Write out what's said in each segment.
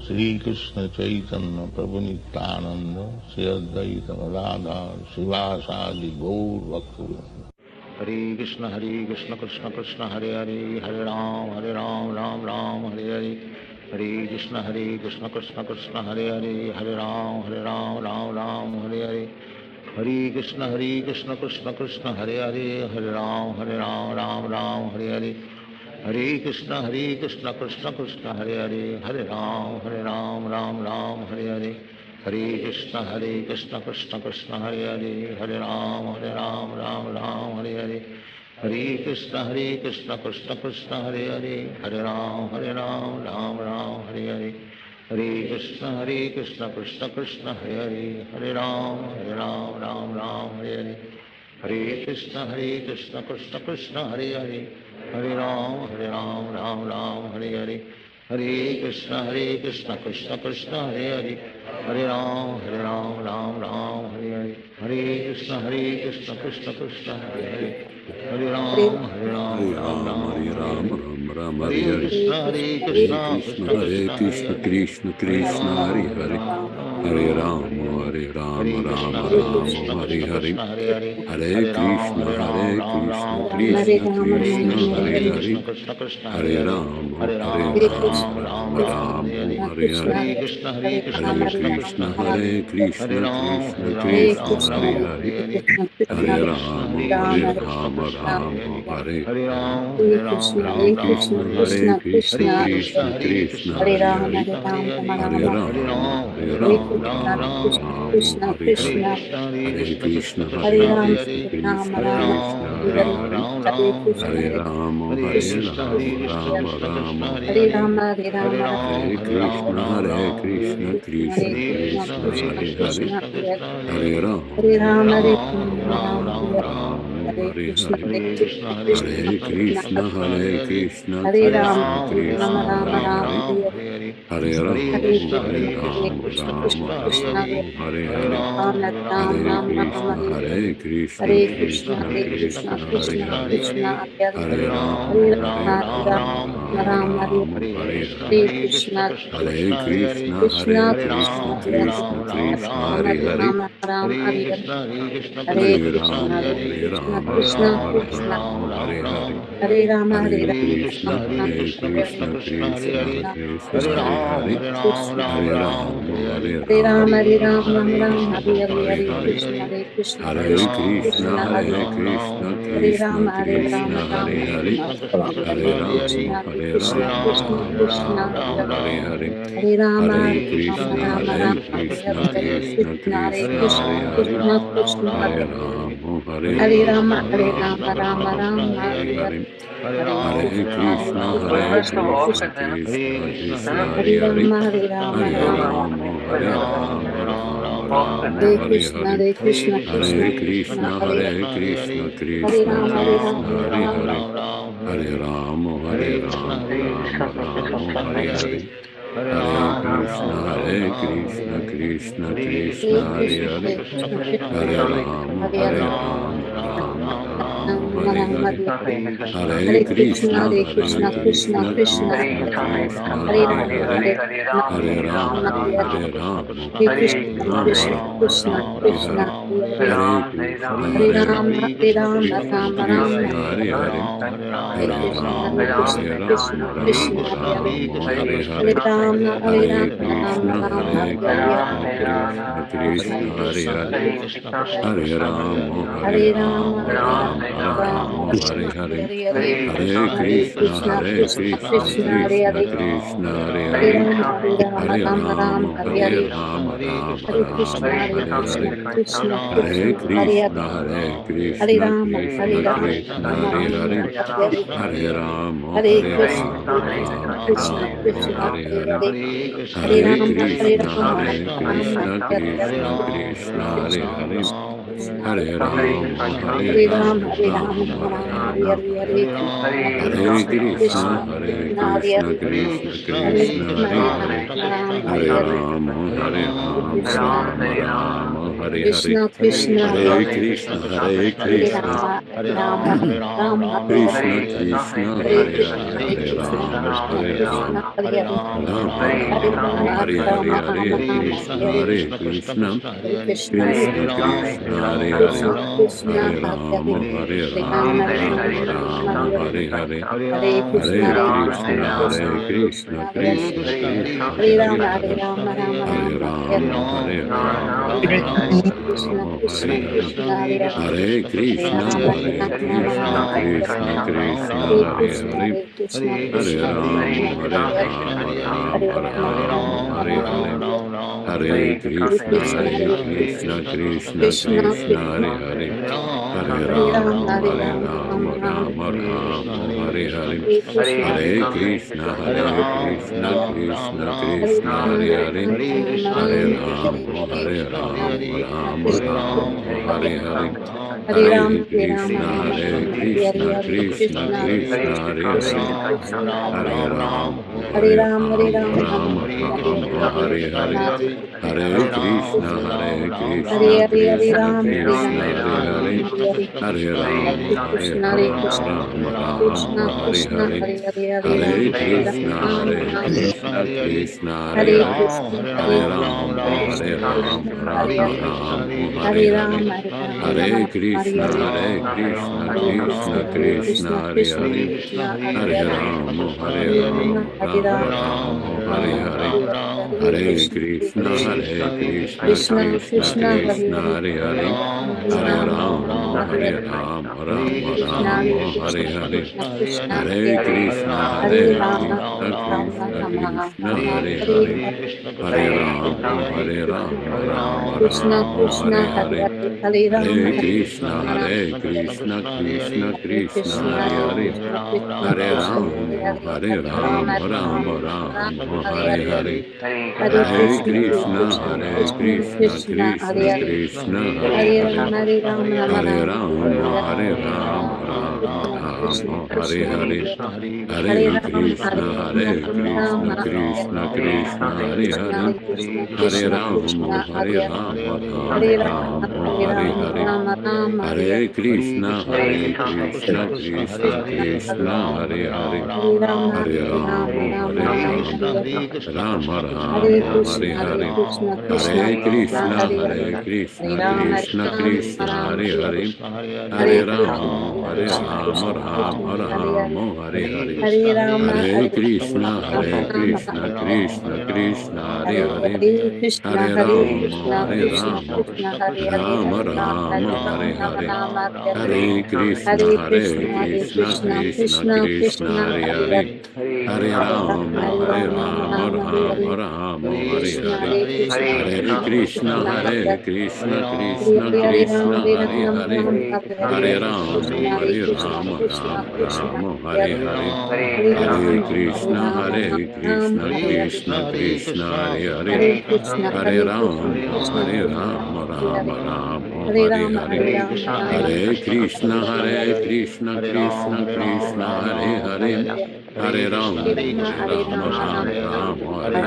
Shri Krishna Chaitanya Prabhu Nityananda Shri Advaita Gadadhar Srivasadi Gaur Bhaktivedanta. Hare Krishna Krishna Krishna Hare Hare Hare Ram Ram Ram Hare Hare. Hare Krishna Krishna Krishna Hare Hare Hare Ram Ram Hare Hare. Hare Krishna Krishna Krishna Hare Hare Hare Ram Ram Hare Hare. Hare Krishna Krishna Krishna Hare Hare Hare Ram Ram Hare Hare. Hare Krishna Krishna Krishna Hare Hare Hare Ram Ram Hare Hare. Hare Krishna Krishna Krishna Hare Hare Hare Ram Ram Hare Hare. Hare Krishna Krishna Krishna Hare Hare Hare Ram Hare Hare. Hare Krishna Krishna Krishna Hare Hare Hare Ram Hare Hare. Hare Krishna Krishna Krishna Hare Hare Hare Ram Hare Hare. Hare Krishna Krishna Krishna Hare Hare Hare Ram Ram Hare Krishna Krishna Krishna Hare Hare Hare Ram Hare Hare. Hare Krishna Krishna Hare Hare Hare Ram Hare Hare. Hare Krishna Krishna Krishna Hare Hare Hare Ram Hare Hare. Hare Krishna Krishna Hare Hare Hare Ram Krishna Krishna Hare Krishna Hare Ram Krishna Hare Ram Hare Krishna Hare Rama Hare Krishna Krishna Krishna Hare Ram Hare Rama Hare Krishna Hare Krishna Hare Rama Hare Ram Hare Krishna Hare Krishna Hare Ram Hare Krishna Hare Krishna Krishna Hare Hare Hare Hare Rama Hare Hare Krishna Krishna Hare Hare Hare Ram Hare Rama, Hare Rama, Rama Rama, Hare Hare, Hare Krishna, Hare Krishna, Hare Krishna Krishna, Krishna, Hare Hare Krishna, Hare Krishna Rama, Hare Krishna, Rama, Hare Rama Hare, Rama, Hare Hare Rama, Krishna, Hare Hare Krishna, Rama, Krishna Hare Krishna, Rama, Hare Hare Hare, Hare Rama, Hare Hare Rama, Krishna, Rama Hare Rama, Hare Krishna, Hare, Hare Krishna Krishna, Hare Krishna, Krishna, Hare Hare, Krishna Krishna, Hare Hare Rama, Hare Hare Rama, Rama, Hare Rama Rama, Rama Rama, Rama, Hare Hare Hare, Hare Hare Krishna, Hare Krishna, Krishna, Hare Krishna Krishna, Krishna, Krishna Krishna, Hare Hare Hare, Rama, Hare Rama, Hare Rama Rama, Hare Rama, Rama Rama, Hare Hare Krishna, Hare, Hare Krishna, Krishna Hare Krishna, Krishna, Hare Hare Krishna, Hare Krishna Rama, Hare Rama, Krishna, Hare Rama Hare, Hare Rama, Hare Rama, Rama Rama, Hare Hare, Hare Krishna, Hare Krishna, Krishna Hare Krishna, Krishna, Hare Hare, Hare Krishna, Krishna Hare Krishna, Rama, Hare Hare Rama, Rama Rama, Rama, Hare Rama, Hare, Hare Hare Hare Krishna, Krishna, Hare Hare Krishna, Krishna Krishna, Krishna, Krishna Hare Krishna, Hare Hare Rama, Hare, Hare Rama, Hare Rama, Rama, Hare Hare Rama, Hare Hare Krishna, Hare Rama, Krishna, Rama Krishna Rama, Hare Krishna, Hare, Hare Hare Krishna, Hare Hare Rama, Hare Krishna, Rama, Krishna Rama Rama, Krishna, Hare Hare Hare, Hare Hare Krishna, Rama, Hare Krishna, Hare Krishna Rama, Rama Krishna, Hare Rama, Hare Hare, Hare Hare Rama, Rama Krishna, Rama, Hare Hare Krishna, Krishna Krishna Krishna, Hare Krishna, Hare, Hare Hare Hare Rama, Hare Hare Rama, Rama, Hare Rama Rama, Rama Rama, Hare Rama, Hare, Hare Hare Hare Krishna, Hare Krishna, Krishna, Hare Krishna Krishna, Krishna, Hare Krishna Hare Krishna, Hare Hare Hare, Rama, Hare Rama, Hare Rama Rama, Rama, Hare Hare Hare Rama, Rama Hare Rama, Krishna, Hare Hare Krishna, Hare, Krishna Hare Krishna, Hare Krishna, Hare Hare Hare Krishna, Rama, Hare Krishna Rama, Krishna, Rama Hare Rama, Hare, Hare Hare Hare Rama, Hare Hare Krishna, Rama, Hare Krishna, Rama Krishna Rama, Krishna, Hare Hare Hare, Hare Hare Hare Rama, Hare Krishna, Rama, Hare Rama Rama, Krishna, Hare Hare Krishna Hare Krishna, Hare Krishna, Hare, Krishna Krishna, Hare Hare Rama, Hare Hare Rama, Rama, Hare Rama, Rama Rama Hare Rama, Hare Hare Krishna, Hare Hare Krishna, Krishna, Krishna Hare Krishna, Hare Krishna, Hare Krishna Hare Krishna, Rama, Hare Hare Hare, Rama, Rama Hare Hare Hare Rama, Hare Hare Rama, Krishna, Rama Hare Rama, Hare Hare, Krishna, Krishna, Hare Hare Hare Krishna, Hare Hare Krishna, Rama, Hare Rama, Rama Hare Krishna Hare Krishna, Hare Hare Krishna, Hare, Hare Hare Krishna, Rama, Krishna Hare Krishna, Rama, Hare Hare Rama Hare Rama, Rama, Hare Rama Hare, Rama, Hare Rama Krishna, Hare Hare Hare Krishna, Hare Krishna, Hare Krishna Krishna, Krishna, Hare Hare, Krishna Krishna, Hare Hare Hare Rama, Hare Hare Rama, Rama, Rama Rama Rama, Rama, Hare Hare Hare, Hare Krishna, Hare Hare Krishna, Krishna, Hare Krishna Krishna, Krishna, Hare Hare Krishna Krishna, Hare Hare Rama, Hare Hare, Rama, Rama Hare Rama, Hare Rama, Hare Rama, Hare Rama Krishna, Rama, Krishna Hare Hare, Krishna, Hare Hare Hare Hare Krishna, Rama, Hare Hare Rama, Krishna, Rama Krishna Krishna, Hare Hare Krishna, Hare, Hare Krishna, Hare Krishna Rama, Krishna, Hare Hare Hare Rama, Hare Rama Rama, Hare Rama, Rama, Hare Rama Hare, Hare Hare Hare Krishna, Krishna, Hare Hare Krishna, Krishna Krishna, Krishna, Krishna Hare Hare, Hare Hare Rama, Rama, Hare Hare Rama, Rama Rama, Rama Rama Rama, Hare Hare, Hare Krishna, Hare Krishna, Hare Krishna, Hare Krishna Hare Krishna, Rama, Hare Hare Hare, Rama, Hare Rama Rama, Hare Hare Krishna, Rama, Krishna Rama Krishna, Rama, Hare Hare Hare, Hare Hare Rama, Hare Rama, Krishna, Rama Hare Rama, Krishna, Hare Krishna Krishna, Krishna, Krishna Hare Hare, Krishna, Krishna Hare Hare Rama, Hare Hare Rama, Hare Rama, Rama, Rama Rama Rama, Hare Hare Hare, Krishna, Hare Krishna Krishna, Krishna Hare Hare Krishna, Hare Hare Krishna Ram Hare Ram Krishna, Ram Hare Hare, Ram Hare Hare Hare Hare Rama, Hare Krishna Hare Rama, Krishna Rama Krishna Rama, Hare Krishna Hare, Hare Hare Hare Ram Hare Hare Ram Krishna, Ram Hare Ram Krishna, Krishna, Hare Hare Hare, Krishna Hare Hare Rama, Hare Krishna Rama, Krishna Hare Rama Hare Rama, Hare Hare Hare, Ram Hare Ram Hare Ram Hare Krishna, Hare Hare Krishna, Hare Krishna Krishna Hare Krishna, Krishna Hare Krishna Hare, Krishna Hare Hare Hare Rama, Hare Hare Rama Rama, Hare Rama Rama Rama, Hare Rama Hare, Hare Hare Hare Hare Krishna Krishna, Krishna Hare Krishna, Krishna Krishna Krishna Hare Krishna, Hare Hare Hare Hare, Rama Hare Hare Rama Rama, Rama Hare Hare Rama, Hare Rama Krishna Hare Rama, Hare Krishna Hare, Krishna Krishna Hare Hare Krishna, Hare Hare Rama Krishna, Rama Krishna Rama Krishna, Rama Hare Hare Hare, Hare Hare Krishna Rama, Hare Hare Krishna Rama, Rama Krishna Rama, Krishna Hare Hare Hare, Hare Hare Rama Hare Hare Krishna, Rama Hare Hare Krishna, Krishna Hare Krishna, Krishna Hare Hare Hare, Krishna Krishna Hare Krishna Hare Rama, Hare Hare Hare Rama Rama, Hare Rama Rama Rama, Hare Hare Hare Hare, Hare Hare Krishna Hare Krishna, Krishna Hare Krishna Krishna, Krishna Krishna Hare Hare Krishna, Hare Hare Hare, Rama Hare Rama Rama Hare Rama Hare Rama, Hare Hare Rama, Rama Rama Krishna Krishna Rama, Hare Krishna Hare, Hare Hare Hare Rama Hare Krishna, Rama Hare Rama Krishna, Rama Hare Krishna Krishna, Hare Krishna Hare, Hare Krishna Hare Krishna Rama, Krishna Hare Hare Rama, Hare Rama Rama Rama, Hare Hare Rama Hare, Rama Rama Hare Krishna, Hare Krishna, Krishna Krishna, Hare Hare, Hare Rama, Hare Rama, Rama Rama, Hare Hare, Hare Krishna, Hare Krishna, Krishna Krishna, Hare Hare, Hare Rama, Hare Rama, Rama Rama, Hare Hare, Hare Krishna, Hare Krishna, Krishna Krishna, Hare Hare, Hare Rama, Hare Rama, Rama Rama, Hare Hare, Hare Krishna, Hare Krishna, Krishna Krishna, Hare Hare, Hare Rama, Hare Rama, Rama Rama, Hare Hare, Hare Krishna, Hare Krishna, Krishna Krishna, Hare Hare, Hare Rama, Hare Rama, Rama Rama, Hare Hare, Hare Krishna, Hare Krishna, Krishna Krishna, Hare Hare, Hare Rama, Hare Rama, Rama Rama, Hare Hare, Hare Krishna, Hare Krishna, Krishna Krishna, Hare Hare, Hare Rama, Hare Rama, Rama Rama, Hare Hare,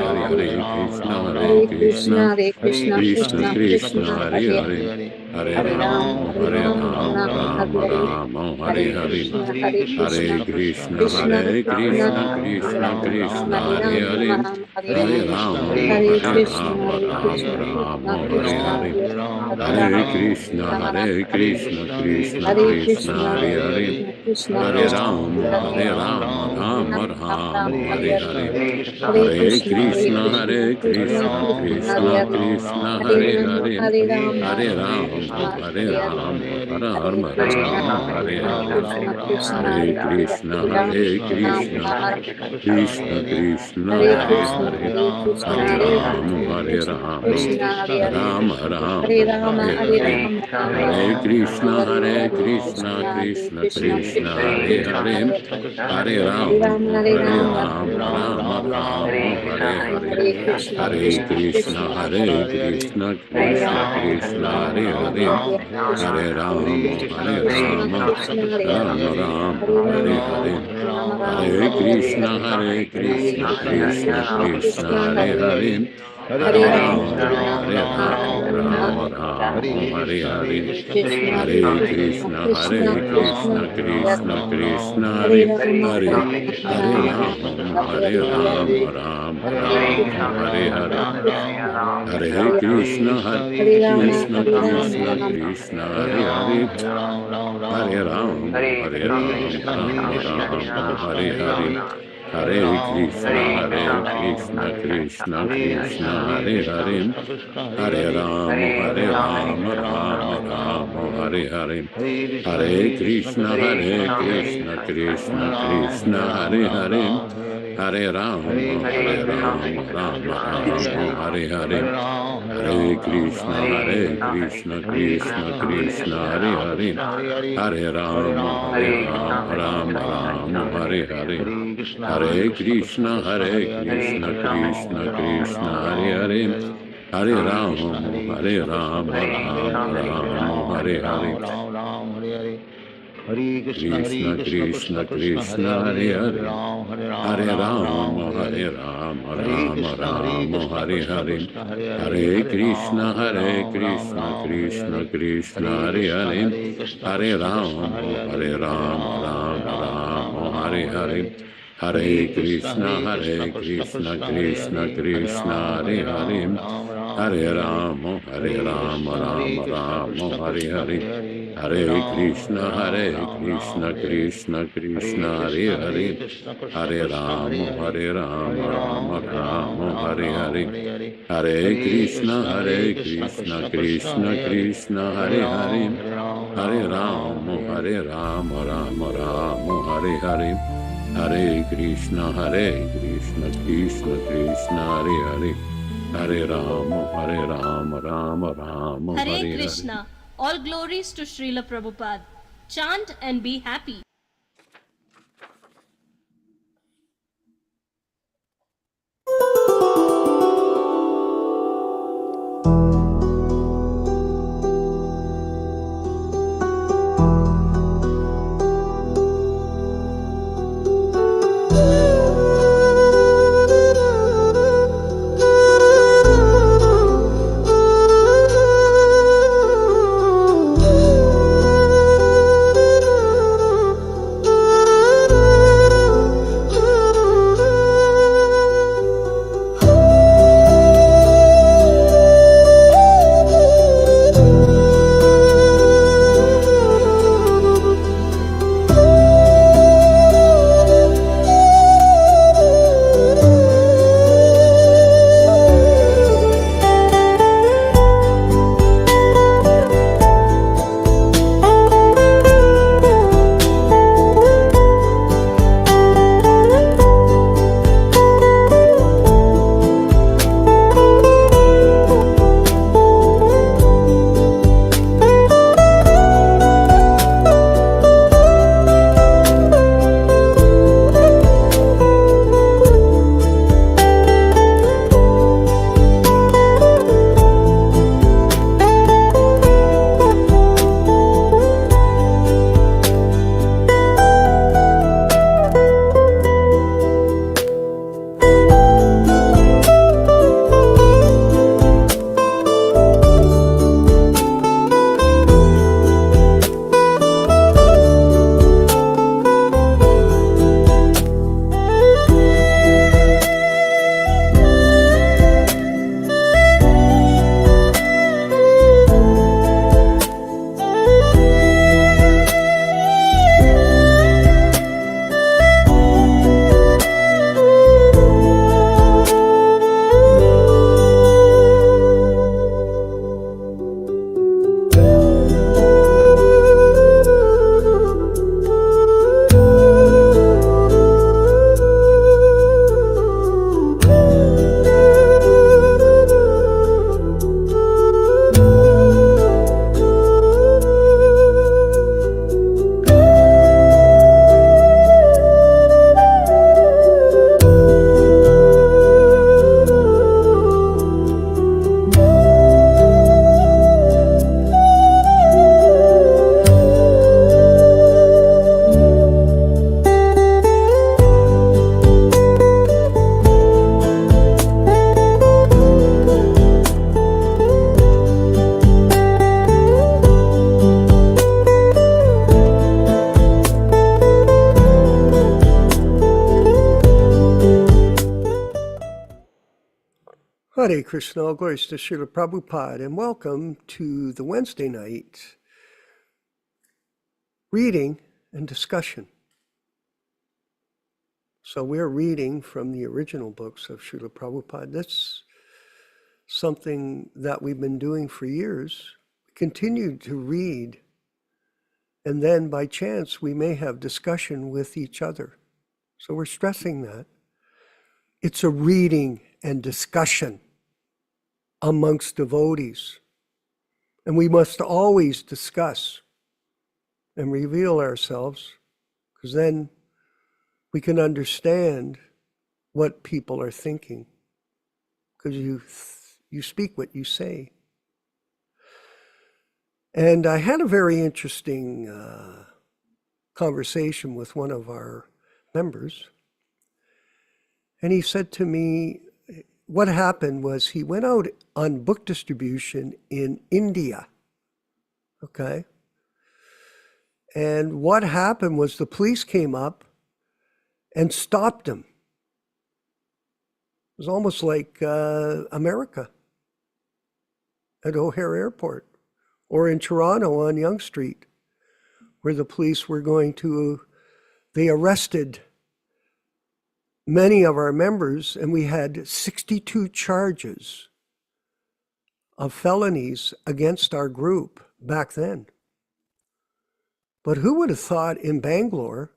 Hare Krishna, Hare Krishna, Krishna Krishna, Hare Hare, Hare Rama, Hare Rama, Rama Rama, Hare Hare, Hare Krishna, Hare Krishna, Krishna Krishna, Hare Hare, Hare Rama, Hare Rama, Rama Rama, Hare Hare, Hare Krishna, Hare Krishna, Krishna Krishna, Hare Hare, Hare Rama, Hare Rama, Rama Rama, Hare Hare, Hare Krishna, Hare Krishna, Krishna Krishna, Hare Hare, Hare Rama, Hare Rama, Rama Rama, Hare Hare, Hare Krishna, Hare Krishna, Krishna Krishna, Hare Hare, Hare Rama, Hare Rama, Rama Rama, Hare Hare, Hare Krishna, Hare Krishna, Krishna Krishna, Hare Hare, Hare Rama, Hare Rama, Rama Rama, Hare Hare, Hare Krishna, Hare Krishna, Krishna Krishna, Hare Hare, Hare Rama, Hare Rama, Rama Rama, Hare Hare, Hare Krishna, Hare Krishna, Krishna Krishna, Hare Hare, Hare Rama, Hare Rama, Rama Rama, Hare Hare, Hare Krishna, Hare Krishna, Krishna Krishna, Hare Hare, Hare Rama, Hare Rama, Rama Rama, Hare Hare, Hare Krishna, Hare Krishna, Krishna Krishna, Hare Hare, Hare Rama, Hare Rama, Rama Rama, Hare Hare, Hare Krishna, Hare Krishna, Krishna Krishna, Hare Hare, Hare Rama, Hare Rama, Rama Rama, Hare Hare, Hare Krishna, Hare Krishna, Krishna Krishna, Hare Hare, Hare Rama, Hare Rama, Rama Rama, Hare Hare, Hare Krishna, Hare Krishna, Krishna Krishna, Hare Hare, Hare Rama, Hare Rama, Rama Rama, Hare Hare, Hare Krishna, Hare Krishna, Krishna Krishna, Hare Hare, Hare Rama, Hare Rama, Rama Rama, Hare Hare, Krishna Krishna, Krishna Hare Hare, Hare Rama, Hare Rama, Rama Rama, Hare Hare, Hare Krishna, Hare Krishna, Krishna Krishna, Hare Hare, Hare Rama, Hare Rama, Rama Rama, Hare Hare, Hare Krishna, Hare Krishna, Krishna Krishna, Hare Hare, Hare Rama, Hare Rama, Rama Rama, Hare Hare, Hare Krishna, Hare Krishna, Krishna Krishna, Hare Hare, Hare Rama, Hare Rama, Rama Rama, Hare Hare, Hare Krishna, Hare Krishna, Krishna Krishna, Hare Hare, Hare Rama, Hare Rama, Rama Rama, Hare Hare, Hare Krishna, Hare Krishna, Krishna Krishna, Hare Hare, Hare Rama, Hare Rama, Rama Rama, Hare Hare Hare. Krishna. All glories to Srila Prabhupada. Chant and be happy. Hare Krishna, all glories to Srila Prabhupada, and welcome to the Wednesday night reading and discussion. So we're reading from the original books of Srila Prabhupada. That's something that we've been doing for years. We continue to read, and then by chance we may have discussion with each other. So we're stressing that. It's a reading and discussion amongst devotees. And we must always discuss and reveal ourselves, because then we can understand what people are thinking, because you speak what you say. And I had a very interesting conversation with one of our members. And he said to me, what happened was he went out on book distribution in India, okay? And what happened was the police came up and stopped him. It was almost like America at O'Hare Airport or in Toronto on Yonge Street, where the police were they arrested many of our members, and we had 62 charges of felonies against our group back then. But who would have thought in Bangalore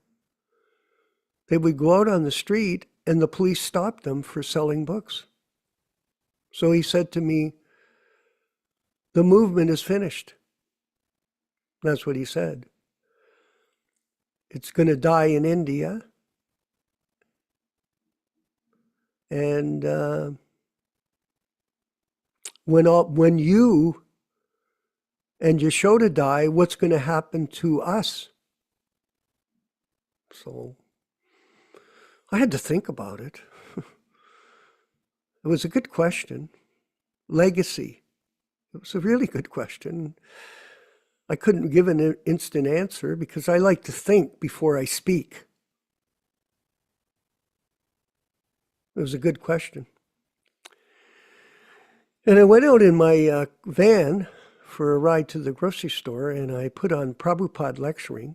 they would go out on the street and the police stopped them for selling books? So he said to me, the movement is finished. That's what he said. It's going to die in India. And when you and Yaśodā die, what's going to happen to us? So I had to think about it. It was a good question. Legacy. It was a really good question. I couldn't give an instant answer because I like to think before I speak. It was a good question. And I went out in my van for a ride to the grocery store, and I put on Prabhupada lecturing.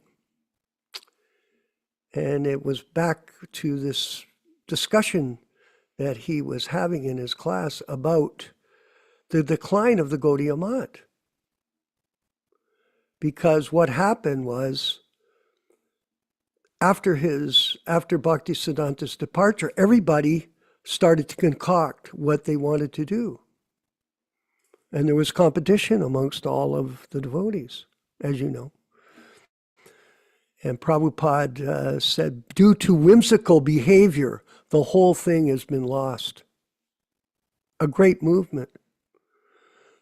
And it was back to this discussion that he was having in his class about the decline of the Gaudiya Math. Because what happened was, after Bhaktisiddhanta's departure, everybody started to concoct what they wanted to do. And there was competition amongst all of the devotees, as you know. And Prabhupada said, due to whimsical behavior, the whole thing has been lost. A great movement.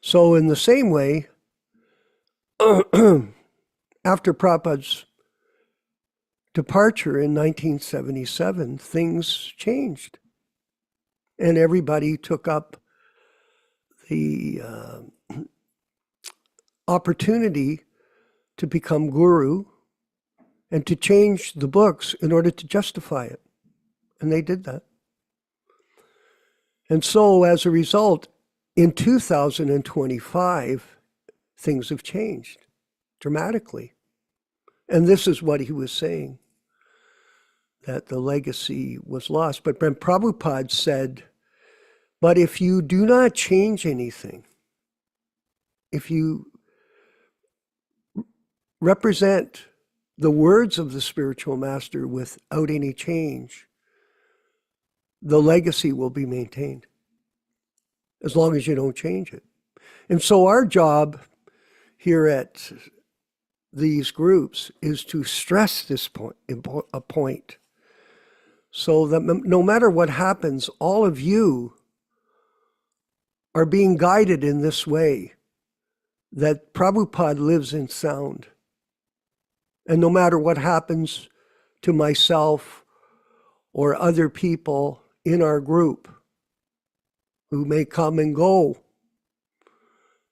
So in the same way, after Prabhupada's departure in 1977, things changed. And everybody took up the opportunity to become guru and to change the books in order to justify it. And they did that. And so as a result, in 2025, things have changed dramatically. And this is what he was saying, that the legacy was lost. But when Prabhupada said, but if you do not change anything, if you represent the words of the spiritual master without any change, the legacy will be maintained, as long as you don't change it. And so our job here at these groups is to stress this point, so that no matter what happens, all of you are being guided in this way, that Prabhupada lives in sound. And no matter what happens to myself or other people in our group who may come and go,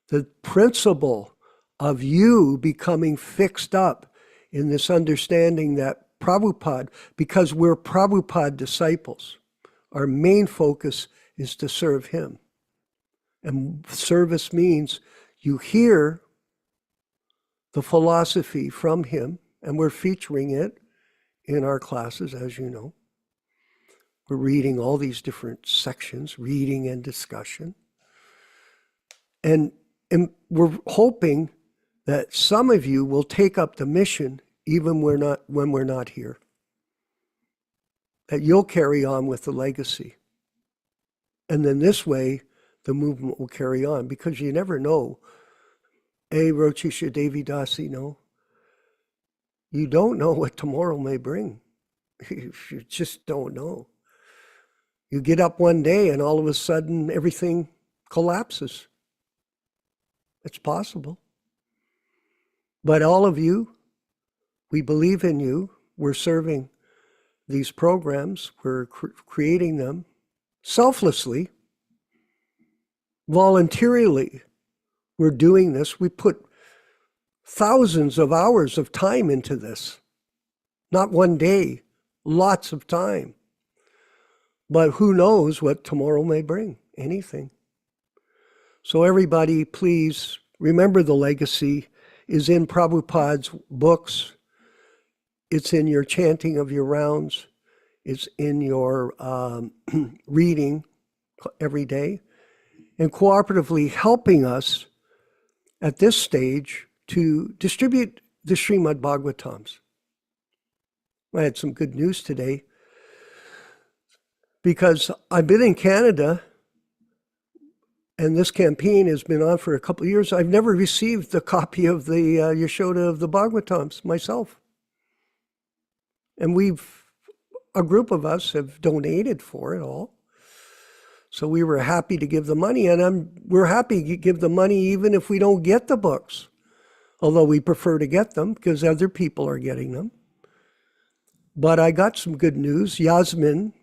the principle of you becoming fixed up in this understanding that Prabhupada, because we're Prabhupada disciples, our main focus is to serve him. And service means you hear the philosophy from him, and we're featuring it in our classes, as you know. We're reading all these different sections, reading and discussion. And we're hoping that some of you will take up the mission even when we're not here. That you'll carry on with the legacy. And then this way, the movement will carry on, because you never know. Rochisha Devi Dasi, no. You don't know what tomorrow may bring. You just don't know. You get up one day and all of a sudden everything collapses. It's possible. But all of you, we believe in you. We're serving these programs. We're creating them selflessly, voluntarily. We're doing this. We put thousands of hours of time into this. Not one day, lots of time. But who knows what tomorrow may bring? Anything. So everybody, please remember the legacy is in Prabhupada's books. It's in your chanting of your rounds. It's in your reading every day. And cooperatively helping us at this stage to distribute the Srimad Bhagavatams. I had some good news today, because I've been in Canada and this campaign has been on for a couple of years. I've never received the copy of the Yaśodā of the Bhagavatams myself. And a group of us have donated for it all. So we were happy to give the money, and we're happy to give the money even if we don't get the books. Although we prefer to get them because other people are getting them. But I got some good news. Yasmin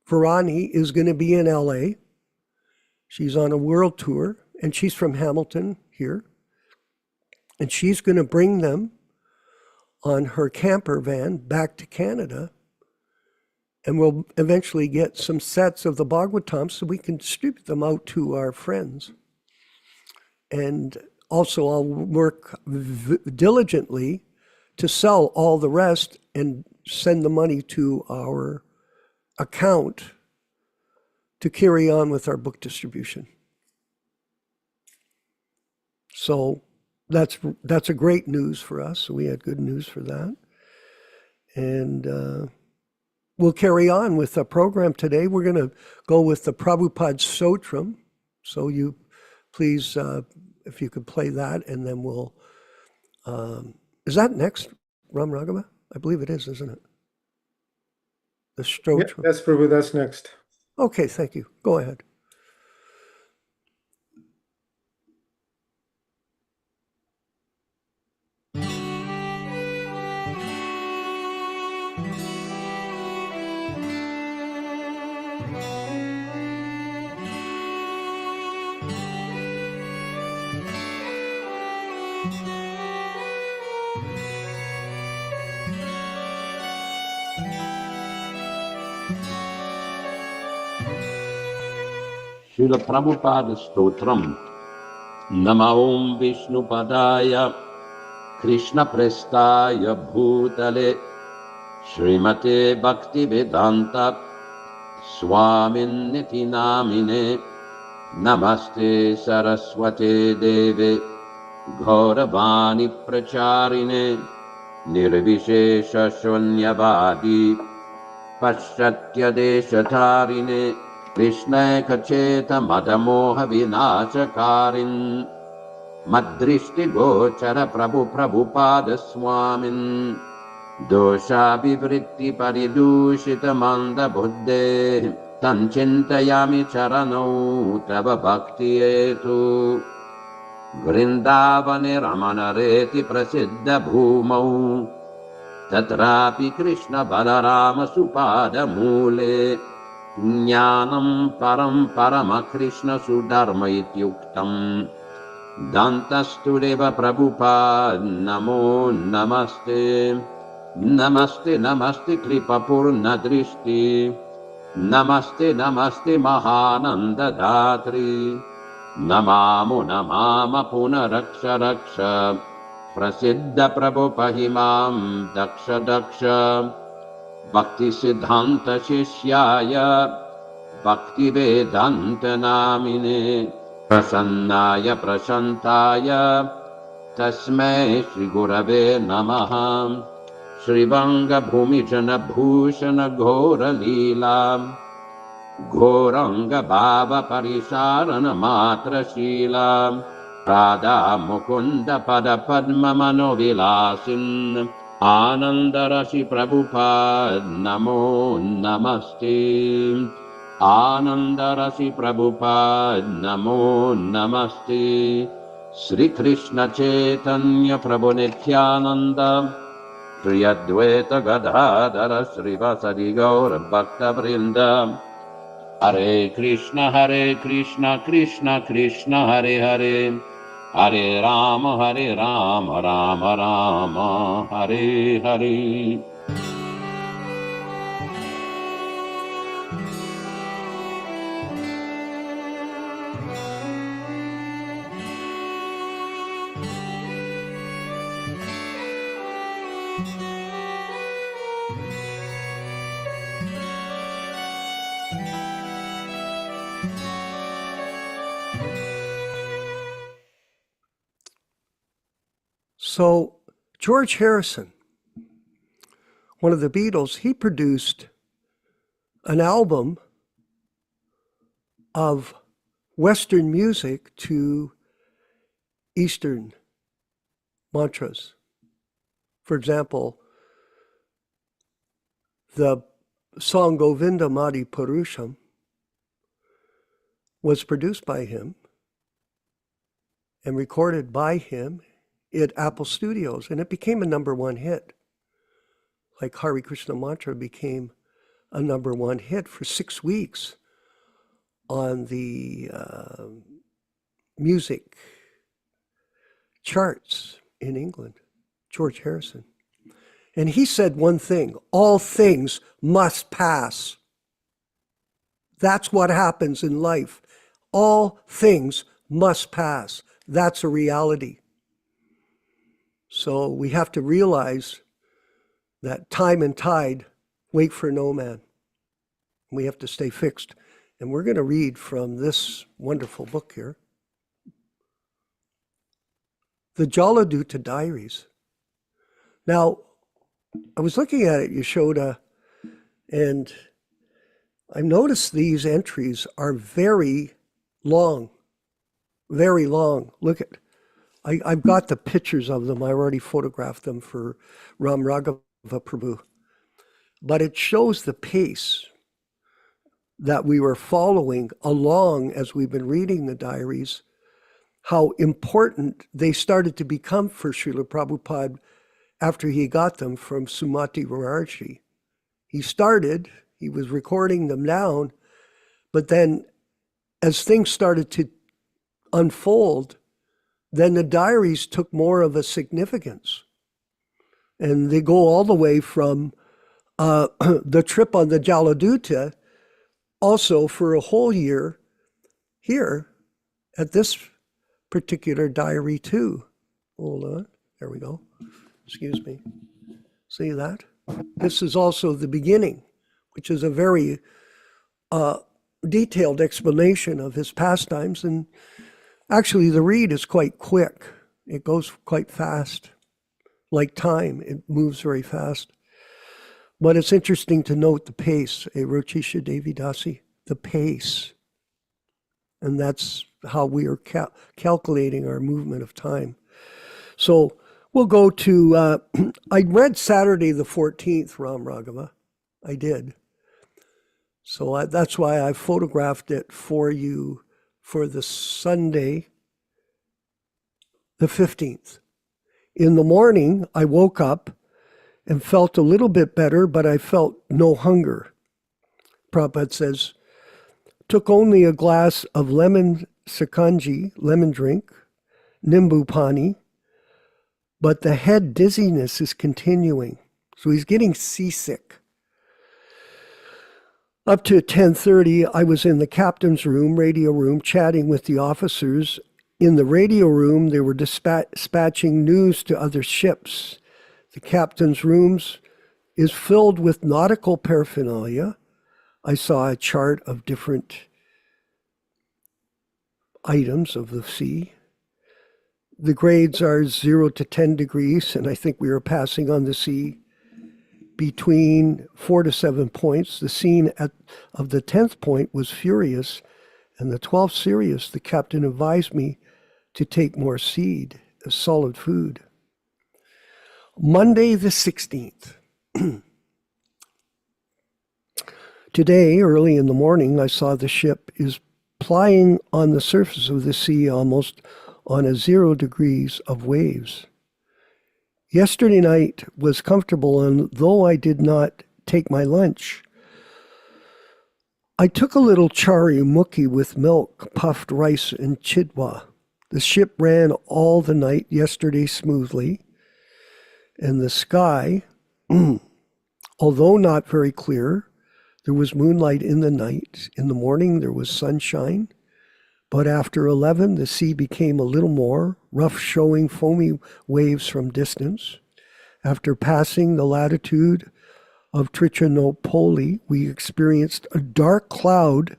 Varani is going to be in LA. She's on a world tour, and she's from Hamilton here. And she's going to bring them on her camper van back to Canada. And we'll eventually get some sets of the Bhagavatams so we can distribute them out to our friends. And also I'll work diligently to sell all the rest and send the money to our account to carry on with our book distribution. So that's a great news for us. So we had good news for that. And we'll carry on with the program today. We're going to go with the Prabhupada Stotram. So you please, if you could play that, and then we'll, is that next, Ram Raghava? I believe it is, isn't it? The Stotram. Yeah, that's Prabhu, that's next. Okay, thank you. Go ahead. Srila Prabhupada Stotram. Nama Om Vishnupadaya Krishna Prestaya Bhutale Srimate Bhaktivedanta Swami Namine Namaste Saraswate Deve Gauravani Pracharine Nirvishesha Shunyavadi Paschatya Deshatharine Krishna Kacheta Madamoha Vinachakarin Madrishti Gochara Prabhupada Swamin Dosha Vivritti Paridushita Manda Buddhe Tanchintayami Charano Tava Bhakti Etu Vrindavane Ramanareti Prasiddha Bhumau Tatrapi Krishna Balarama Supada Mule Jnanam param parama Krishna sudharma ityuktam Dantastu deva Prabhupada namo namaste Namaste namaste kripa purna drishti Namaste namaste mahananda dhatri Namamo namama punaraksha raksha prasiddha prabhu pahimam daksha daksha bhakti siddhanta shishyaya Bhaktivedanta namine prasannaya prashantaya tasmai Shri Gurave Namaha Shrivanga Bhumijana Bhushana Ghora Leela Ghoranga Bhava Parisharana Matra Shila Radha Mukunda Pada Padma Manovilasin Ananda Rashi Prabhupada Namo Namaste Ananda Rashi Prabhupada Namo Namaste Sri Krishna Chaitanya Prabhu Nityananda Shri Advaita Gadadhara Srivasadi Gaura Bhakta Vrinda Hare Krishna Krishna Krishna Hare Hare Hare Rama Rama Rama Hare Hare. So George Harrison, one of the Beatles, he produced an album of Western music to Eastern mantras. For example, the song Govinda Madi Purusham was produced by him and recorded by him at Apple Studios, and it became a #1 hit. Like Hare Krishna mantra became a #1 hit for 6 weeks on the music charts in England. George Harrison. And he said one thing: all things must pass. That's what happens in life. All things must pass. That's a reality. So we have to realize that time and tide wait for no man. We have to stay fixed. And we're going to read from this wonderful book here, the Yaśodā Diaries. Now, I was looking at it, Yaśodā, and I noticed these entries are very long, very long. Look at, I've got the pictures of them. I already photographed them for Ram Raghava Prabhu. But it shows the pace that we were following along as we've been reading the diaries, how important they started to become for Srila Prabhupada after he got them from Sumati Maharshi. He was recording them down, but then as things started to unfold, then the diaries took more of a significance. And they go all the way from the trip on the Yaśodā, also for a whole year here at this particular diary too. Hold on, there we go. Excuse me. See that? This is also the beginning, which is a very detailed explanation of his pastimes. And actually the read is quite quick. It goes quite fast. Like time, it moves very fast. But it's interesting to note the pace, Rochisha Devi Dasi, the pace. And that's how we are calculating our movement of time. So we'll go to, I read Saturday the 14th, Ram Raghava. I did. So that's why I photographed it for you for the Sunday, the 15th. In the morning, I woke up and felt a little bit better, but I felt no hunger. Prabhupada says, took only a glass of lemon sakanji, lemon drink, nimbu pani, but the head dizziness is continuing. So he's getting seasick. Up to 10:30, I was in the captain's room, radio room, chatting with the officers. In the radio room, they were dispatching news to other ships. The captain's rooms is filled with nautical paraphernalia. I saw a chart of different items of the sea. The grades are 0 to 10 degrees, and I think we were passing on the sea between 4 to 7 points. The scene of the 10th point was furious, and the 12th serious. The captain advised me to take more seed as solid food. Monday the 16th. Today, early in the morning, I saw the ship is plying on the surface of the sea almost on a 0 degrees of waves. Yesterday night was comfortable, and though I did not take my lunch, I took a little charimukhi with milk, puffed rice, and chidwa. The ship ran all the night yesterday smoothly, and the sky, although not very clear, there was moonlight in the night. In the morning there was sunshine, but after 11 the sea became a little more rough, showing foamy waves from distance. After passing the latitude of Trichinopoli, we experienced a dark cloud,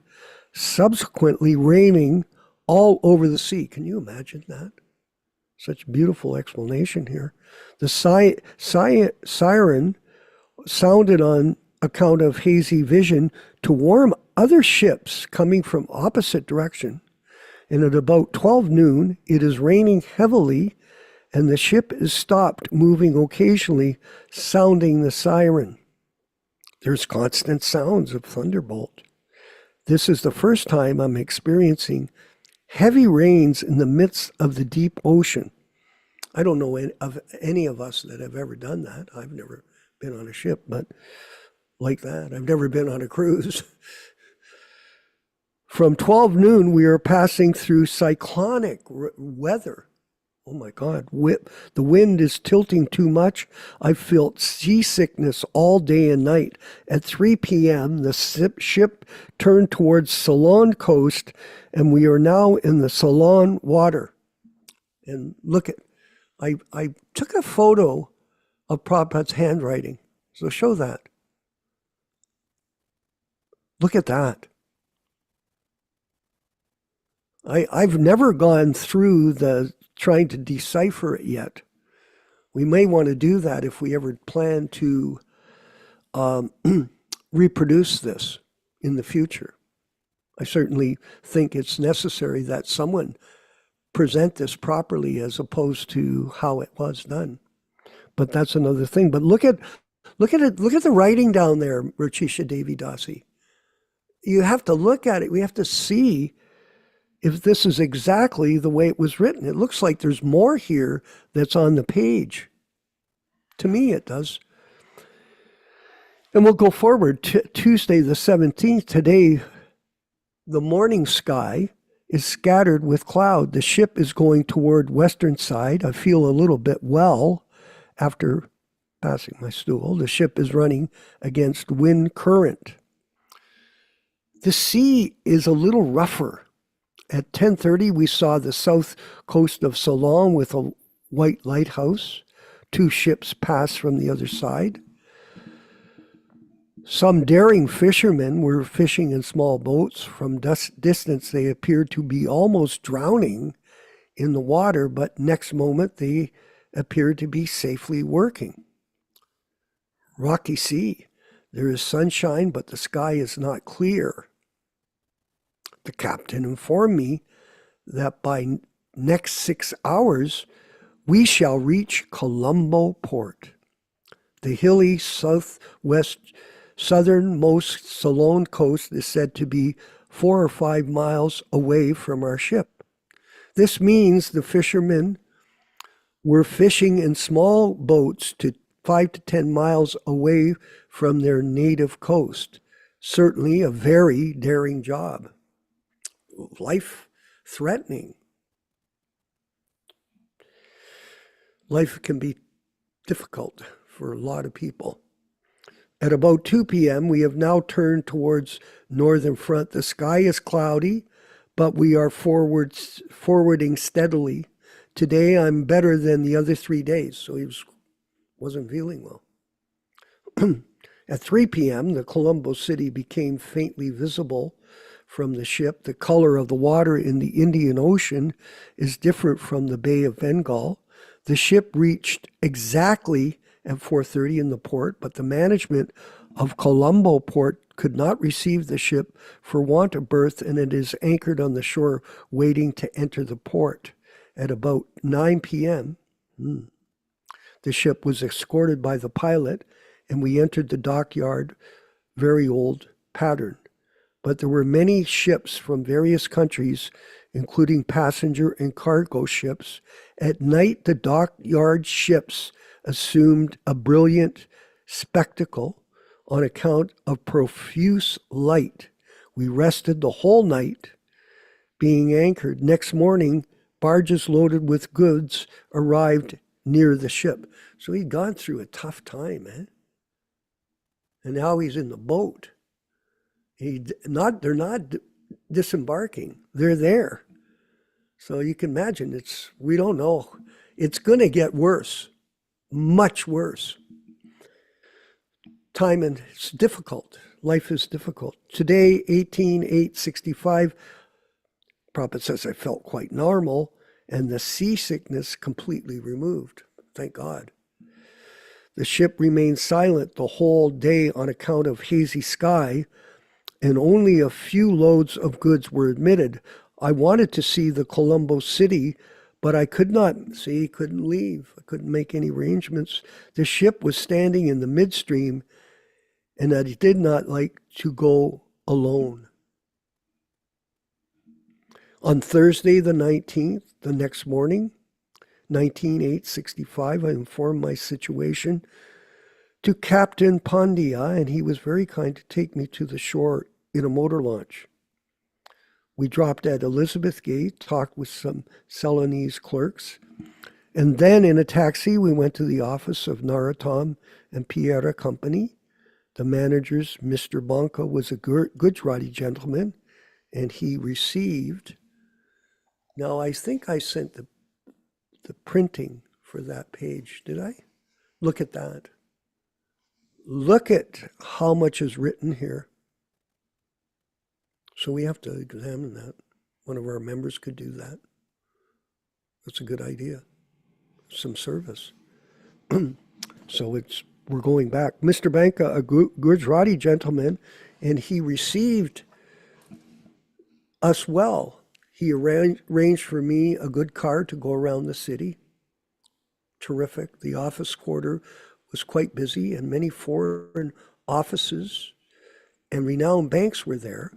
subsequently raining all over the sea. Can you imagine that? Such beautiful explanation here. The siren sounded on account of hazy vision to warn other ships coming from opposite direction. And at about 12 noon, it is raining heavily, and the ship is stopped moving occasionally, sounding the siren. There's constant sounds of thunderbolt. This is the first time I'm experiencing heavy rains in the midst of the deep ocean. I don't know of any of us that have ever done that. I've never been on a ship, but like that. I've never been on a cruise. From 12 noon, we are passing through cyclonic weather. Oh my God, the wind is tilting too much. I felt seasickness all day and night. At 3 p.m., the ship turned towards Ceylon coast, and we are now in the Ceylon water. And look at, I took a photo of Prabhupada's handwriting. So show that. Look at that. I've never gone through trying to decipher it yet. We may want to do that if we ever plan to reproduce this in the future. I certainly think it's necessary that someone present this properly as opposed to how it was done. But that's another thing. But look at it. Look at the writing down there, Rachisha Devi Dasi. You have to look at it. We have to see if this is exactly the way it was written. It looks like there's more here that's on the page. To me, it does. And we'll go forward to Tuesday the 17th. Today, the morning sky is scattered with cloud. The ship is going toward western side. I feel a little bit well after passing my stool. The ship is running against wind current. The sea is a little rougher. At 10:30, we saw the south coast of Ceylon with a white lighthouse. 2 ships pass from the other side. Some daring fishermen were fishing in small boats. From distance, they appeared to be almost drowning in the water, but next moment, they appeared to be safely working. Rocky sea. There is sunshine, but the sky is not clear. The captain informed me that by next 6 hours, we shall reach Colombo port. The hilly southernmost Ceylon coast is said to be 4 or 5 miles away from our ship. This means the fishermen were fishing in small boats to 5 to 10 miles away from their native coast. Certainly a very daring job. Life-threatening. Life can be difficult for a lot of people. At about 2 p.m., we have now turned towards northern front. The sky is cloudy, but we are forwarding steadily. Today, I'm better than the other 3 days, so he wasn't feeling well. At 3 p.m., the Colombo city became faintly visible from the ship. The color of the water in the Indian Ocean is different from the Bay of Bengal. The ship reached exactly at 4:30 in the port, but the management of Colombo port could not receive the ship for want of berth, and it is anchored on the shore waiting to enter the port. At about 9 p.m., the ship was escorted by the pilot, and we entered the dockyard, very old pattern. But there were many ships from various countries, including passenger and cargo ships. At night, the dockyard ships assumed a brilliant spectacle on account of profuse light. We rested the whole night, being anchored. Next morning, barges loaded with goods arrived near the ship. So he'd gone through a tough time, man. And now he's in the boat. They're not disembarking. They're there. So you can imagine we don't know. It's going to get worse, much worse. Time and it's difficult. Life is difficult. Today, 18/8/65, Prabhupada says I felt quite normal and the seasickness completely removed. Thank God. The ship remained silent the whole day on account of hazy sky, and only a few loads of goods were admitted. I wanted to see the Colombo city, but I could not see, couldn't leave. I couldn't make any arrangements. The ship was standing in the midstream, and I did not like to go alone. On Thursday the 19th, the next morning, 19/8/65, I informed my situation to Captain Pandya, and he was very kind to take me to the shore in a motor launch. We dropped at Elizabeth Gate, talked with some Ceylonese clerks, and then in a taxi we went to the office of Narottam and Pierre Company. The manager's, Mr. Banca, was a Gujarati gentleman, and he received. Now I think I sent the printing for that page, did I? Look at that. Look at how much is written here. So we have to examine that. One of our members could do that. That's a good idea. Some service. So we're going back. Mr. Banka, a Gujarati gentleman, and he received us well. He arranged for me a good car to go around the city. Terrific. The office quarter was quite busy, and many foreign offices and renowned banks were there.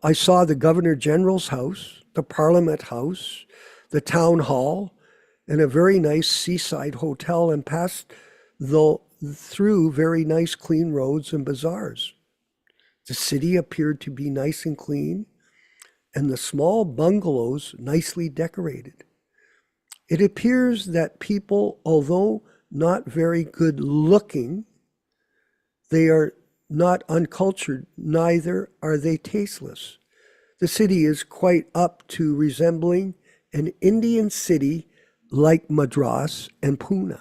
I saw the Governor General's house, the Parliament House, the Town Hall, and a very nice seaside hotel, and passed through very nice clean roads and bazaars. The city appeared to be nice and clean, and the small bungalows nicely decorated. It appears that people, although not very good looking, they are not uncultured, neither are they tasteless. The city is quite up to resembling an Indian city like Madras and Pune.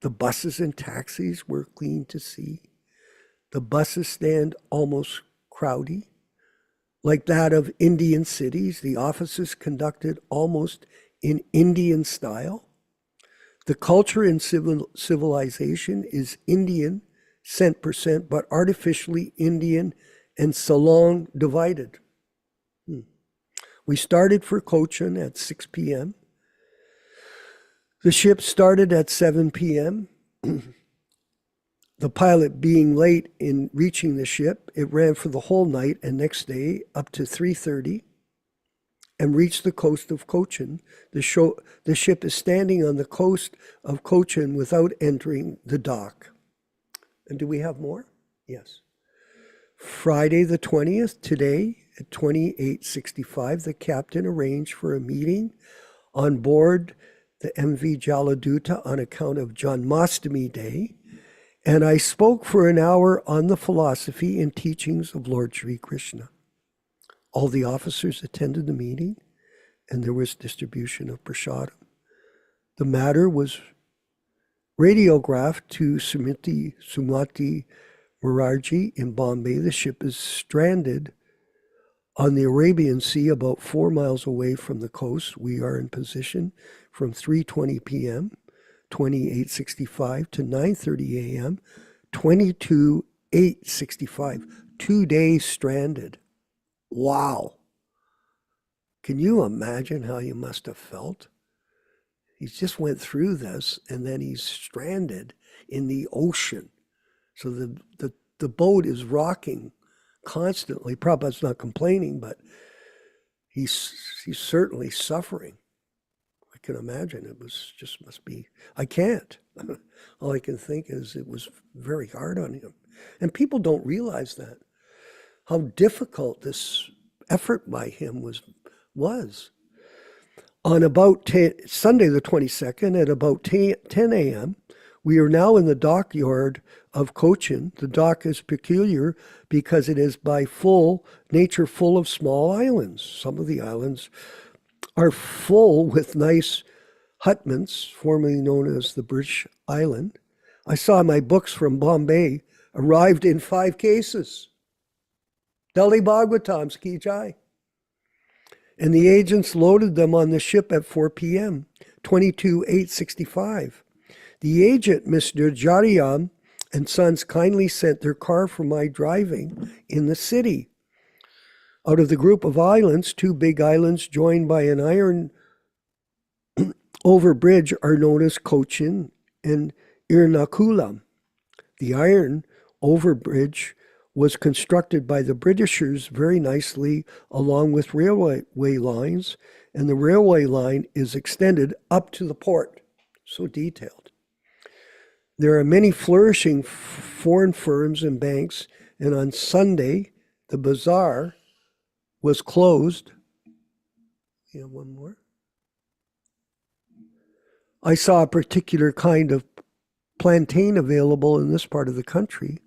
The buses and taxis were clean to see. The buses stand almost crowdy. Like that of Indian cities, the offices conducted almost in Indian style. The culture and civilization is Indian, %, but artificially Indian and Ceylon divided. We started for Cochin at 6 p.m. The ship started at 7 p.m. The pilot being late in reaching the ship, it ran for the whole night and next day up to 3:30 and reached the coast of Cochin. The ship is standing on the coast of Cochin without entering the dock. And do we have more? Yes. Friday the 20th, today at 28:65, the captain arranged for a meeting on board the MV Jaladuta on account of Janmashtami Day, And I spoke for an hour on the philosophy and teachings of Lord Sri Krishna. All the officers attended the meeting, and there was distribution of prasadam. The matter was radiographed to Sumati Murarji in Bombay. The ship is stranded on the Arabian Sea about 4 miles away from the coast. We are in position from 3:20 p.m., 2865 to 9:30 a.m., 22:865. 2 days stranded. Wow. Can you imagine how you must have felt? He just went through this, and then he's stranded in the ocean. So the boat is rocking constantly. Prabhupada's not complaining, but he's certainly suffering. I can imagine it must be, I can't. All I can think is it was very hard on him. And people don't realize that, how difficult this effort by him was. On about Sunday the 22nd at about 10 a.m., we are now in the dockyard of Cochin. The dock is peculiar because it is by nature full of small islands. Some of the islands are full with nice hutments, formerly known as the British Island. I saw my books from Bombay arrived in 5 cases. Delhi Bhagavatam's Ki Jai. And the agents loaded them on the ship at 4 p.m., 22:865. The agent, Mr. Jariyam and Sons, kindly sent their car for my driving in the city. Out of the group of islands, 2 big islands joined by an iron over bridge are known as Cochin and Ernakulam. The iron over bridge was constructed by the Britishers very nicely along with railway lines, and the railway line is extended up to the port. So detailed. There are many flourishing foreign firms and banks, and on Sunday, the bazaar was closed. You have one more? I saw a particular kind of plantain available in this part of the country.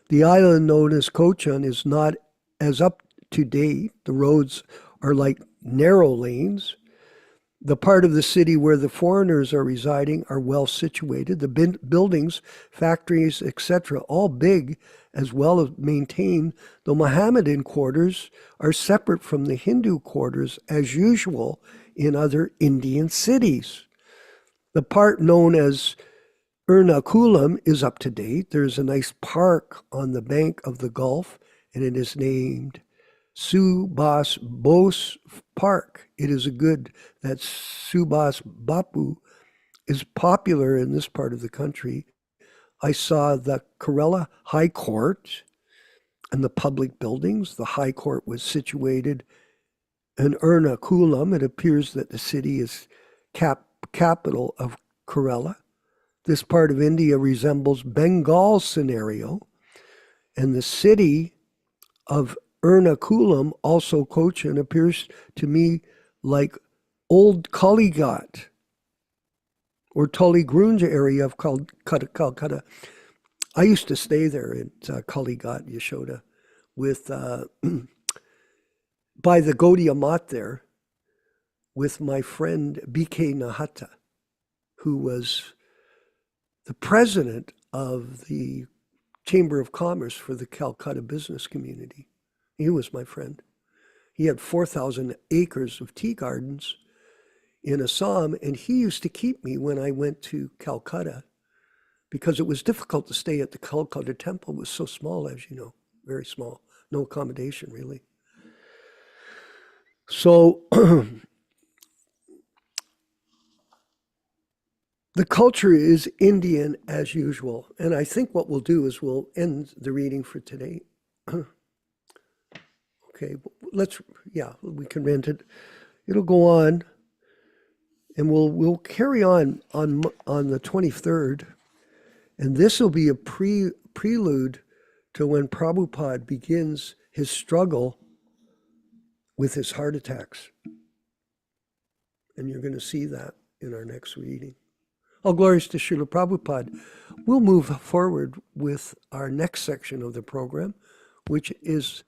The island known as Cochin is not as up to date. The roads are like narrow lanes. The part of the city where the foreigners are residing are well situated. The buildings, factories, etc., all big as well as maintained. The Mohammedan quarters are separate from the Hindu quarters as usual in other Indian cities. The part known as Ernakulam is up to date. There's a nice park on the bank of the Gulf, and it is named Subhas Bose Park. It is good that Subhas Bapu is popular in this part of the country. I saw the Kerala High Court and the public buildings. The High Court was situated in Ernakulam. It appears that the city is capital of Kerala. This part of India resembles Bengal's scenario, and the city of Ernakulam, also Cochin, appears to me like old Kalighat or Tully-Grunge area of Calcutta. I used to stay there at Kalighat, Yaśodā, with by the Gaudiya Mat there, with my friend B.K. Nahata, who was the president of the Chamber of Commerce for the Calcutta business community. He was my friend. He had 4,000 acres of tea gardens in Assam, and he used to keep me when I went to Calcutta because it was difficult to stay at the Calcutta temple. It was so small, as you know, very small, no accommodation really. So the culture is Indian as usual, and I think what we'll do is we'll end the reading for today. Okay, we can rent it. It'll go on, and we'll carry on the 23rd, and this will be a prelude to when Prabhupada begins his struggle with his heart attacks, and you're going to see that in our next reading. All glories to Srila Prabhupada. We'll move forward with our next section of the program, which is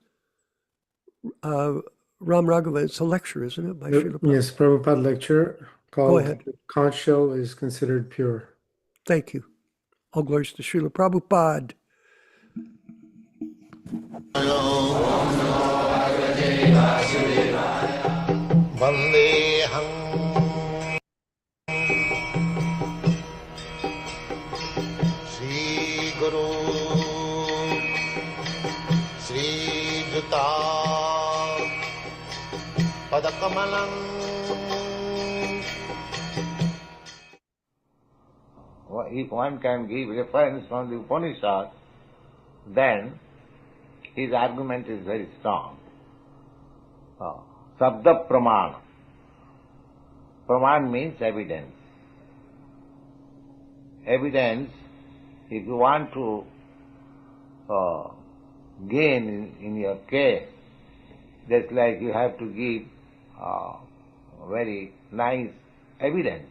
Ram Raghava. It's a lecture, isn't it, by Srila Prabhupada? Yes, Prabhupada lecture called Go ahead. Conch Shell is Considered Pure. Thank you. All glories to Srila Prabhupada. Vandeham Sri Guru Sri Juta Padakamalam. If one can give reference from the Upanishad, then his argument is very strong. Sabda Pramana. Praman means evidence. Evidence, if you want to gain in your case, just like you have to give very nice evidence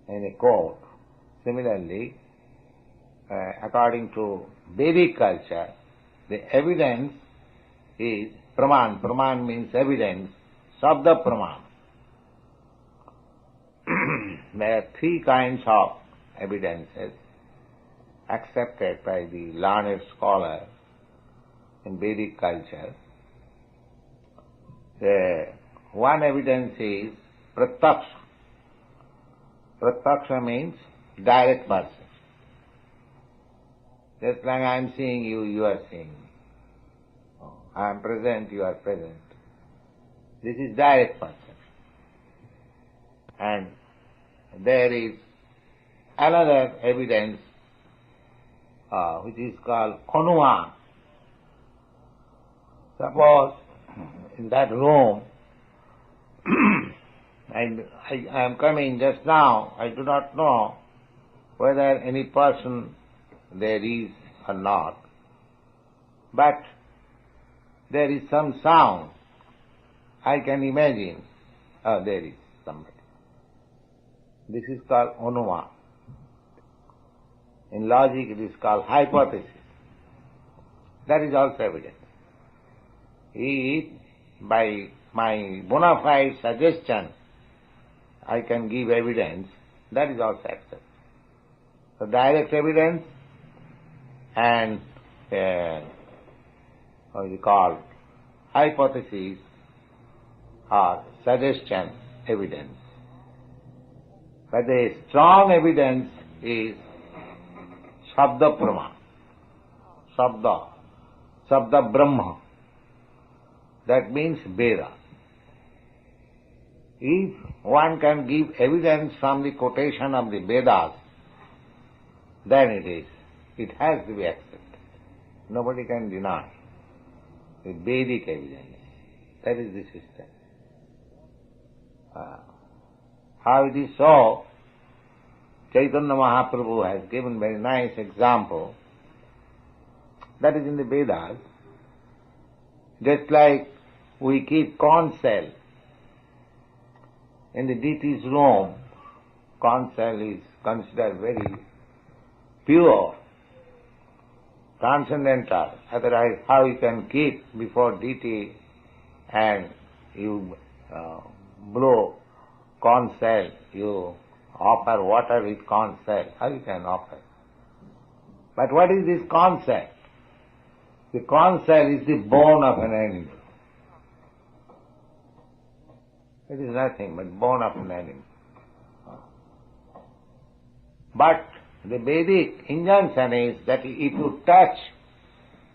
in a court. Similarly, according to Vedic culture, the evidence is Praman. Praman means evidence. Sabda Praman. There are three kinds of evidences accepted by the learned scholar in Vedic culture. One evidence is Pratyaksha. Pratyaksha means direct perception. Just like I am seeing you, you are seeing me. I am present, you are present. This is direct perception. And there is another evidence which is called Anuman. Suppose in that room, and I am coming just now, I do not know whether any person there is or not, but there is some sound. I can imagine, there is somebody. This is called Anuman. In logic it is called hypothesis. That is also evidence. If by my bona fide suggestion I can give evidence, that is also accepted. So direct evidence and what is it called? Hypothesis or suggestion evidence. But the strong evidence is Sabda Praman. Sabda Brahma. That means Veda. If one can give evidence from the quotation of the Vedas, then it has to be accepted. Nobody can deny the Vedic evidence. That is the system. How it is so, Caitanya Mahaprabhu has given very nice example. That is in the Vedas. Just like we keep corn cell in the deity's room, corn cell is considered very pure, transcendental. Otherwise, how you can keep before deity and you blow corn cell, you offer water with corn cell. How you can offer? But what is this corn cell? The corn cell is the bone of an animal. It is nothing but bone of an animal. But the Vedic injunction is that if you touch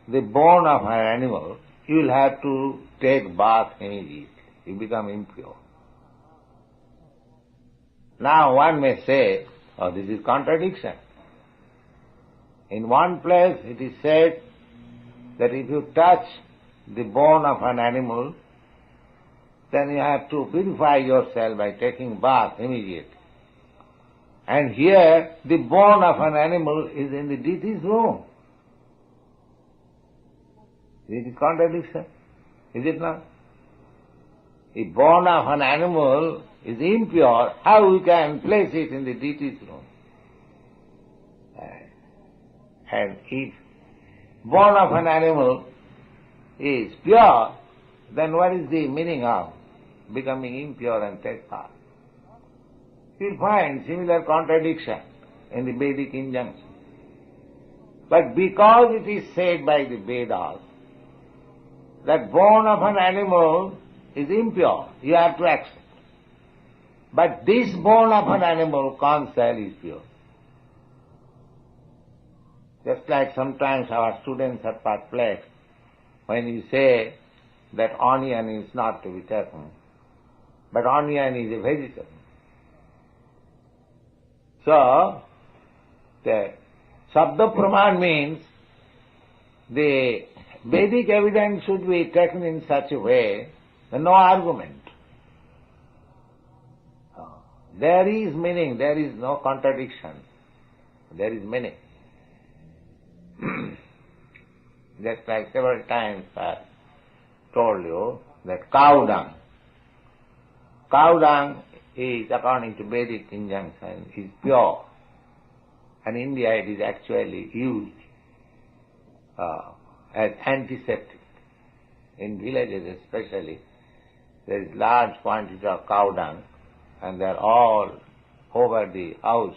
the bone of an animal, you will have to take bath immediately. You become impure. Now one may say, oh, this is contradiction. In one place it is said that if you touch the bone of an animal, then you have to purify yourself by taking bath immediately. And here the bone of an animal is in the deity's room. It is contradiction, is it not? The bone of an animal is impure, how we can place it in the deity's room? And if bone of an animal is pure, then what is the meaning of becoming impure and take part? You'll find similar contradiction in the Vedic injunction. But because it is said by the Vedas that bone of an animal is impure, you have to accept. But this bone of an animal, conch shell, is pure. Just like sometimes our students are perplexed when you say that onion is not to be taken, but onion is a vegetable. So, the Sabda Praman means the Vedic evidence should be taken in such a way that no argument. There is meaning, there is no contradiction, there is meaning. Just like several times I told you that cow dung is, according to Vedic injunction, is pure. And in India it is actually used as antiseptic. In villages especially, there is large quantity of cow dung and they are all over the house,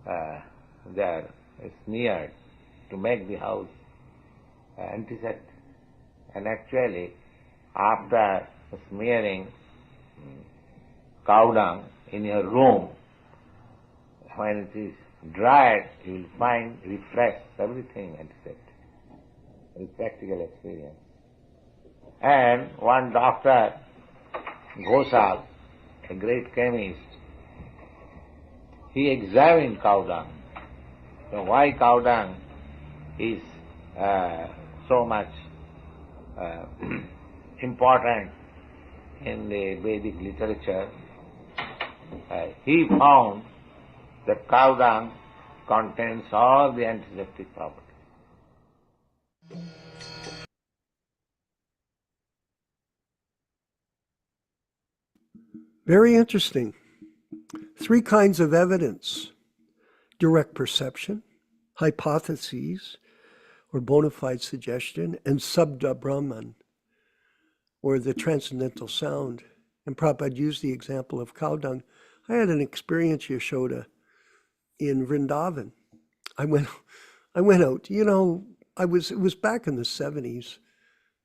they are smeared to make the house antiseptic. And actually, after smearing cow dung in your room, when it is dried, you will find refreshed, everything antiseptic. It is practical experience. And one doctor, Ghosal, a great chemist, he examined cow dung. So why cow dung is so much important in the Vedic literature, he found that cow dung contains all the antiseptic properties. Very interesting. 3 kinds of evidence: direct perception, hypotheses, or bona fide suggestion, and Sabda Brahman, or the transcendental sound. And Prabhupada used the example of cow dung. I had an experience, Yaśodā, in Vrindavan. I went out, it was back in the 70s,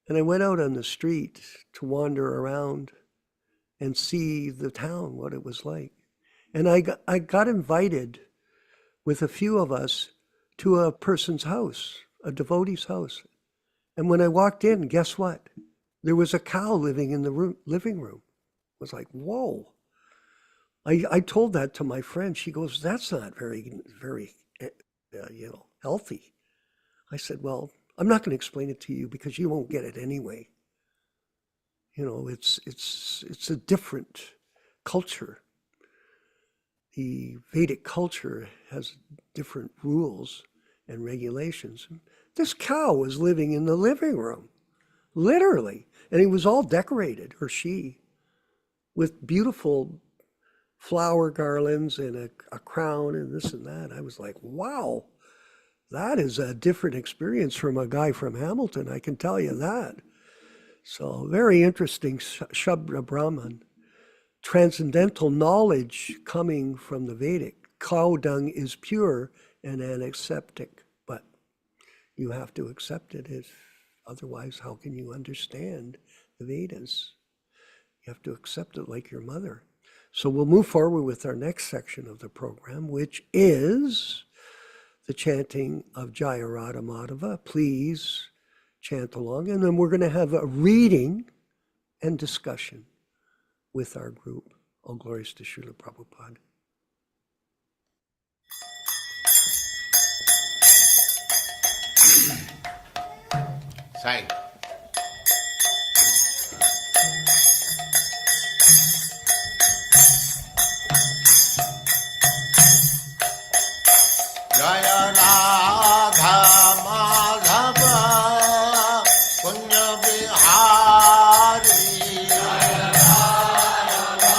and I went out on the street to wander around and see the town, what it was like. And I got invited with a few of us to a person's house, a devotee's house. And when I walked in, guess what? There was a cow living in the living room. I was like, whoa. I told that to my friend. She goes, that's not very healthy. I said, well, I'm not going to explain it to you because you won't get it anyway. It's a different culture. The Vedic culture has different rules and regulations. This cow was living in the living room, literally, and he was all decorated, or she, with beautiful flower garlands and a crown and this and that. I was like, wow, that is a different experience from a guy from Hamilton, I can tell you that. So very interesting, Sabda Brahman. Transcendental knowledge coming from the Vedic. Cow dung is pure and antiseptic, but you have to accept it. Otherwise, how can you understand the Vedas? You have to accept it like your mother. So we'll move forward with our next section of the program, which is the chanting of Jaya Radha Madhava. Please chant along, and then we're going to have a reading and discussion with our group. All glories to Srila Prabhupada. Sai. Jaya Radha Madhava Punya Bihari. Jaya Radha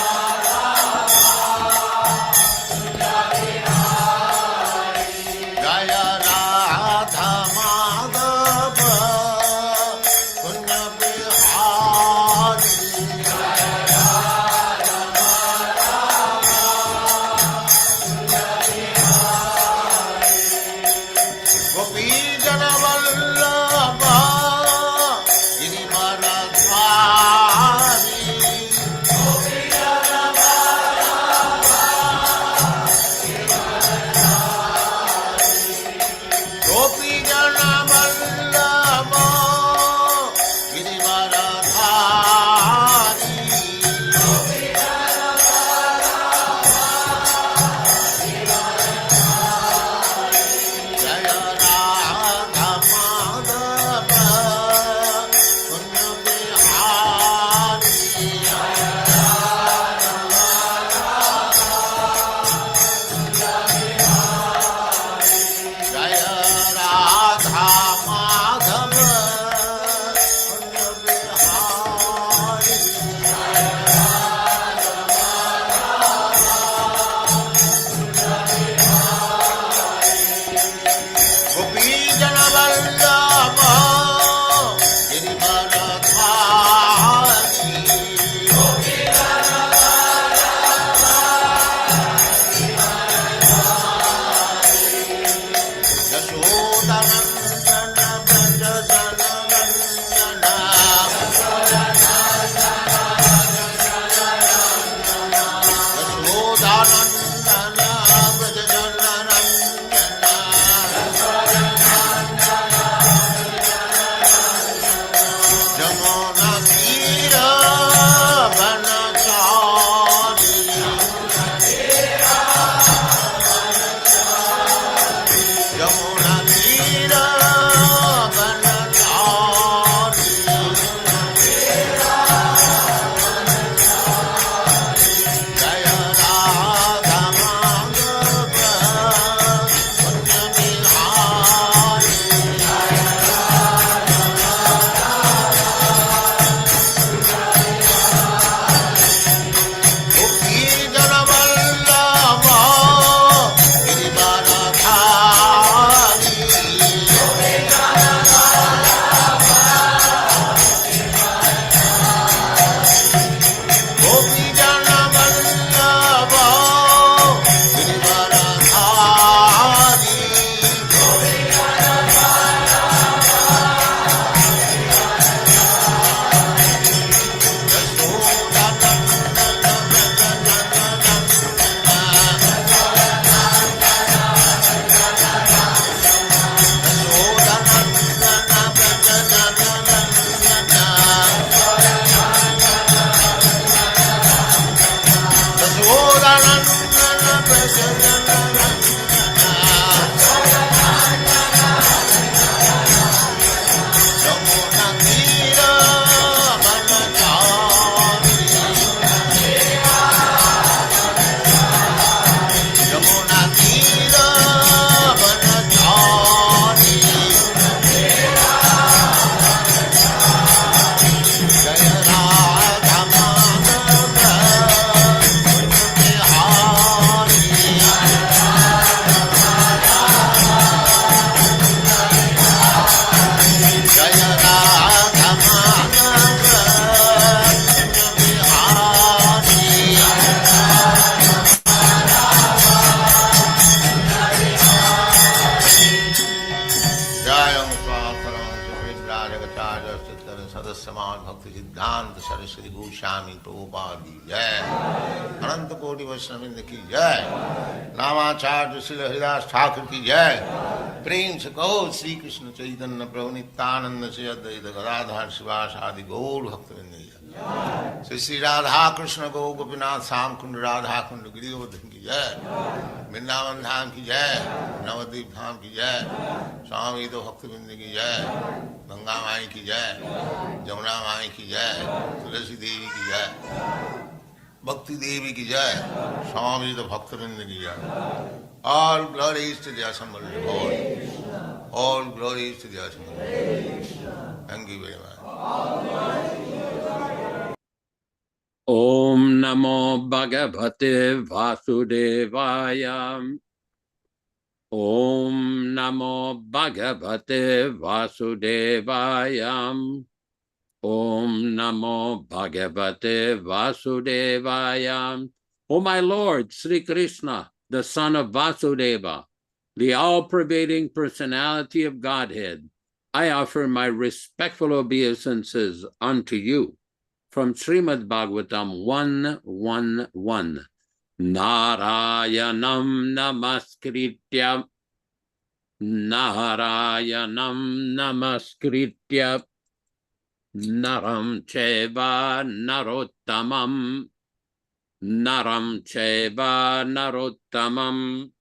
समाज भक्ति सिद्धांत सरस्वती गोस्वामी प्रभुपाद की जय, अनंत कोटि वैष्णववृंद की जय, नामाचार्य श्री हरिदास ठाकुर की जय। प्रेम से कहो श्री कृष्ण चैतन्य प्रभु नित्यानंद श्री अद्वैत गदाधर शिवासादि गौर भक्तवृंद की जय। श्री श्री राधा कृष्ण गौ गोपीनाथ श्याम कुंड राधा कुंड गिरिवर्धन की जय, वृंदावन धाम की जय, नवद्वीप धाम की जय, स्वामी तो भक्तवृंद की जय, गंगा माई की जय, जमुना माई की जय, तुलसी देवी की जय, भक्ति देवी की जय, स्वामी तो भक्तवृंद की जय। All glories to the assembled Lord. All glories to the assembled Lord. Thank you very much. Om Namo Bhagavate Vasudevaya. Om Namo Bhagavate Vasudevaya. Om Namo Bhagavate Vasudevaya. O my Lord, Sri Krishna, the son of Vasudeva, the all-pervading personality of Godhead, I offer my respectful obeisances unto you. From Srimad Bhagavatam 1:1:1. Narayanam namaskritya, Narayanam namaskritya, Naram cheva narottamam, Naram cheva narottamam,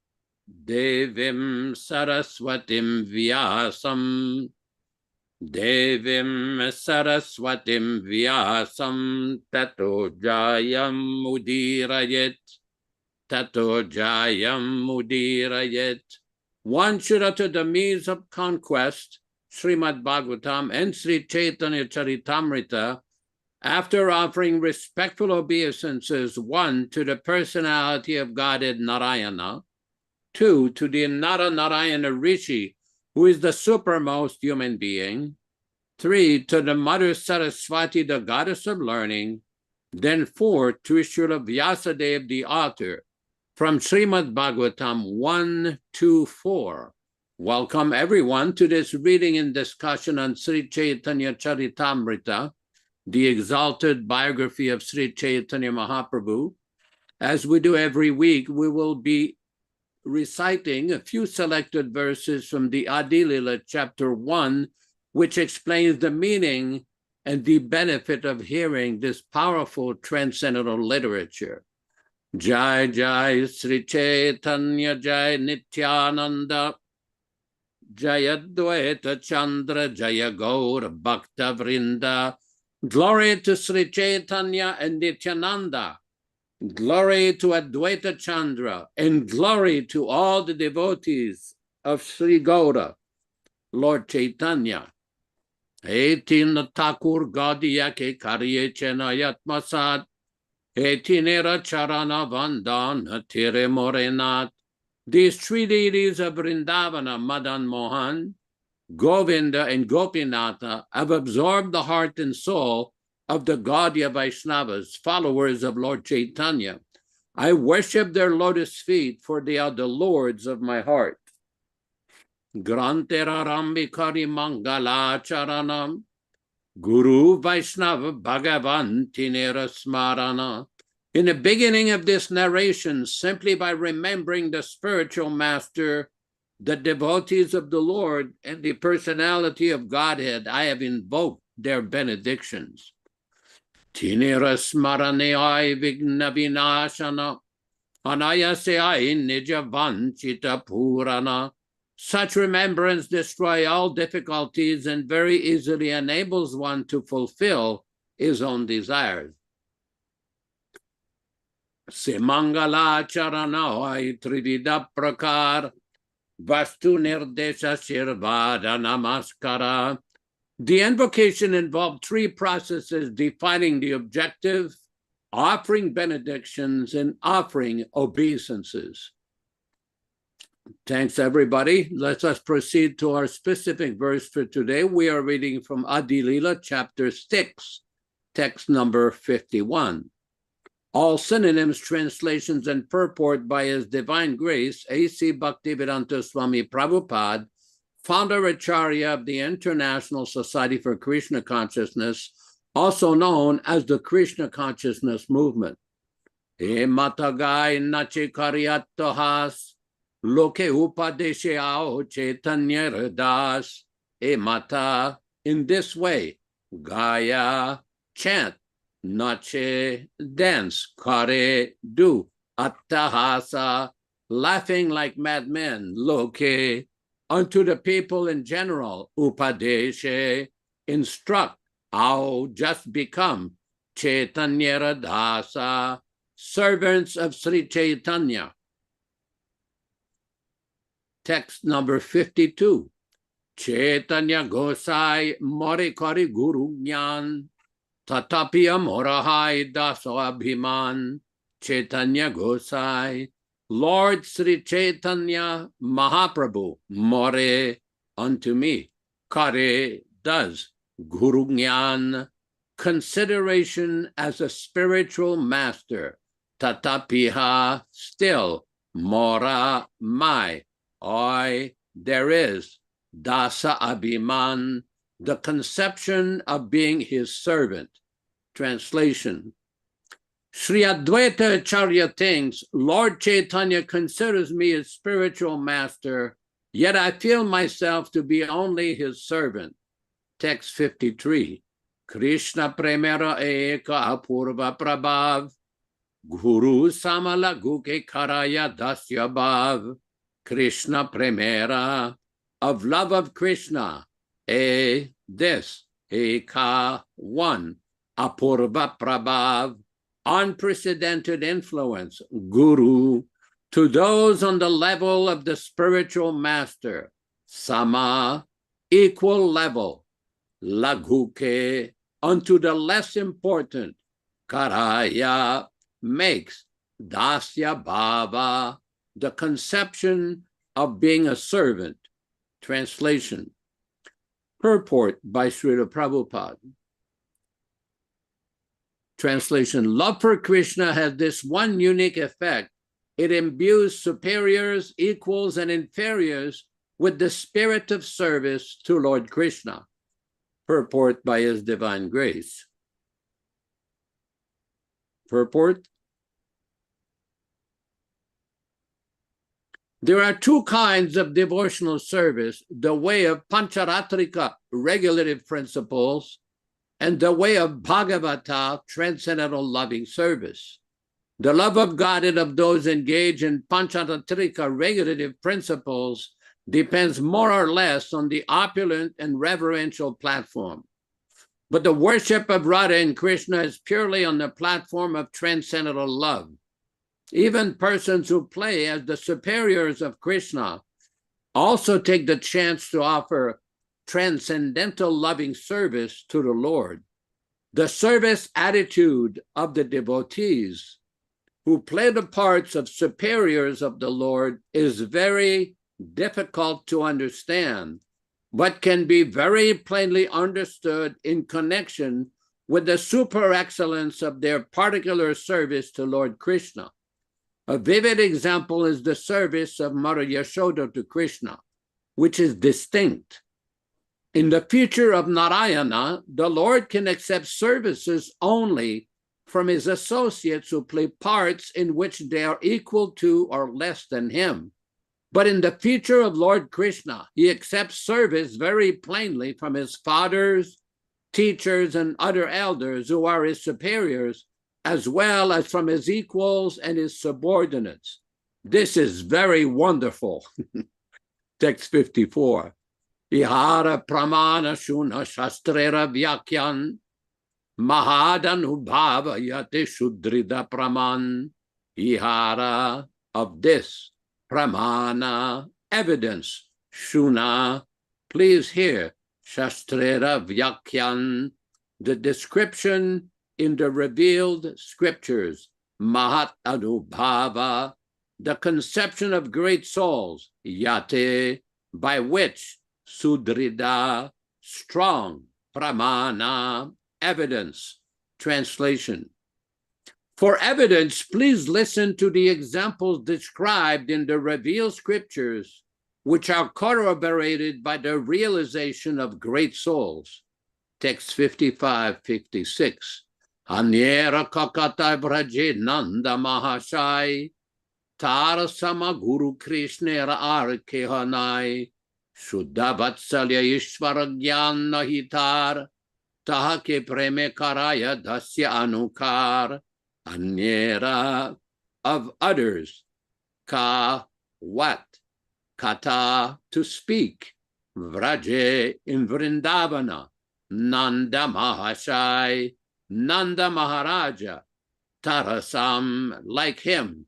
Devim saraswatim vyasam, Devim saraswatim vyasam, Tato jayam udirayet, Tato jayam udirayet. One should utter the means of conquest, Srimad Bhagavatam and Sri Caitanya-caritāmṛta, after offering respectful obeisances, 1, to the personality of Godhead Narayana, 2, to the Nara-Narayana Rishi, who is the supermost human being, 3, to the Mother Saraswati, the goddess of learning, then 4, to Srila Vyasadeva, the author, from Srimad Bhagavatam 1:2-4. Welcome everyone to this reading and discussion on Sri Caitanya-caritāmṛta, the exalted biography of Sri Chaitanya Mahaprabhu, As we do every week, we will be reciting a few selected verses from the Adi Lila chapter 1, which explains the meaning and the benefit of hearing this powerful transcendental literature. Jai Jai Sri Chaitanya Jai Nityananda Jaya Dvaita Chandra Jaya Gaur Bhakta Vrinda. Glory to Sri Chaitanya and Nityananda. Glory to Advaita Chandra, and glory to all the devotees of Sri Gaura, Lord Chaitanya. Etin Thakur Gaudiya ke Karye Chenayat Masad, Etinera Charana Vandan Tire Morenat. These three deities of Vrindavana, Madan Mohan, Govinda, and Gopinatha have absorbed the heart and soul of the Gaudiya Vaishnavas, followers of Lord Chaitanya. I worship their lotus feet, for they are the lords of my heart. Grantera Rambikari Mangala Charanam, Guru Vaishnava Bhagavan Tinera Smarana. In the beginning of this narration, simply by remembering the spiritual master, the devotees of the Lord, and the personality of Godhead, I have invoked their benedictions. Tinera Smaraneyai Vigna Vinashana, Anayaseyai Nijavanchita Purana. Such remembrance destroys all difficulties and very easily enables one to fulfill his own desires. Semangala Charanai Trivida Prakar, Vastu Nirdesha Shirvada Namaskara. The invocation involved three processes: defining the objective, offering benedictions, and offering obeisances. Thanks, everybody. Let us proceed to our specific verse for today. We are reading from Adi Lila, chapter 6, text number 51. All synonyms, translations, and purport by His Divine Grace A.C. Bhaktivedanta Swami Prabhupāda, Founder-Ācārya of the International Society for Krishna Consciousness, also known as the Krishna Consciousness Movement. E matagai nache karyatohas, loke upadeshyao Caitanya-caritāmṛta. E mata, in this way, gaya, chant, nache, dance, kare, do, attahasa, laughing like madmen, loke, unto the people in general, upadeshe, instruct, ao, just become, Caitanya-caritāmṛta Dāsa, servants of Sri Chaitanya. Text number 52. Chaitanya Gosai Morikari Guru Gyan, Tatapya Morahai Daso Abhiman. Chaitanya Gosai, Lord Sri Chaitanya Mahaprabhu, more unto me, kare does, Guru Gyan, consideration as a spiritual master, tatapiha, still, mora, my, I, there is, dasa abhiman, the conception of being his servant. Translation. Sri Advaita Ācārya thinks Lord Chaitanya considers me his spiritual master, yet I feel myself to be only his servant. Text 53. Krishna Premera Eka Apurva Prabhav, Guru Samala Guke Karaya Dasya Bhav. Krishna Premera, of love of Krishna, this, Eka, one, Apurva Prabhav, unprecedented influence, Guru, to those on the level of the spiritual master, Sama, equal level, Laguke, unto the less important, Karaya, makes, Dasya Bhava, the conception of being a servant. Translation. Purport by Srila Prabhupada. Translation. Love for Krishna has this one unique effect. It imbues superiors, equals, and inferiors with the spirit of service to Lord Krishna. Purport by His Divine Grace. Purport. There are two kinds of devotional service, the way of Pancharatrika, regulative principles, and the way of Bhagavata, transcendental loving service. The love of God and of those engaged in Pancharatrika, regulative principles, depends more or less on the opulent and reverential platform. But the worship of Radha and Krishna is purely on the platform of transcendental love. Even persons who play as the superiors of Krishna also take the chance to offer transcendental loving service to the Lord. The service attitude of the devotees who play the parts of superiors of the Lord is very difficult to understand, but can be very plainly understood in connection with the super excellence of their particular service to Lord Krishna. A vivid example is the service of Mother Yashoda to Krishna, which is distinct. In the future of Narayana, the Lord can accept services only from his associates who play parts in which they are equal to or less than him. But in the future of Lord Krishna, he accepts service very plainly from his fathers, teachers, and other elders who are his superiors, as well as from his equals and his subordinates. This is very wonderful. Text 54. Ihara pramana shuna shastrera vyakyan mahadanubhava yate shudrida praman. Ihara of this, pramana, evidence, shuna, please hear, shastrera vyakyan, the description in the revealed scriptures, mahat anubhava, the conception of great souls, yate, by which, sudrida, strong, pramana, evidence. Translation. For evidence, please listen to the examples described in the revealed scriptures, which are corroborated by the realization of great souls. Text 55-56. Anyera kakata vraje nanda mahashai, tara sama guru krishnera arkehanai, shuddha vatsalya ishvara jnana hitar, tahake preme karaya dasya anukar, anyera of others, ka what, kata to speak, vraje in Vrindavana, Nanda Mahashai, Nanda Maharaja, Tarasam, like him,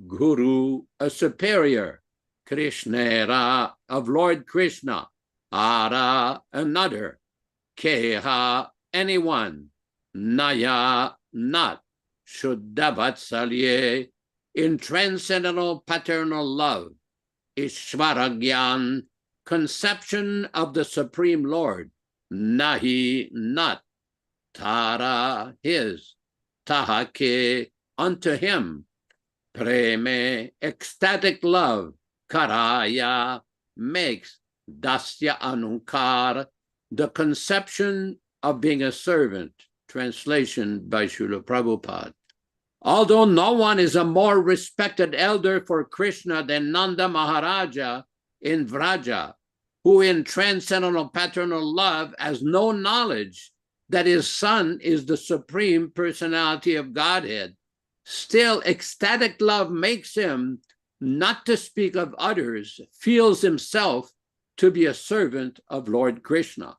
Guru, a superior, Krishnera, of Lord Krishna, Ara, another, Keha, anyone, Naya, not, Shuddhavatsalye, in transcendental paternal love, Ishvaragyan, conception of the Supreme Lord, Nahi, not, Tara, his, Tahake, unto him, Preme, ecstatic love, Karaya, makes, Dasya Anunkar, the conception of being a servant. Translation by Srila Prabhupada. Although no one is a more respected elder for Krishna than Nanda Maharaja in Vraja, who in transcendental paternal love has no knowledge that his son is the supreme personality of Godhead, still ecstatic love makes him, not to speak of others, feels himself to be a servant of Lord Krishna.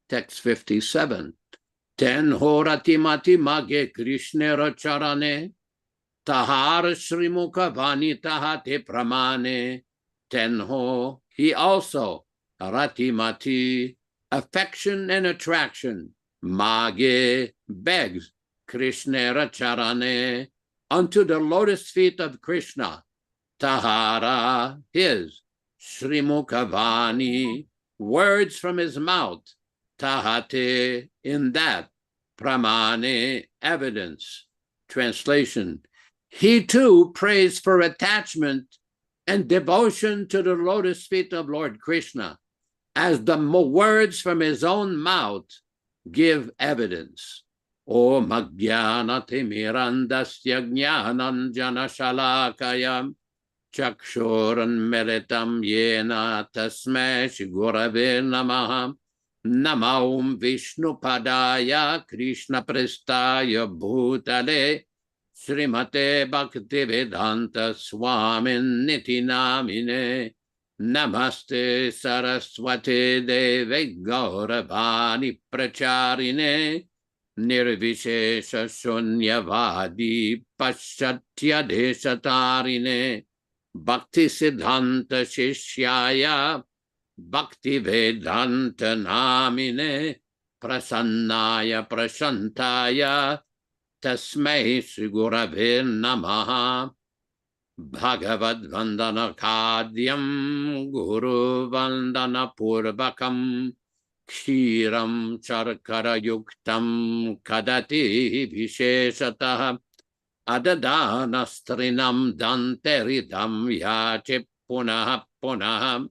Text 57. Ten horati mati mage Krishnera charane, tahar srimukha vani tahate pramane, tenho, he also, ratimati, affection and attraction, mage, begs, Krishnera charane, unto the lotus feet of Krishna, tahara, his, srimukhavani, words from his mouth, tahate, in that, pramane, evidence. Translation. He too prays for attachment and devotion to the lotus feet of Lord Krishna, as the words from his own mouth give evidence. O Magyana Timirandasya Jnananjana Shalakayam Chakshuranmilitam yena tasmai Shri Gurave namaha. Namo Vishnupadaya Krishna Prestaya Bhutale Srimate Bhaktivedanta Swami Namine. Namaste Saraswate Deve Gauravani Pracharine Nirvishesha Shunyavadi Paschatya Deshatarine Bhakti Siddhanta Shishyaya Bhaktivedanta Namine Prasannaya Prashantaya Tasmai Shri Gurave Namaha. Bhagavad Vandana Kadyam Guru Vandana Purvakam Kshiram Charkara Yuktam Kadati Visheshatah Adadanastrinam Danteridam Yachi Punah Punah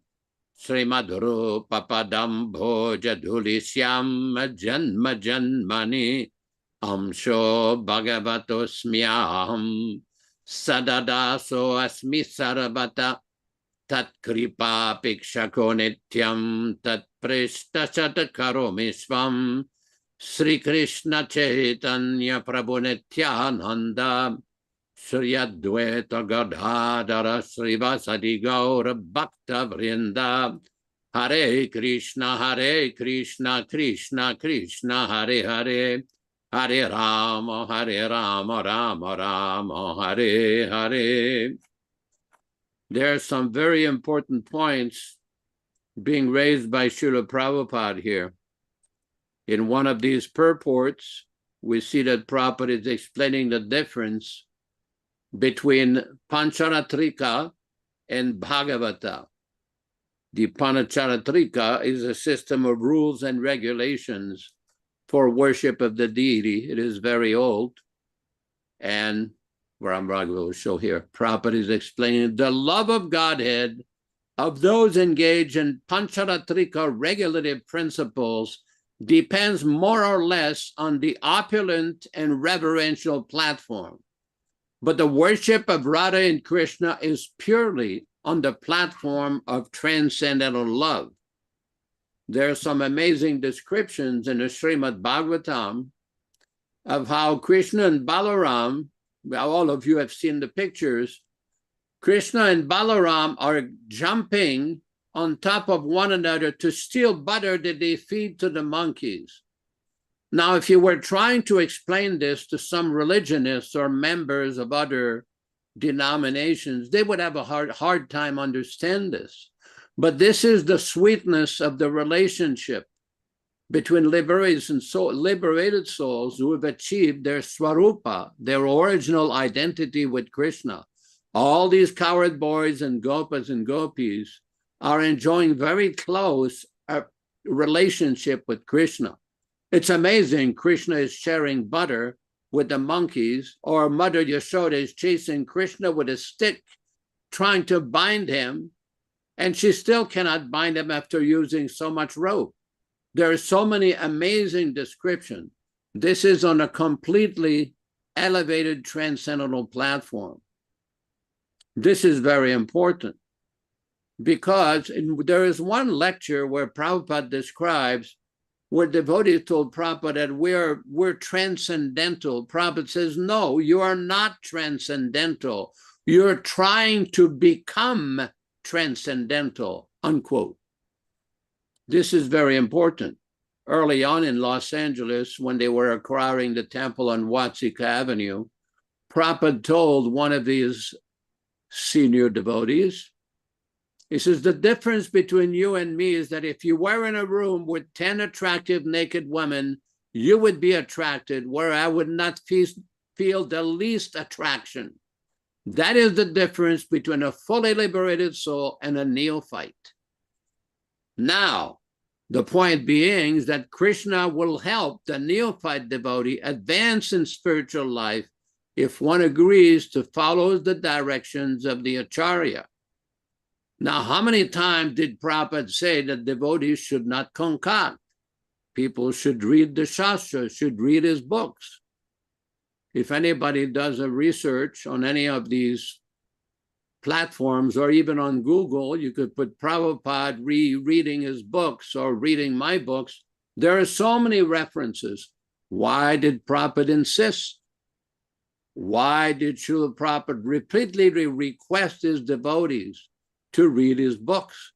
Srimadru Papadam Bhojadulisyam Janma Janmani Amsho Bhagavatosmyaham Sadadaso asmi sarabata tat kripa pikshako nityam tat prishtasat karomi svam Sri Krishna Chaitanya Prabhu Nityananda Sri Advaita Gadadara Srivasadi Gaura Bhakta Vrinda Hare Krishna Krishna Krishna Hare Hare Hare Rama, Rama Rama, Hare Hare. There are some very important points being raised by Srila Prabhupada here. In one of these purports, we see that Prabhupada is explaining the difference between Pancharatrika and Bhagavata. The Pancharatrika is a system of rules and regulations for worship of the deity. It is very old. And Ramragha will show here, Prabhupada is explaining the love of Godhead of those engaged in Pancharatrika regulative principles depends more or less on the opulent and reverential platform. But the worship of Radha and Krishna is purely on the platform of transcendental love. There are some amazing descriptions in the Srimad Bhagavatam of how Krishna and Balaram, well, all of you have seen the pictures, Krishna and Balaram are jumping on top of one another to steal butter that they feed to the monkeys. Now, if you were trying to explain this to some religionists or members of other denominations, they would have a hard time understand this. But this is the sweetness of the relationship between liberated souls who have achieved their swarupa, their original identity with Krishna. All these cowherd boys and gopas and gopis are enjoying very close relationship with Krishna. It's amazing. Krishna is sharing butter with the monkeys, or Mother Yasoda is chasing Krishna with a stick, trying to bind him, and she still cannot bind him after using so much rope. There are so many amazing descriptions. This is on a completely elevated transcendental platform. This is very important because there is one lecture where Prabhupada describes where devotees told Prabhupada that we're transcendental. Prabhupada says, no, you are not transcendental. You're trying to become transcendental, unquote. This is very important. Early on in Los Angeles, when they were acquiring the temple on Watsika Avenue, Prabhupada told one of these senior devotees, he says, the difference between you and me is that if you were in a room with 10 attractive naked women, you would be attracted, where I would not feel the least attraction. That is the difference between a fully liberated soul and a neophyte. Now, the point being is that Krishna will help the neophyte devotee advance in spiritual life if one agrees to follow the directions of the Acharya. Now, how many times did Prabhupada say that devotees should not concoct? People should read the Shastra, should read his books. If anybody does a research on any of these platforms, or even on Google, you could put Prabhupada reading his books or reading my books. There are so many references. Why did Prabhupada insist? Why did Srila Prabhupada repeatedly request his devotees to read his books?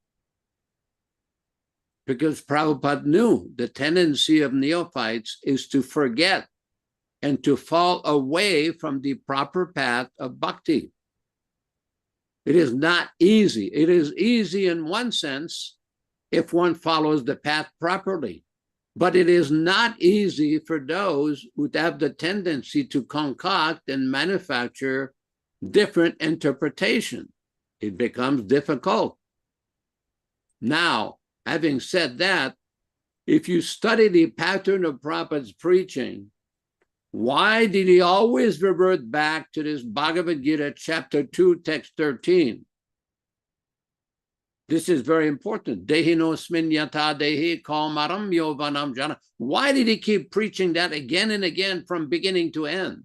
Because Prabhupada knew the tendency of neophytes is to forget and to fall away from the proper path of bhakti. It is not easy. It is easy in one sense if one follows the path properly. But it is not easy for those who have the tendency to concoct and manufacture different interpretation. It becomes difficult. Now, having said that, if you study the pattern of Prabhupada's preaching, why did he always revert back to this Bhagavad Gita chapter 2, text 13? This is very important. Dehinosmin yata dehi kaumaram yovanam jana. Why did he keep preaching that again and again from beginning to end?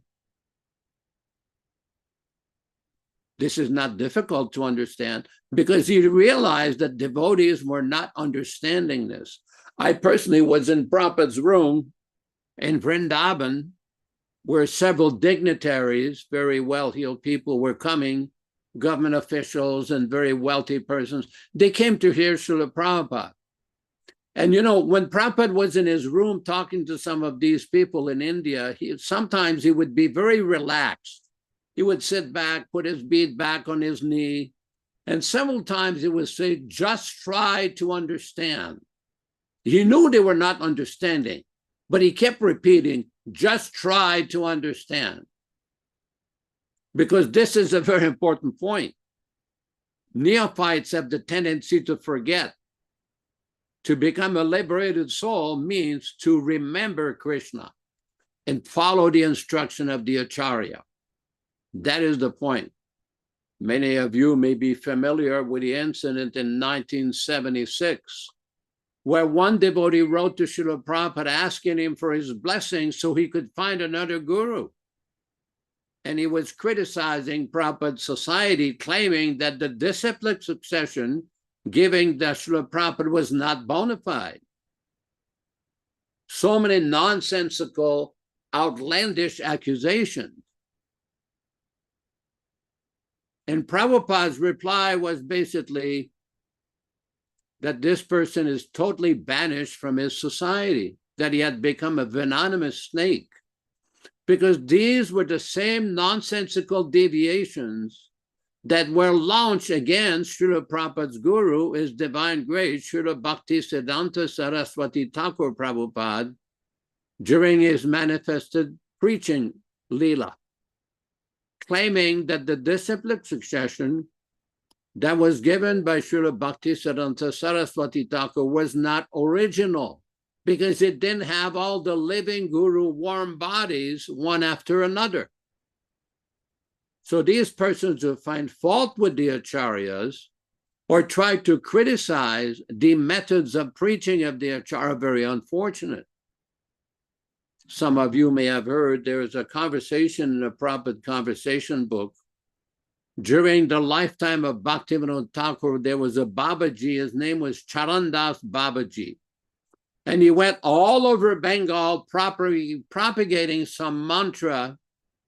This is not difficult to understand because he realized that devotees were not understanding this. I personally was in Prabhupada's room in Vrindavan, where several dignitaries, very well-heeled people, were coming, government officials and very wealthy persons. They came to hear Srila Prabhupada. And you know, when Prabhupada was in his room talking to some of these people in India, sometimes he would be very relaxed. He would sit back, put his bead back on his knee, and several times he would say, just try to understand. He knew they were not understanding, but he kept repeating, just try to understand. Because this is a very important point. Neophytes have the tendency to forget. To become a liberated soul means to remember Krishna and follow the instruction of the Acharya. That is the point. Many of you may be familiar with the incident in 1976, where one devotee wrote to Srila Prabhupada asking him for his blessing so he could find another guru. And he was criticizing Prabhupada's society, claiming that the disciplic succession giving the Srila Prabhupada was not bona fide. So many nonsensical, outlandish accusations. And Prabhupada's reply was basically that this person is totally banished from his society, that he had become a venomous snake, because these were the same nonsensical deviations that were launched against Srila Prabhupada's guru, His Divine Grace, Srila Bhaktivedanta Saraswati Thakur Prabhupada, during his manifested preaching Leela, claiming that the disciplic succession that was given by Srila Bhaktivedanta Saraswati Thakur was not original, because it didn't have all the living guru warm bodies one after another. So these persons who find fault with the acharyas or try to criticize the methods of preaching of the acharya are very unfortunate. Some of you may have heard there is a conversation in a Prabhupada conversation book. During the lifetime of Bhaktivedanta Thakur, there was a Babaji, his name was Charandas Babaji. And he went all over Bengal propagating some mantra,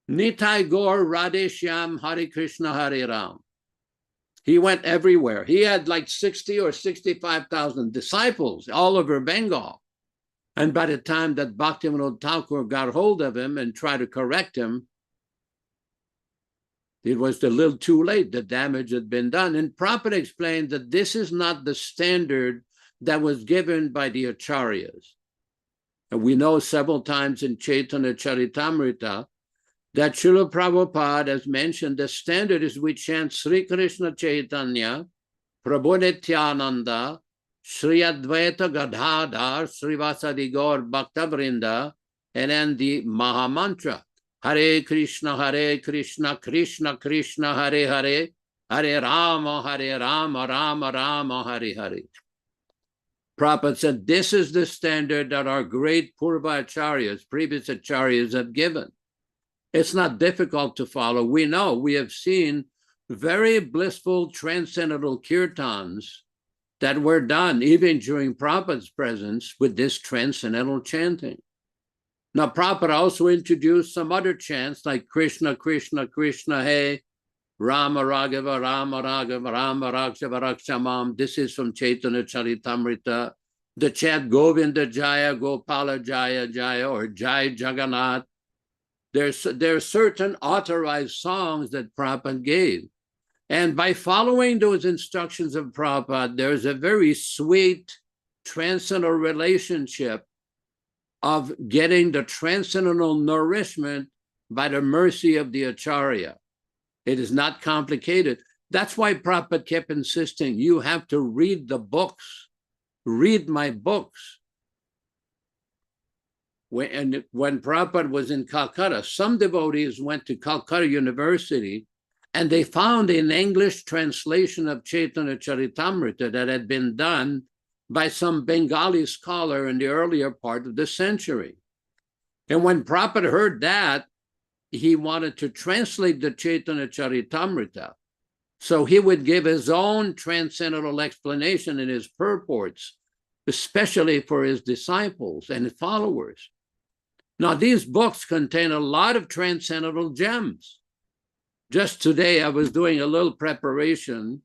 Nitai Gaur Radhe Shyam Hare Krishna Hare Ram. He went everywhere. He had like 60 or 65,000 disciples all over Bengal. And by the time that Bhaktivedanta Thakur got hold of him and tried to correct him, it was a little too late. The damage had been done. And Prabhupada explained that this is not the standard that was given by the acharyas. And we know several times in Caitanya-caritāmṛta that Srila Prabhupada has mentioned the standard is we chant Sri Krishna Chaitanya, Prabhu Nityananda, Sri Advaita Gadadhar, Srivasadi Gaur Bhaktavrinda, and then the Mahamantra, Hare Krishna, Krishna Krishna, Hare Hare, Hare Rama, Rama Rama, Hare Hare. Prabhupada said, this is the standard that our great Purva Acharyas, previous Acharyas have given. It's not difficult to follow. We know, we have seen very blissful transcendental kirtans that were done even during Prabhupada's presence with this transcendental chanting. Now, Prabhupada also introduced some other chants like Krishna, Krishna, Krishna, Hey, Rama, Raghava, Rama, Raghava, Rama, Rakshava, Rakshamam. This is from Caitanya-caritāmṛta. The chant Govinda Jaya, Gopala Jaya, Jaya, or Jai Jagannath. There are certain authorized songs that Prabhupada gave. And by following those instructions of Prabhupada, there's a very sweet transcendental relationship of getting the transcendental nourishment by the mercy of the Acharya. It is not complicated. That's why Prabhupada kept insisting, you have to read the books, read my books. When Prabhupada was in Calcutta, some devotees went to Calcutta University and they found an English translation of Caitanya-caritāmṛta that had been done by some Bengali scholar in the earlier part of the century. And when Prabhupada heard that, he wanted to translate the Caitanya-caritāmṛta. So he would give his own transcendental explanation in his purports, especially for his disciples and followers. Now, these books contain a lot of transcendental gems. Just today, I was doing a little preparation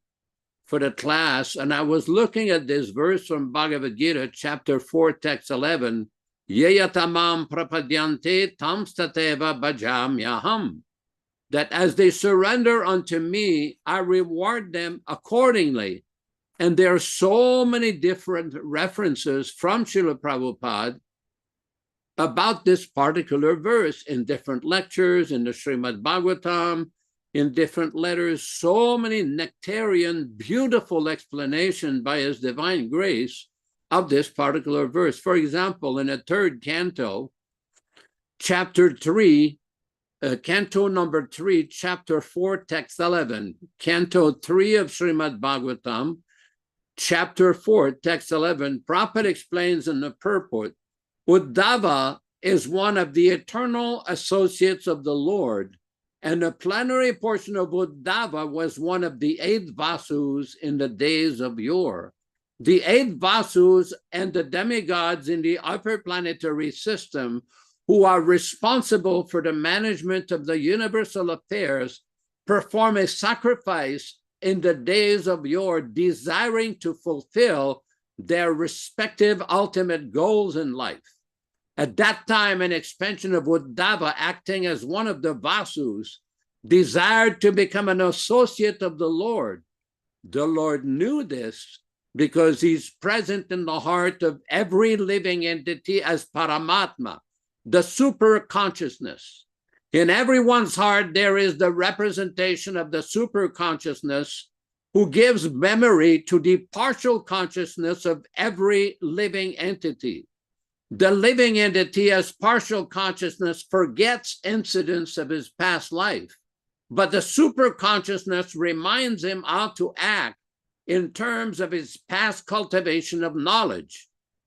for the class, and I was looking at this verse from Bhagavad Gita, chapter 4, text 11, Yeyatamam prapadyante tamstateva bhajamyaham, that as they surrender unto me, I reward them accordingly. And there are so many different references from Srila Prabhupada about this particular verse in different lectures, in the Srimad Bhagavatam, in different letters, so many nectarian, beautiful explanation by His Divine Grace of this particular verse. For example, in the third canto, chapter 3, canto number 3, chapter 4, text 11, canto 3 of Srimad Bhagavatam, chapter 4, text 11, Prabhupada explains in the purport, Uddhava is one of the eternal associates of the Lord, and the plenary portion of Uddhava was one of the 8 Vasus in the days of yore. The 8 Vasus and the demigods in the upper planetary system who are responsible for the management of the universal affairs perform a sacrifice in the days of yore, desiring to fulfill their respective ultimate goals in life. At that time, an expansion of Uddhava, acting as one of the Vasus, desired to become an associate of the Lord. The Lord knew this because he's present in the heart of every living entity as Paramatma, the super consciousness. In everyone's heart, there is the representation of the super consciousness who gives memory to the partial consciousness of every living entity. The living entity as partial consciousness forgets incidents of his past life, but the super consciousness reminds him how to act in terms of his past cultivation of knowledge.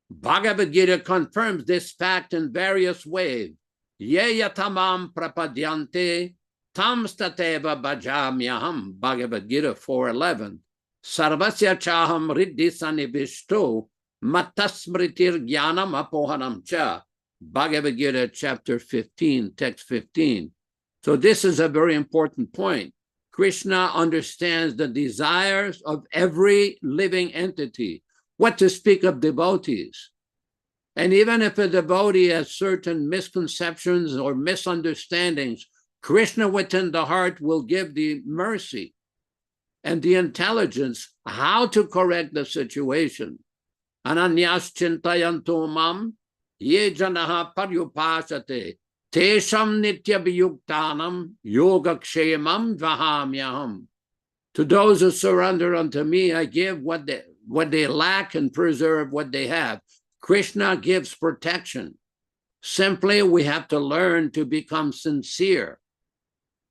Bhagavad Gita confirms this fact in various ways. Ye yatamam prapadyante tamstateva bhajamyaham, Bhagavad Gita 4:11. Sarvasya chaham riddhi sanivishto matasmritir jnanam apohanam cha, Bhagavad Gita chapter 15, text 15. So this is a very important point. Krishna understands the desires of every living entity, what to speak of devotees. And even if a devotee has certain misconceptions or misunderstandings, Krishna within the heart will give the mercy and the intelligence how to correct the situation. Ananyas chintayanto mam ye janaha paryupasate tesham nitya viyuktanam yogakshemam vahamyaham. To those who surrender unto me, I give what they lack and preserve what they have. Krishna gives protection. Simply, we have to learn to become sincere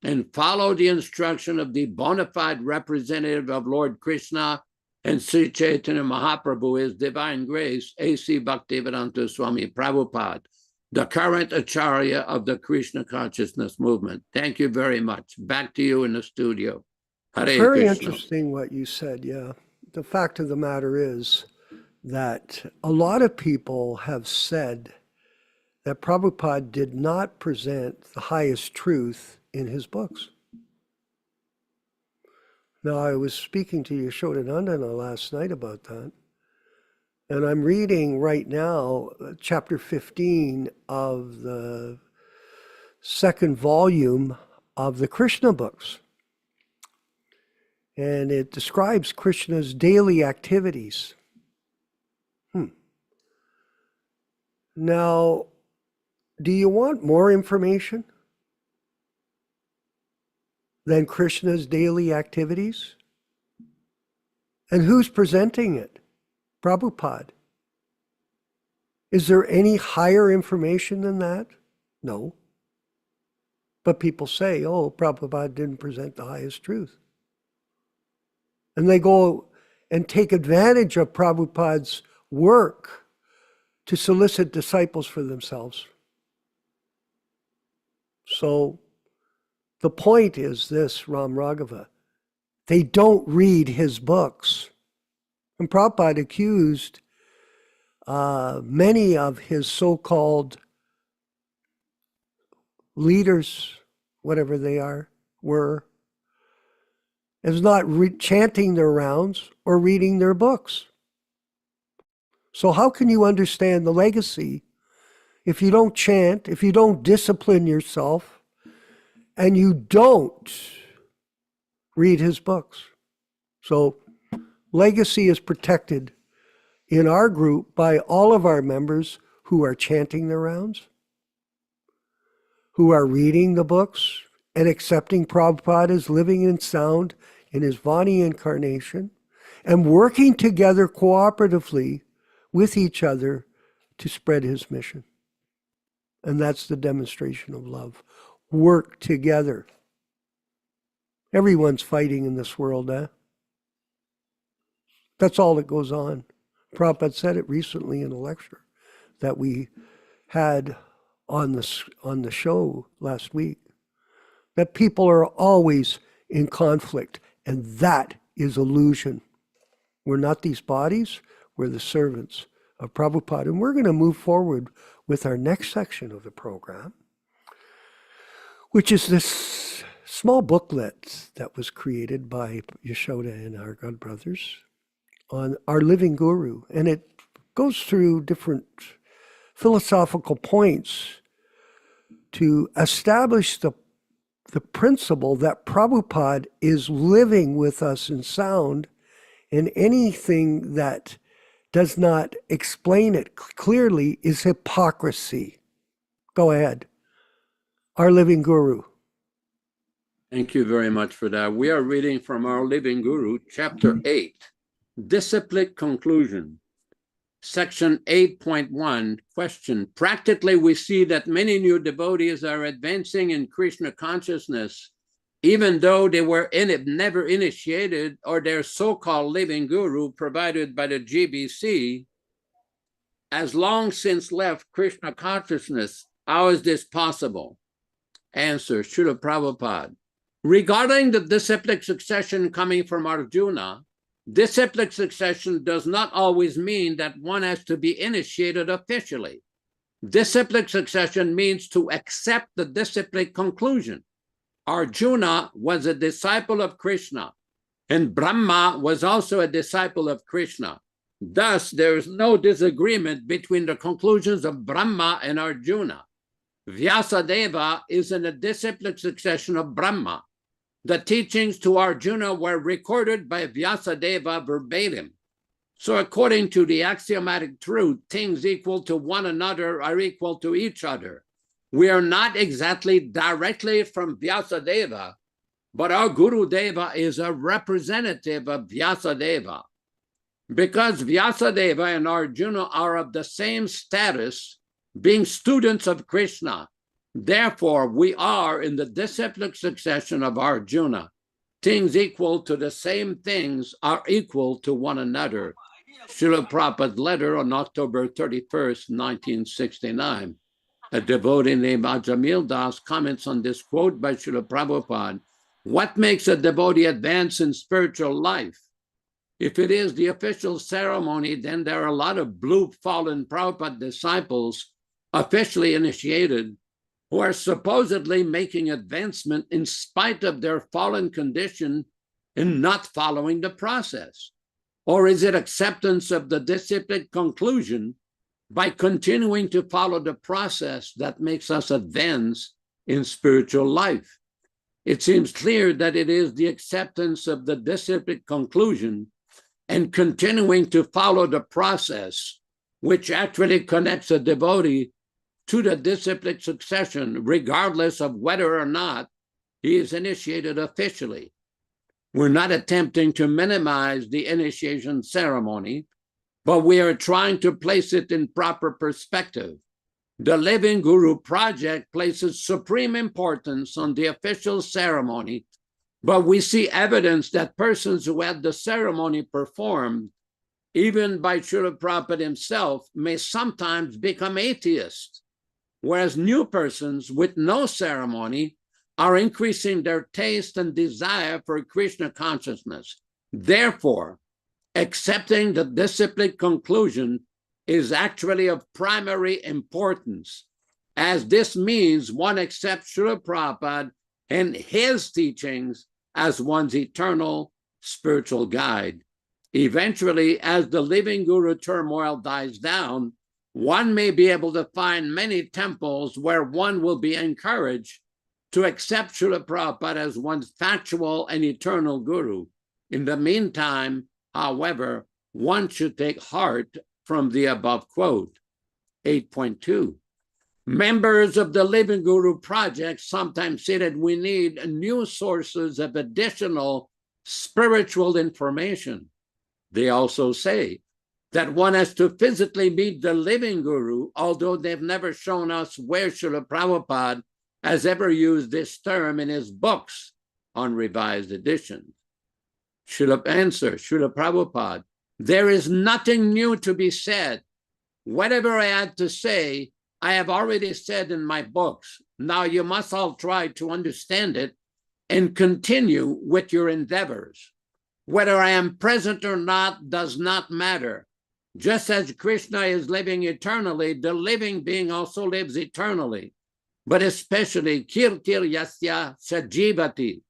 and follow the instruction of the bona fide representative of Lord Krishna and Sri Chaitanya Mahaprabhu, His Divine Grace A.C. Bhaktivedanta Swami Prabhupāda, the current Acharya of the Krishna Consciousness movement. Thank you very much. Back to you in the studio. Hare Very Krishna. interesting what you said, yeah. The fact of the matter is that a lot of people have said that Prabhupada did not present the highest truth in his books. Now, I was speaking to Yaśodā-nandana last night about that, and I'm reading right now chapter 15 of the second volume of the Krishna books. And it describes Krishna's daily activities. Now, do you want more information than Krishna's daily activities? And who's presenting it? Prabhupada. Is there any higher information than that? No. But people say, oh, Prabhupada didn't present the highest truth. And they go and take advantage of Prabhupada's work to solicit disciples for themselves. So the point is this, Ram Raghava, they don't read his books. And Prabhupada accused many of his so-called leaders, whatever they were, as not chanting their rounds or reading their books. So how can you understand the legacy if you don't chant, if you don't discipline yourself, and you don't read his books? So legacy is protected in our group by all of our members who are chanting their rounds, who are reading the books and accepting Prabhupada as living and sound in his Vani incarnation, and working together cooperatively with each other to spread his mission. And that's the demonstration of love. Work together. Everyone's fighting in this world, eh? That's all that goes on. Prabhupada said it recently in a lecture that we had on the show last week, that people are always in conflict, and that is illusion. We're not these bodies, we're the servants of Prabhupada. And we're going to move forward with our next section of the program, which is this small booklet that was created by Yaśoda and our God brothers on our living guru. And it goes through different philosophical points to establish the principle that Prabhupada is living with us in sound, and anything that does not explain it clearly is hypocrisy. Go ahead. Our living guru. Thank you very much for that. We are reading from Our Living Guru, Chapter 8, Disciplic Conclusion, Section 8.1, question. Practically, we see that many new devotees are advancing in Krishna consciousness, even though they were never initiated, or their so-called living guru provided by the GBC has long since left Krishna consciousness. How is this possible? Answer, Srila Prabhupada. Regarding the disciplic succession coming from Arjuna, disciplic succession does not always mean that one has to be initiated officially. Disciplic succession means to accept the disciplic conclusion. Arjuna was a disciple of Krishna, and Brahma was also a disciple of Krishna. Thus, there is no disagreement between the conclusions of Brahma and Arjuna. Vyasadeva is in a disciplic succession of Brahma. The teachings to Arjuna were recorded by Vyasadeva verbatim. So according to the axiomatic truth, things equal to one another are equal to each other. We are not exactly directly from Vyasadeva, but our Guru Deva is a representative of Vyasadeva. Because Vyasadeva and Arjuna are of the same status, being students of Krishna, therefore we are in the disciplic succession of Arjuna. Things equal to the same things are equal to one another. Srila Prabhupada's letter on October 31st, 1969. A devotee named Ajamil Das comments on this quote by Srila Prabhupada. What makes a devotee advance in spiritual life? If it is the official ceremony, then there are a lot of blue fallen Prabhupada disciples, officially initiated, who are supposedly making advancement in spite of their fallen condition in not following the process. Or is it acceptance of the disciplic conclusion by continuing to follow the process that makes us advance in spiritual life? It seems clear that it is the acceptance of the disciplic conclusion and continuing to follow the process which actually connects a devotee to the disciplic succession, regardless of whether or not he is initiated officially. We're not attempting to minimize the initiation ceremony, but we are trying to place it in proper perspective. The Living Guru Project places supreme importance on the official ceremony, but we see evidence that persons who had the ceremony performed, even by Srila Prabhupada himself, may sometimes become atheists, whereas new persons with no ceremony are increasing their taste and desire for Krishna consciousness. Therefore, accepting the disciplic conclusion is actually of primary importance, as this means one accepts Srila Prabhupada and his teachings as one's eternal spiritual guide. Eventually, as the Living Guru turmoil dies down, one may be able to find many temples where one will be encouraged to accept Srila Prabhupada as one's factual and eternal guru. In the meantime, however, one should take heart from the above quote. 8.2. Members of the Living Guru Project sometimes say that we need new sources of additional spiritual information. They also say that one has to physically meet the Living Guru, although they've never shown us where Srila Prabhupada has ever used this term in his books on revised editions. Srila Prabhupada, there is nothing new to be said. Whatever I had to say, I have already said in my books. Now you must all try to understand it and continue with your endeavors. Whether I am present or not does not matter. Just as Krishna is living eternally, the living being also lives eternally. But especially kirtir yasya sajivati.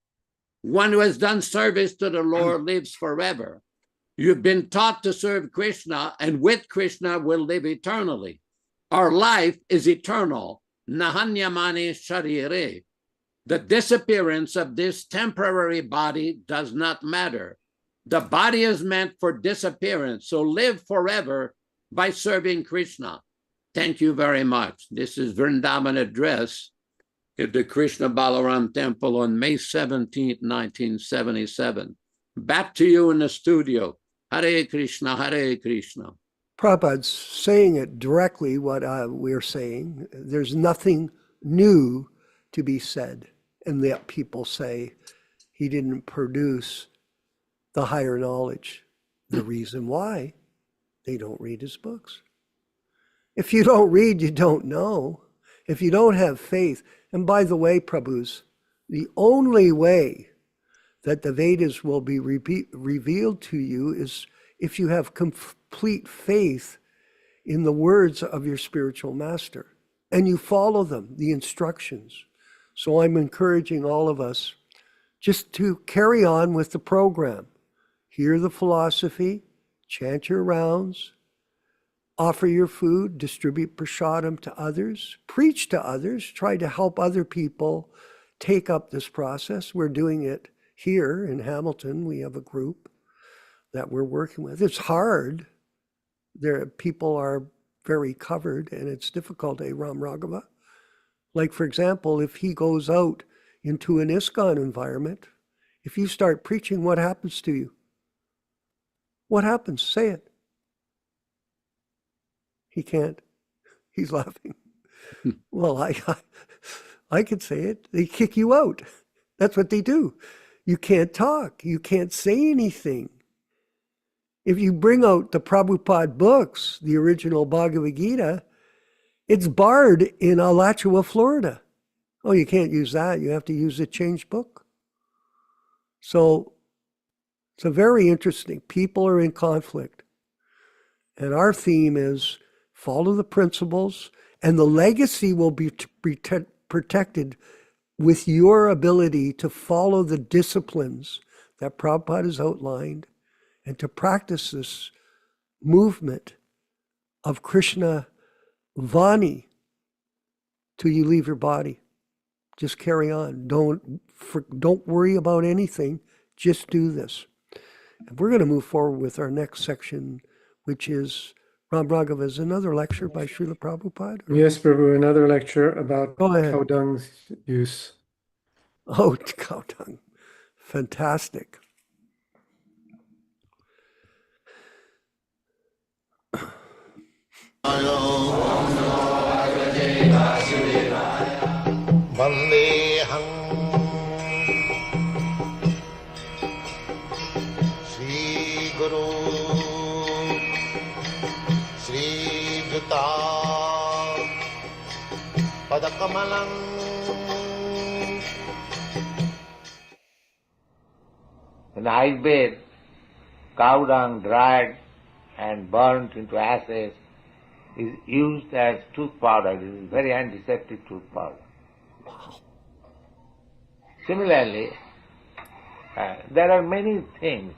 One who has done service to the Lord lives forever. You've been taught to serve Krishna, and with Krishna will live eternally. Our life is eternal. Nahanyamani sharire. The disappearance of this temporary body does not matter. The body is meant for disappearance, so live forever by serving Krishna. Thank you very much. This is Vrindavan address at the Krishna Balaram Temple on May 17th, 1977. Back to you in the studio. Hare Krishna, Hare Krishna. Prabhupada's saying it directly, what we're saying. There's nothing new to be said. And that people say he didn't produce the higher knowledge. The reason why, they don't read his books. If you don't read, you don't know. If you don't have faith, and by the way, Prabhus, the only way that the Vedas will be revealed to you is if you have complete faith in the words of your spiritual master and you follow them, the instructions. So I'm encouraging all of us just to carry on with the program. Hear the philosophy, chant your rounds, offer your food, distribute prasadam to others, preach to others, try to help other people take up this process. We're doing it here in Hamilton. We have a group that we're working with. It's hard. People are very covered and it's difficult, Ram Raghava. Like, for example, if he goes out into an ISKCON environment, if you start preaching, what happens to you? What happens? Say it. He can't. He's laughing. Well, I could say it. They kick you out. That's what they do. You can't talk. You can't say anything. If you bring out the Prabhupada books, the original Bhagavad Gita, it's barred in Alachua, Florida. Oh, you can't use that. You have to use a changed book. So it's a very interesting. People are in conflict. And our theme is follow the principles, and the legacy will be protected with your ability to follow the disciplines that Prabhupada has outlined and to practice this movement of Krishna Vani till you leave your body. Just carry on. Don't worry about anything. Just do this. And we're going to move forward with our next section, which is Ram Raghava's another lecture by Srila Prabhupada. Yes, Prabhu, another lecture about Go ahead. cow dung's use. Oh, cow dung. Fantastic. Vandeham Shri Guru Shri Juta Padakamalam. In ice bed, cow dung dried and burnt into ashes is used as tooth powder. It is very antiseptic tooth powder. Similarly, there are many things,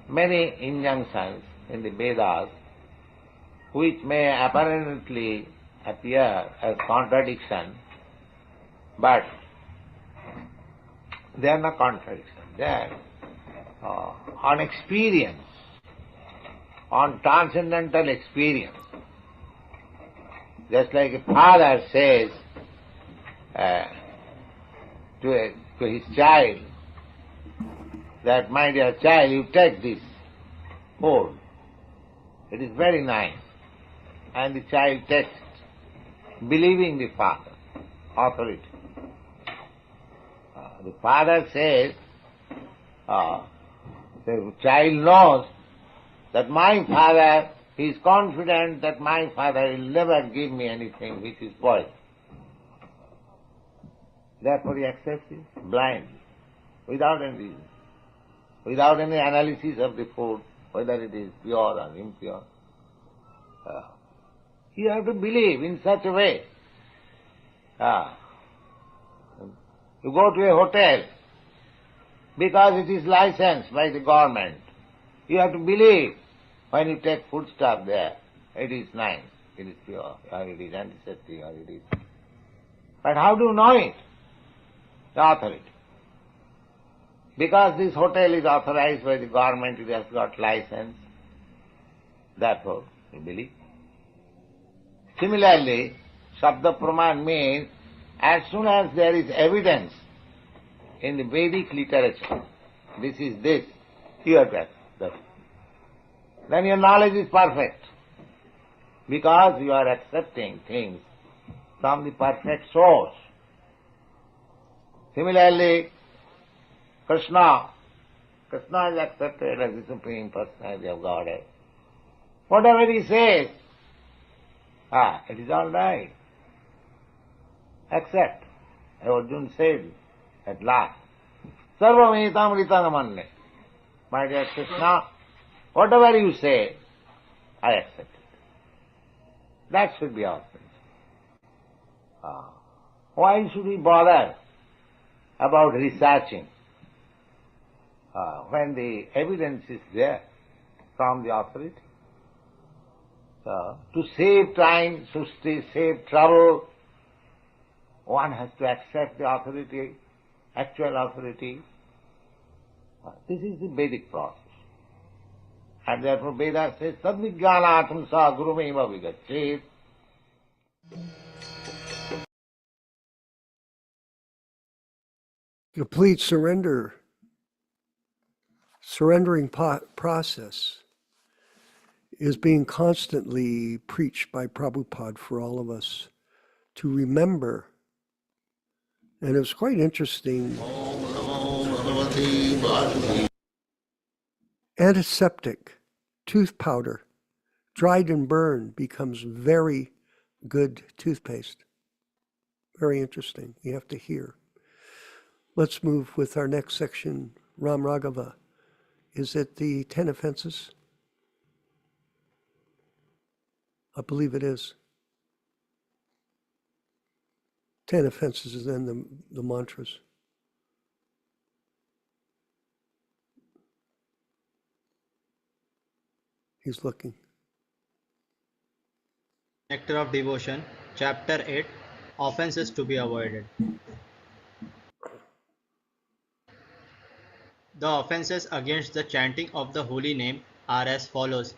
many injunctions in the Vedas which may apparently appear as contradiction, but they are not contradiction. They are on experience, on transcendental experience. Just like a father says to his child that, my dear child, you take this food. It is very nice. And the child takes it, believing the father, authority. The father says, the child knows that my father, he is confident that my father will never give me anything which is poison. Therefore he accepts it blindly, without any reason, without any analysis of the food, whether it is pure or impure. You have to believe in such a way. You go to a hotel, because it is licensed by the government, you have to believe when you take foodstuff there, it is nice, it is pure, or it is antiseptic, or it is... But how do you know it? The authority. Because this hotel is authorized by the government, it has got license, therefore you believe. Similarly, Shabda Praman means as soon as there is evidence in the Vedic literature, this is this, you have to accept. Then your knowledge is perfect, because you are accepting things from the perfect source. Similarly, Krishna is accepted as the Supreme Personality of Godhead. Whatever he says, it is all right. Accept. Arjuna said at last, Sarvamedamritanamanye. My dear Krishna, whatever you say, I accept it. That should be our principle. Why should we bother about researching when the evidence is there from the authority? To save time, to save trouble, one has to accept the authority, actual authority. This is the Vedic process. And therefore Veda says, Sadvijnanatum sa gurumeva vigachet. Complete surrendering process is being constantly preached by Prabhupada for all of us to remember. And it was quite interesting. Antiseptic tooth powder, dried and burned, becomes very good toothpaste. Very interesting. You have to hear. Let's move with our next section. Ram Raghava. Is it the 10 offenses? I believe it is. 10 offenses is in the mantras. He's looking. Nectar of Devotion, Chapter 8, Offenses to be Avoided. The offenses against the chanting of the holy name are as follows.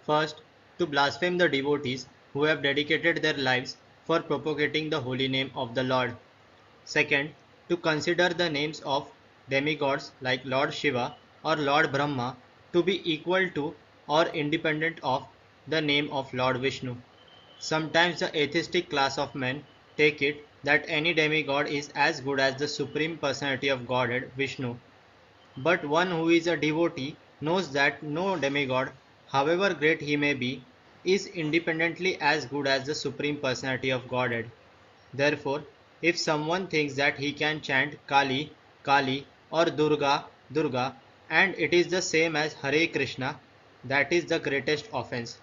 First, to blaspheme the devotees who have dedicated their lives for propagating the holy name of the Lord. Second, to consider the names of demigods like Lord Shiva or Lord Brahma to be equal to or independent of the name of Lord Vishnu. Sometimes the atheistic class of men take it that any demigod is as good as the Supreme Personality of Godhead, Vishnu. But one who is a devotee knows that no demigod, however great he may be, is independently as good as the Supreme Personality of Godhead. Therefore, if someone thinks that he can chant Kali, Kali or Durga, Durga, and it is the same as Hare Krishna, that is the greatest offense.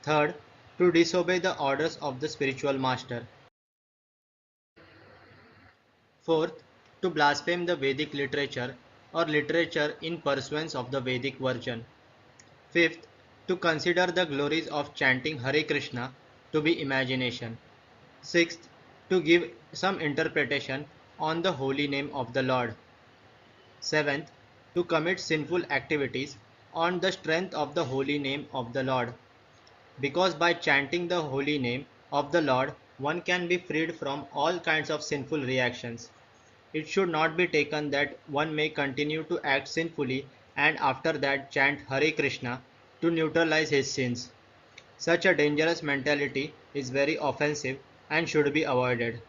Third, to disobey the orders of the spiritual master. Fourth, to blaspheme the Vedic literature or literature in pursuance of the Vedic version. Fifth, to consider the glories of chanting Hare Krishna to be imagination. Sixth, to give some interpretation on the holy name of the Lord. Seventh, to commit sinful activities on the strength of the holy name of the Lord. Because by chanting the holy name of the Lord, one can be freed from all kinds of sinful reactions. It should not be taken that one may continue to act sinfully and after that chant Hare Krishna to neutralize his sins. Such a dangerous mentality is very offensive and should be avoided.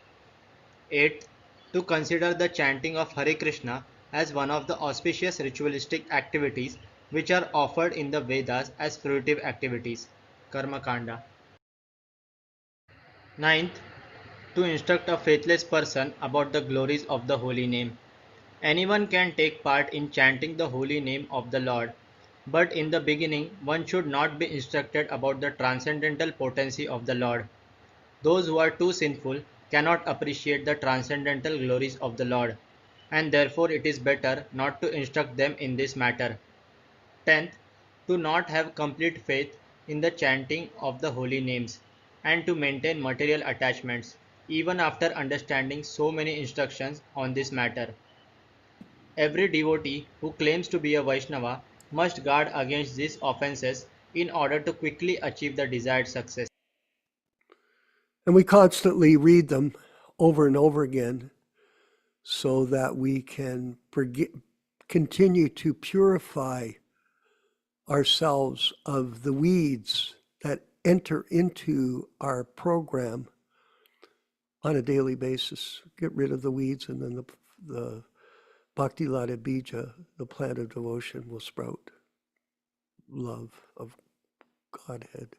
8. To consider the chanting of Hare Krishna as one of the auspicious ritualistic activities which are offered in the Vedas as fruitive activities. Karma Kanda. 9th, to instruct a faithless person about the glories of the holy name. Anyone can take part in chanting the holy name of the Lord, but in the beginning one should not be instructed about the transcendental potency of the Lord. Those who are too sinful cannot appreciate the transcendental glories of the Lord, and therefore it is better not to instruct them in this matter. 10th, to not have complete faith in the chanting of the holy names, and to maintain material attachments, even after understanding so many instructions on this matter. Every devotee who claims to be a Vaishnava must guard against these offenses in order to quickly achieve the desired success. And we constantly read them over and over again so that we can continue to purify ourselves of the weeds that enter into our program on a daily basis. Get rid of the weeds, and then the Bhakti Lata Bija, the plant of devotion, will sprout love of Godhead.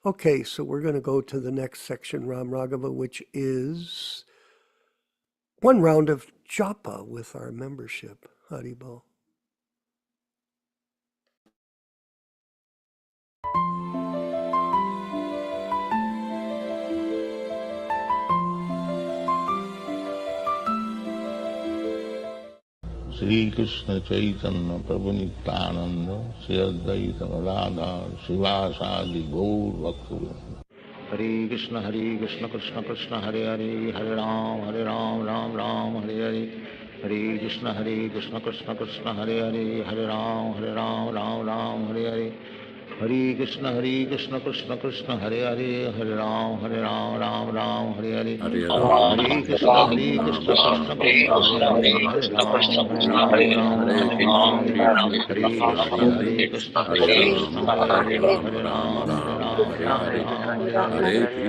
Okay, so we're going to go to the next section, Ram Raghava, which is one round of japa with our membership. Haribol. Shri Krishna Caitanya Prabhu Nityananda Sri Advaita Gadadhar Srivasadi Gaur Bhaktivedanta. Hare Krishna Krishna Krishna Hare Hare Hare Ram Ram Ram Hare Hare. Hare Krishna Krishna Krishna Hare Hare Hare Ram Ram Hare Hare. Hare Krishna Krishna Krishna Hare Hare Hare Ram Ram Hare Hare. Hare Ram, Hare Hare Krishna Ram, Krishna Krishna Hare Hare Hare Ram Hare Ram Krishna, Hare Krishna Hare. Krishna, Hare Hare Hare, Krishna Hare Ram, Krishna Hare Hare Ram, Hare Ram Ram Ram, Hare Hare, Hare Krishna, Hare Krishna, Krishna Hare Krishna, Hare Krishna, Hare, Hare Rama, Hare Rama, Rama Hare Rama, Rama, Hare Hare Hare, Rama, Rama Rama, Hare Hare Hare. Krishna, Hare Hare Krishna, Krishna, Krishna Hare Krishna, Krishna, Hare Hare Hare, Hare Krishna, Rama, Hare Hare Hare. Rama, Hare Rama Rama, Hare Rama, Rama, Hare Rama Hare, Rama, Hare Hare. Hare Krishna, Hare Hare Krishna, Krishna, Hare Krishna Krishna, Krishna Krishna, Hare Krishna, Hare, Hare Hare. Hare Rama, Hare Hare Rama, Rama, Hare Rama Rama, Rama, Hare Hare, Hare Hare Krishna, Hare Krishna, Krishna, Hare Krishna Krishna, Krishna. Krishna Krishna, Hare Hare Rama, Hare, Hare Rama, Hare Rama Rama, Rama, Hare Hare Rama, Hare. Rama Hare Krishna, Rama, Hare Krishna Hare, Krishna, Hare Hare Hare. Krishna, Hare Hare Rama, Krishna, Hare Rama, Krishna, Rama Hare Rama, Hare, Hare Hare Rama, Hare Krishna, Rama, Krishna Rama Krishna, Rama, Hare Hare Hare. Hare, Hare Krishna, Hare Hare Rama, Hare Krishna, Rama, Rama Krishna Rama, Hare Krishna, Hare. Hare Hare, Hare Rama, Hare Krishna, Rama, Hare Rama, Hare Hare Hare, Rama, Hare Hare Rama, Rama Krishna, Rama, Krishna Krishna, Krishna Hare Hare, Hare Rama, Hare Rama, Rama Rama Rama. Rama, Hare Hare, Hare Hare Krishna, Hare Krishna, Hare Krishna, Krishna, Krishna Krishna Krishna, Krishna, Hare Hare Hare. Hare, Hare Hare Rama, Rama, Hare Rama, Rama Rama Rama, Rama, Hare Hare Hare, Hare. Hare Krishna, Hare Krishna, Hare Krishna Krishna, Krishna, Krishna Hare Hare, Krishna, Hare Rama, Hare Rama, Rama Rama, Hare Hare Hare, Krishna, Hare Krishna, Hare Krishna Krishna, Hare Krishna, Hare Krishna, Hare. Krishna Krishna, Hare Hare, Hare Rama, Hare Hare Rama, Krishna, Hare Rama Rama, Krishna, Hare Hare, Krishna, Hare Hare. Hare Krishna, Hare Hare Rama, Krishna, Hare Rama, Krishna Rama Krishna, Rama, Hare Hare Hare, Hare. Hare Rama, Hare Rama, Rama Rama, Hare Hare, Hare Rama, Hare Hare Rama, Krishna, Rama Rama, Hare Hare Hare. Krishna, Krishna Krishna, Hare Hare Krishna, Hare, Hare Hare Krishna, Rama, Hare Rama, Rama Rama, Hare Hare, Hare Rama, Hare Rama, Krishna, Hare Krishna, Krishna Hare Krishna, Krishna, Hare Hare, Krishna Hare Krishna, Rama, Hare Rama, Hare Rama Rama, Rama, Hare Hare, Hare Krishna, Hare Krishna, Krishna Krishna, Hare Hare Hare, Rama, Hare Rama, Hare Rama, Rama Rama, Hare Hare Hare, Krishna, Hare Krishna, Krishna, Hare Krishna, Krishna Krishna, Hare Hare, Hare Rama, Hare Rama, Hare Rama Rama, Hare Hare, Krishna, Krishna, Hare Hare Krishna, Hare Krishna, Krishna Rama, Krishna, Hare Hare Hare, Rama, Hare Rama, Hare Rama, Rama Rama, Krishna, Hare Hare, Hare Krishna, Hare Krishna, Krishna Krishna, Hare Rama, Hare, Hare Hare Rama, Krishna, Hare Rama, Rama Krishna, Rama, Hare Hare, Hare Hare Krishna, Rama, Hare Hare Rama, Krishna, Rama, Krishna Krishna, Hare Hare, Hare Hare Krishna, Rama, Hare Rama, Krishna, Rama Krishna, Rama, Krishna, Hare Hare Hare, Hare, Hare Rama, Hare Krishna, Rama, Hare Hare Hare, Krishna, Krishna Rama, Krishna, Hare Hare Hare, Krishna, Hare Rama, Hare Hare Rama, Rama Rama, Rama, Hare Hare Hare, Hare, Hare Krishna, Krishna, Hare Hare Krishna, Krishna, Krishna Krishna, Krishna, Krishna, Hare Hare Hare, Hare, Hare Rama, Hare Hare Rama, Rama, Rama Rama, Rama, Hare Hare Hare, Hare, Hare Hare Krishna, Krishna, Hare Hare Krishna, Krishna, Krishna Krishna, Krishna, Hare Krishna, Hare, Hare Hare Hare, Rama, Hare Hare Rama, Rama, Rama, Rama Rama, Hare Hare Hare, Hare, Hare Hare Krishna, Krishna, Hare Hare Krishna, Krishna, Krishna Krishna, Krishna, Krishna, Hare Hare Hare, Hare Hare Rama, Rama, Hare Hare Rama, Rama, Rama Rama, Rama Hare Hare, Rama, Hare Hare, Hare Krishna, Hare Hare Krishna, Krishna, Hare Krishna, Krishna, Hare Krishna Hare, Krishna, Hare Hare Hare, Rama, Hare Hare Rama, Rama, Hare Rama, Rama, Hare Rama Hare, Rama, Krishna, Hare Hare Hare, Krishna, Krishna, Hare Krishna, Krishna, Hare Hare, Hare Krishna, Hare Krishna Rama, Hare Krishna, Rama, Hare Rama, Hare, Hare Hare Hare, Rama, Hare Hare Rama, Krishna, Rama Hare Krishna, Rama, Hare Krishna, Hare, Krishna, Hare Hare Hare, Krishna, Hare Hare Rama, Krishna, Hare Rama, Krishna Rama Rama, Krishna, Hare Hare Hare, Hare, Hare Krishna, Hare Hare Rama, Hare Krishna, Rama, Krishna, Rama Hare Hare, Rama, Hare Hare, Hare Rama, Hare Hare Rama, Krishna, Rama, Hare Hare Hare, Krishna, Krishna Hare Krishna, Hare Krishna, Hare, Hare Ram, Hare Ram, Ram Ram, Krishna, Hare Hare, Hare Hare, Hare Hare Krishna, Rama, Hare Krishna, Krishna Rama, Hare Krishna, Hare, Hare Hare, Hare Hare Krishna, Ram, Hare Hare Krishna, Ram, Krishna, Ram Krishna, Ram, Hare Krishna, Hare, Hare Hare, Hare Hare Krishna, Rama, Hare Hare Rama, Rama Krishna, Rama, Krishna Hare Hare, Krishna, Hare Hare, Hare Hare Krishna, Ram, Hare Ram, Krishna, Ram Krishna, Ram, Hare Hare Hare, Hare Hare Rama, Hare Krishna, Rama, Hare Krishna, Rama, Hare Krishna Hare, Krishna, Hare Hare, Hare Hare Krishna, Ram, Hare Hare Ram, Krishna, Krishna,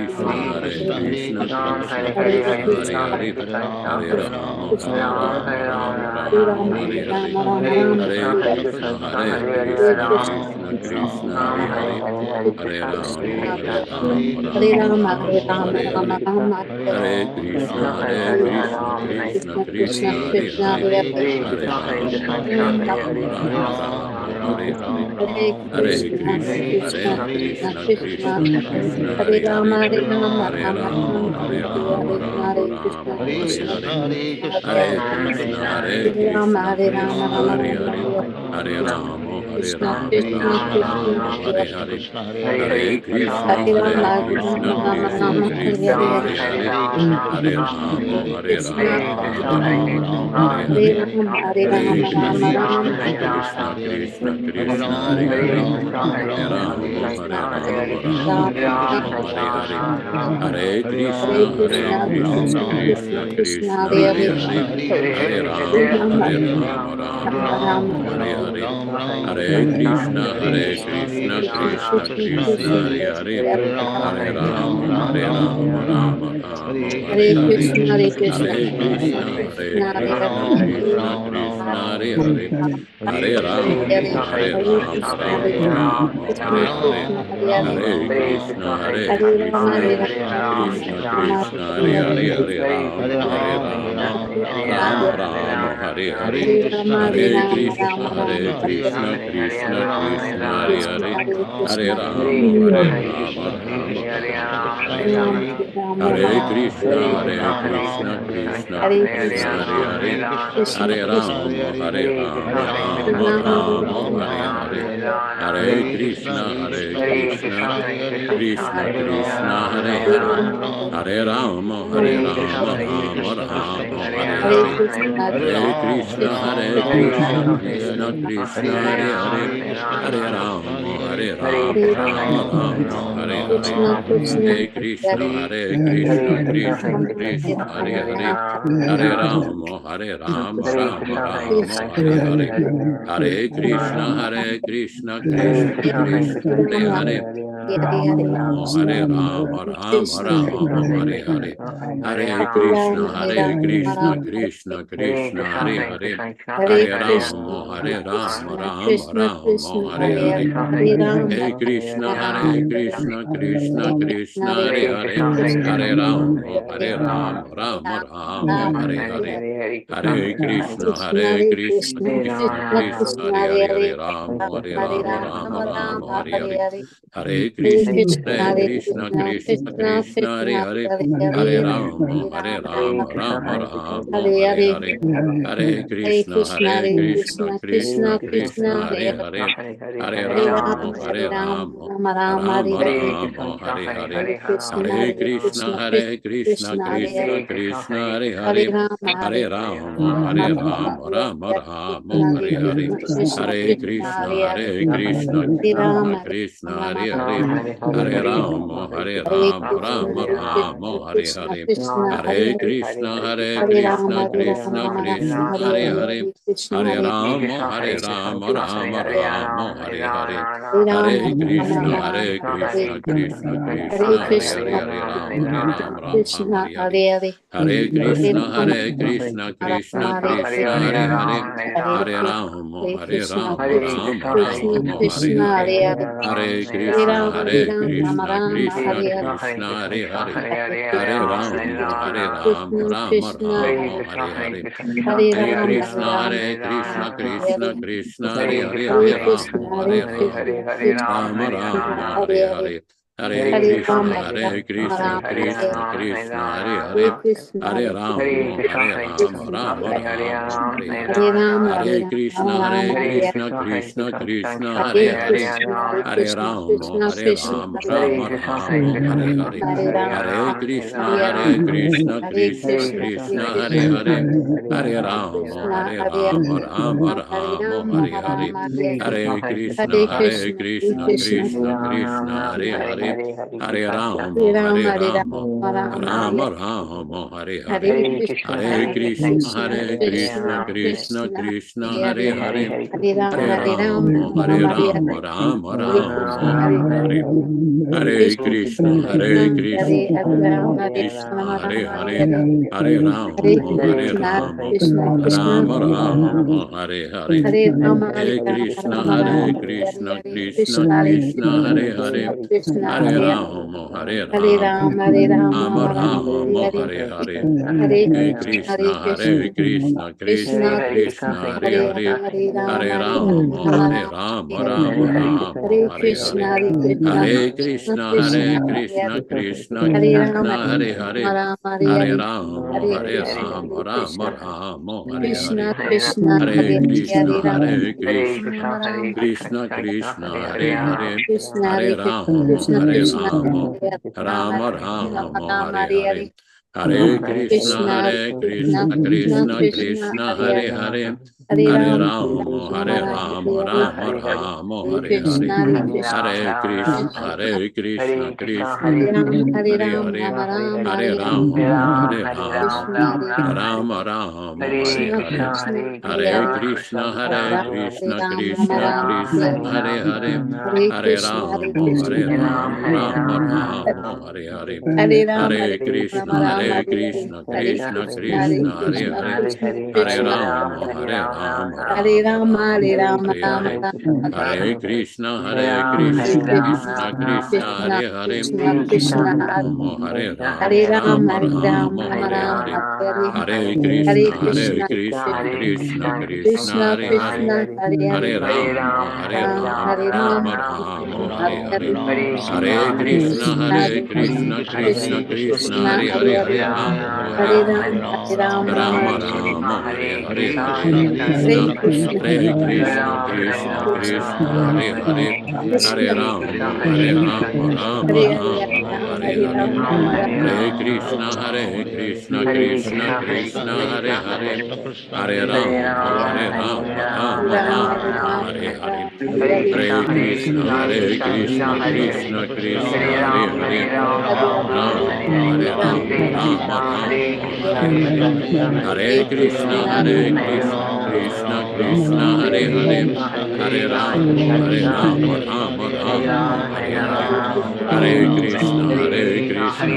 Rama Krishna, Rama, Hare Hare Hare, Hare, Hare Hare Krishna, Rama, Hare Rama Krishna, Rama, Hare Krishna Hare, Krishna, Hare Hare Hare, Krishna, Hare Hare Rama, Hare Ram, Krishna, Rama Hare Rama, Hare Hare, Hare Rama, Hare Hare Rama, Krishna, Rama, Hare Hare Krishna, Krishna Krishna, Hare Hare Hare, Krishna, Hare Hare Krishna, Rama, Krishna Hare Krishna, Rama, Hare Hare, Rama Rama, Hare Hare, Hare Rama, Hare Rama, Krishna, Hare Hare Hare, Krishna, Hare Krishna Krishna, Hare Krishna, Hare Krishna, Hare, Hare Hare Rama, Krishna, Hare Hare Rama, Rama Rama, Hare Rama, Rama, Hare Rama Hare, Rama, Hare Hare Krishna, Hare Hare Krishna, Hare Krishna, Krishna, Krishna Krishna, Hare Hare, Hare, Hare Rama, Hare Ram, Hare Hare Ram, Rama, Ram, Rama Hare Rama, Hare Hare, Hare Krishna, Hare Krishna, Krishna, Hare Krishna, Krishna, Krishna Krishna, Krishna, Hare Hare Hare Hare, Hare Ram, Hare Hare Ram, Rama, Hare Ram, Hare Rama, Hare Rama Hare Rama, Krishna, Hare Hare Hare, Hare Krishna, Krishna, Krishna, Hare Krishna, Krishna, Hare Hare Ram, Hare Krishna, Ram, Hare Ram, Hare, Hare Hare Hare Hare Rama, Hare Krishna, Rama, Krishna, Krishna, Rama Rama, Hare Hare, Hare Ram, Hare Hare Ram, Krishna, Ram, Ram, Hare Hare Krishna, Hare Krishna Krishna, Hare Krishna, Krishna, Hare Hare, Krishna, Krishna, Hare Hare Rama, Hare Hare Rama, Ram, Hare Ram, Rama Ram, Rama, Hare Hare Hare Hare, Hare Hare Krishna, Hare Krishna, Hare Krishna, Krishna, Krishna Krishna, Krishna, Krishna, Hare Hare Hare, Hare Ram, Hare Hare Ram, Rama, Ram, Hare Ram, Rama, Hare Hare Rama Rama, Hare Hare Krishna, Hare, Hare Krishna, Hare Krishna, Krishna, Hare Krishna, Hare Krishna, Hare Krishna Hare Ram, Krishna, Hare Hare Hare, Ram, Ram, Hare Hare Hare Rama, Hare Hare Krishna, Rama, Hare Rama Krishna, Rama, Hare Hare, Krishna, Krishna, Hare Hare Krishna, Hare Ram, Hare Ram, Krishna, Ram, Krishna Krishna, Hare Hare, Krishna, Hare Hare Rama, Krishna, Hare Krishna, Rama, Hare Ram, Rama Rama, Ram, Hare Hare Hare, Hare Hare Krishna, Krishna, Hare Hare Krishna, Krishna, Krishna, Krishna Krishna, Krishna, Hare Hare Hare Hare, Hare Hare Ram, Rama, Hare Ram, Rama, Hare Hare Rama Rama, Hare Hare Krishna, Hare, Hare Krishna, Hare Krishna, Krishna, Hare Krishna, Krishna Hare Ram, Krishna, Hare Hare Ram, Hare, Ram, Hare Hare Hare Rama, Hare Rama, Krishna, Hare Rama Rama, Hare Krishna, Hare, Krishna, Hare Hare Hare Krishna, Hare Hare Ram, Hare Krishna, Ram, Krishna Ram, Krishna, Hare Hare Hare, Hare Hare Krishna, Hare Rama, Krishna, Hare Rama, Rama Rama, Hare Hare, Hare Ram, Hare Hare Krishna, Ram, Hare Hare Hare Krishna, Hare Krishna Krishna, Hare Krishna, Hare Krishna, Hare, Krishna, Hare Krishna, Rama, Hare Rama, Hare Rama Ram, Hare Rama, Ram, Hare Ram, Hare, Ram, Hare Hare Hare Krishna, Hare Krishna, Hare Krishna Krishna, Krishna, Krishna, Hare Hare, Krishna, Hare Krishna, Rama, Hare Hare Rama, Ram, Rama Hare Ram, Rama, Ram Hare Ram, Hare, Hare Hare Hare Hare Krishna, Hare Krishna, Krishna, Krishna Krishna, Krishna, Hare Hare, Krishna, Hare Hare Hare Rama, Hare Ram, Rama, Hare Ram, Rama Ram Rama, Hare Hare Hare, Hare Hare Krishna, Krishna, Hare Hare Krishna, Krishna Krishna, Krishna, Krishna, Hare Hare Hare, Hare Hare Rama, Hare Hare Hare, Ram, Hare Ram, Ram Rama Hare Hare Rama, Hare Hare, Hare Hare Krishna, Krishna, Hare Hare Krishna, Krishna Krishna, Hare Hare, Hare Krishna, Rama, Hare Rama, Rama Hare Hare Rama, Ram, Hare Hare Hare, Ram, Ram Hare Hare Krishna, Hare Krishna, Krishna Krishna, Hare Hare, Hare Hare Rama, Hare Rama, Rama Ram, Hare Rama, Ram, Hare Hare, Ram Hare Hare Krishna, Hare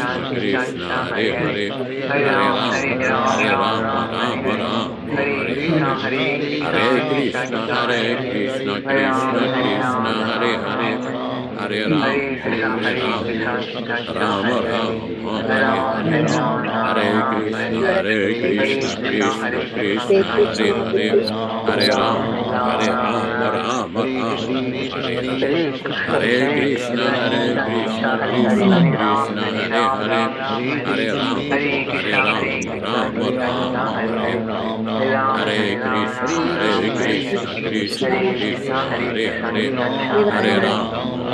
Krishna, Krishna Krishna, Hare Hare, Rama, Hare Rama, Rama Rama, Hare Hare, Hare Krishna, Hare Krishna, Krishna Krishna, Hare Hare, Hare Rama, Hare Rama, Rama Rama, Hare Hare, Hare Krishna, Hare Krishna, Krishna Krishna, Hare Hare, Hare Rama, Hare Rama, Rama Rama, Hare Hare, Hare Krishna, Hare Krishna, Krishna Krishna, Hare Hare, Hare Rama, Hare Rama, Rama Rama, Hare Hare, Hare Krishna, Hare Krishna, Krishna Krishna, Hare Hare, Hare Rama, Hare Rama, Rama Rama, Hare Hare, Hare Krishna, Hare Krishna, Krishna Krishna, Hare Hare, Hare Rama, Hare Rama, Rama Rama,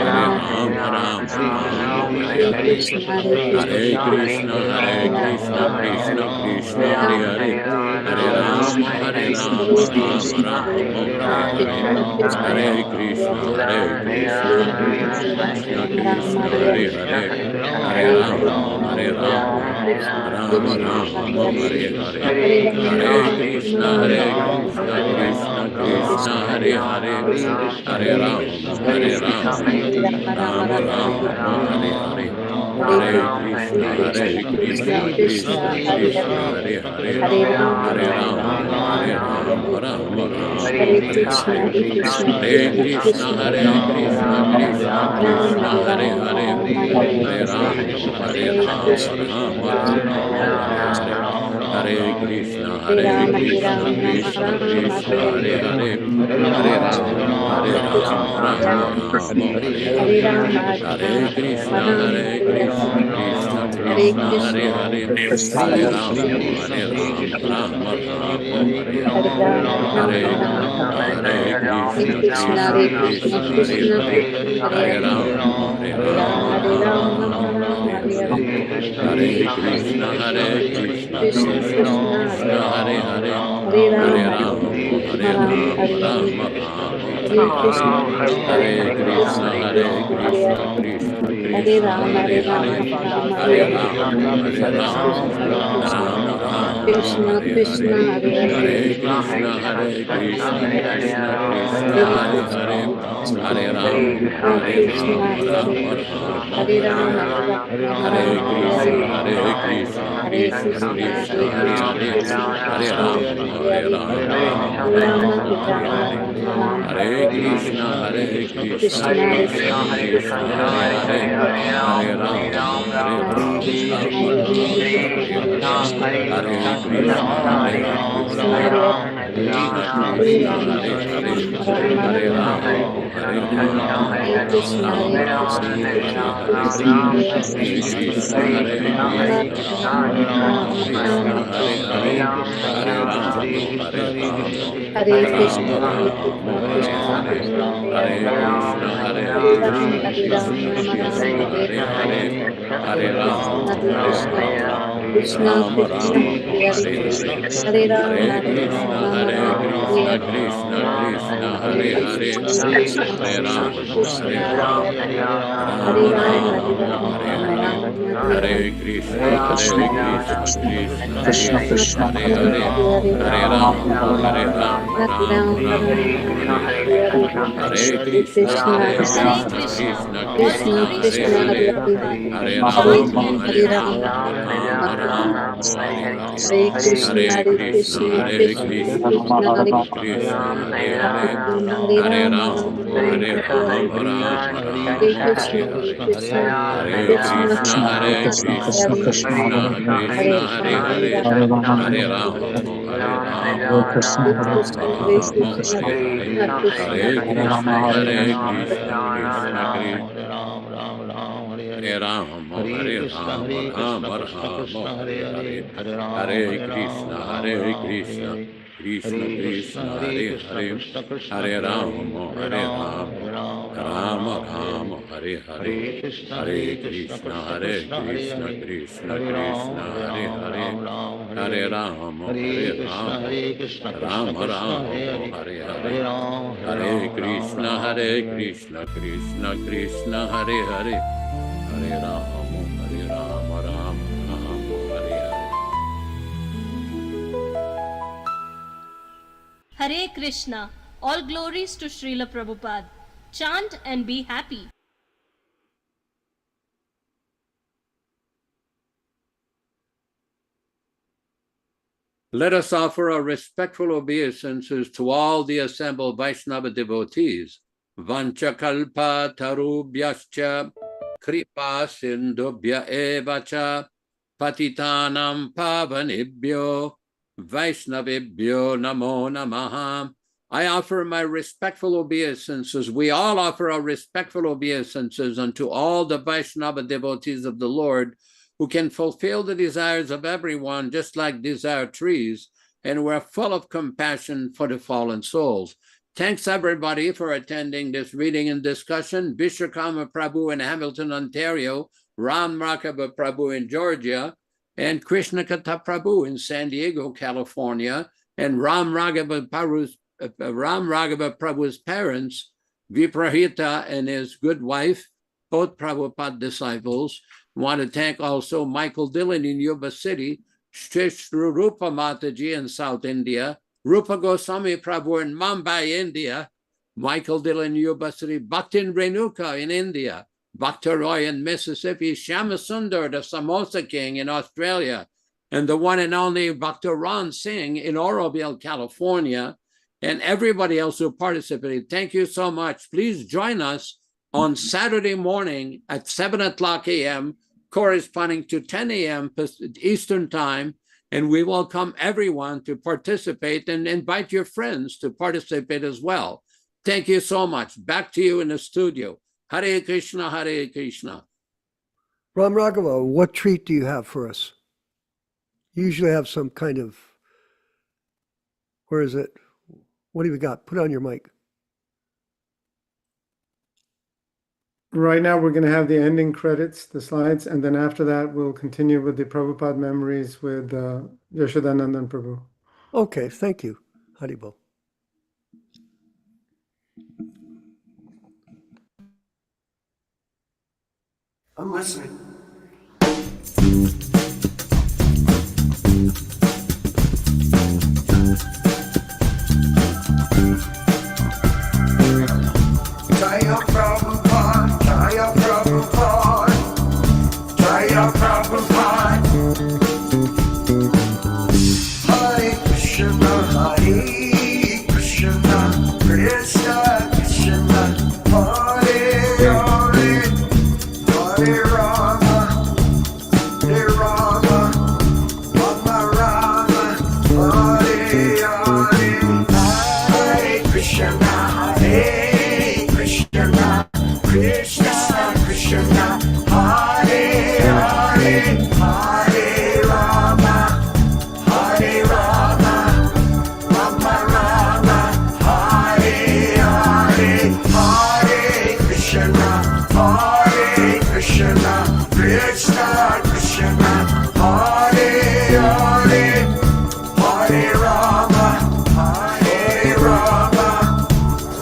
Hare Hare, Hare Krishna, Hare Krishna, Krishna Krishna, Hare Hare, Hare Rama, Hare Rama, Rama Rama, Hare Hare, Hare Krishna, Hare Krishna, Krishna Krishna, Hare Hare, Hare Rama, Hare Rama, Rama Rama, Hare Hare, Hare Krishna, Hare Krishna, Krishna Krishna, Hare Hare, Hare Rama, Hare Rama, Rama Rama, Hare Hare, Hare Krishna, Hare Krishna, Krishna Krishna, Hare Hare, Hare Rama, Hare Rama, Rama Rama, Hare Hare, Hare Krishna, Hare Krishna, Krishna Krishna, Hare Hare, Hare Rama, Hare Rama, Rama Rama, Hare Hare, Hare Krishna, Hare Krishna, Krishna Krishna, Hare Hare, Hare Rama, Hare Rama, Rama Rama, Hare Hare, Hare Krishna, Hare Krishna, Krishna Krishna, Hare Hare, Hare Rama, Hare Rama, Rama Rama, Hare Hare, Hare Krishna, Hare Krishna, Krishna Krishna, Hare Hare, Hare Rama, Hare Rama, Rama Rama, Hare Hare, Hare Krishna, Hare Krishna, Krishna Krishna, Hare Hare, Hare Rama, Hare Rama, Rama Rama, Hare Hare, Hare Krishna, Hare Krishna, Krishna Krishna, Hare Hare, Hare Rama, Hare Rama, Rama Rama, Hare Krishna, Hare Krishna, Hare Krishna, Krishna Krishna, Hare Hare, Hare Rama, Hare Rama, Rama Rama, Hare Krishna, Hare, Hare Hare, Hare Krishna, Hare Krishna, Krishna Krishna, Hare Hare, Hare Rama, Hare Krishna, Rama, Hare Hare, Rama Rama, Hare Hare Rama, Hare, Hare Rama, Hare Hare Hare, Krishna, Hare Krishna, Hare Krishna Krishna, Krishna, Hare Hare Krishna, Hare, Krishna Hare Krishna, Rama, Hare Hare Hare, Rama, Rama Hare Rama, Rama, Hare Hare Rama, Hare, Hare Rama, Hare Krishna, Hare Krishna, Krishna, Hare Krishna Krishna, Krishna, Krishna Hare Krishna, Hare, Hare Rama, Hare Rama, Hare Hare Rama, Krishna, Rama Hare Rama, Hare, Hare Hare Hare, Krishna, Hare Hare Krishna, Hare Krishna, Krishna, Hare Krishna Hare Krishna, Rama, Hare Hare Hare, Rama, Rama Hare Rama, Hare Rama, Hare Rama, Hare Krishna, Hare Rama Krishna, Rama, Hare Krishna Hare, Krishna, Hare Hare Krishna, Hare Rama, Krishna, Hare Rama, Krishna Rama Krishna, Rama, Hare Hare, Hare Rama, Hare Rama, Hare Krishna, Rama Hare Rama, Krishna, Hare Krishna Hare, Krishna, Hare Hare Krishna, Hare Hare Rama, Krishna, Hare Rama, Krishna Rama Rama, Krishna, Hare Hare Hare, Hare Krishna, Rama, Hare Hare Krishna, Rama, Krishna Rama Krishna, Rama, Hare Hare Hare, Hare Rama, Hare Hare Krishna, Rama, Rama Hare Rama, Krishna, Hare Krishna Krishna, Hare Hare Krishna, Hare, Hare Krishna, Hare Krishna Rama, Hare Krishna, Rama, Hare Rama Rama, Hare Rama, Rama, Hare Rama Hare, Rama, Hare Hare Krishna, Hare Krishna, Krishna Krishna Krishna, Hare Krishna, Hare, Hare Hare Rama, Hare Rama, Hare Rama Rama, Hare Hare, Hare Krishna, Krishna, Hare Hare Krishna, Krishna. Krishna All Krishna Krishna, glories Hare to Krishna, Srila Hare, Hare Prabhupada. Hare Chant Rama, and be Hare Hare happy. Rama, Rama Rama, Hare Hare, Hare Krishna, Hare Hare Krishna, Krishna, Hare Krishna Krishna, Krishna, Hare Krishna, Hare Hare Hare, Rama, Hare Hare Rama, Rama, Rama Hare Rama, Rama, Rama Hare Rama, Krishna, Hare Hare Hare, Krishna, Hare Krishna Krishna, Krishna, Hare Hare Krishna, Krishna Hare Krishna, Hare Rama, Hare Hare, Rama, Hare Rama, Hare Rama, Hare Rama Krishna, Hare Rama, Krishna, Hare Hare, Krishna Krishna, Hare Krishna, Hare Krishna, Krishna Krishna, Hare Ram, Hare Rama, Hare Rama, Rama Rama, Hare Hare, Hare Krishna, Hare Krishna, Krishna Krishna, Hare Hare, Hare Rama, Hare Rama, Rama Rama, Hare Hare, Hare Krishna, Hare Krishna, Krishna Krishna, Hare Hare, Hare Rama, Hare Rama, Rama Rama, Hare Hare, Hare Krishna, Hare Krishna, Krishna Krishna, Hare Hare, Hare Rama, Hare Rama, Rama Rama, Hare Hare. Hare Krishna. All glories to Srila Prabhupada. Chant and be happy. Let us offer our respectful obeisances to all the assembled Vaishnava devotees. Vanchakalpa tarubhyascha kripa sindubhya evacha patitanam pavanibhyo Vaishnavibhyo namo namaha. I offer my respectful obeisances. We all offer our respectful obeisances unto all the Vaishnava devotees of the Lord, who can fulfill the desires of everyone, just like desire trees, and we're full of compassion for the fallen souls. Thanks, everybody, for attending this reading and discussion. Vishwakarma Prabhu in Hamilton, Ontario, Ram Rakaba Prabhu in Georgia, and Krishna Kata Prabhu in San Diego, California, and Ram Raghava Prabhu's parents, Viprahita and his good wife, both Prabhupada disciples. I want to thank also Michael Dillon in Yuba City, Shri Rupa Mataji in South India, Rupa Goswami Prabhu in Mumbai, India, Michael Dillon, Yuba City, Bhaktin Renuka in India, Bhakta Roy in Mississippi, Shyamasundar, the Samosa King in Australia, and the one and only Bhakta Ron Singh in Oroville, California, and everybody else who participated. Thank you so much. Please join us on Saturday morning at 7 o'clock a.m., corresponding to 10 a.m. Eastern Time, and we welcome everyone to participate and invite your friends to participate as well. Thank you so much. Back to you in the studio. Hare Krishna, Hare Krishna. Ram Raghava, what treat do you have for us? You usually have some kind of, where is it? What do you got? Put on your mic. Right now, we're going to have the ending credits, the slides, and then after that, we'll continue with the Prabhupada memories with Yaśodā-nandana Prabhu. Okay, thank you. Haribol. I'm listening. Jaya Prabhupada, Jaya Prabhupada, Jaya Prabhupada. Hare Krishna, Hare Krishna, Krishna Krishna, Hare Hare, Hare Rama, Hare Rama, Rama Rama, Hare Hare, Hare Krishna, Hare Krishna, Krishna Krishna, Hare Hare, Hare Rama, Hare Rama, Rama Rama, Hare Hare, Hare Krishna, Krishna Krishna, Hare Hare, Hare Rama, Hare Rama,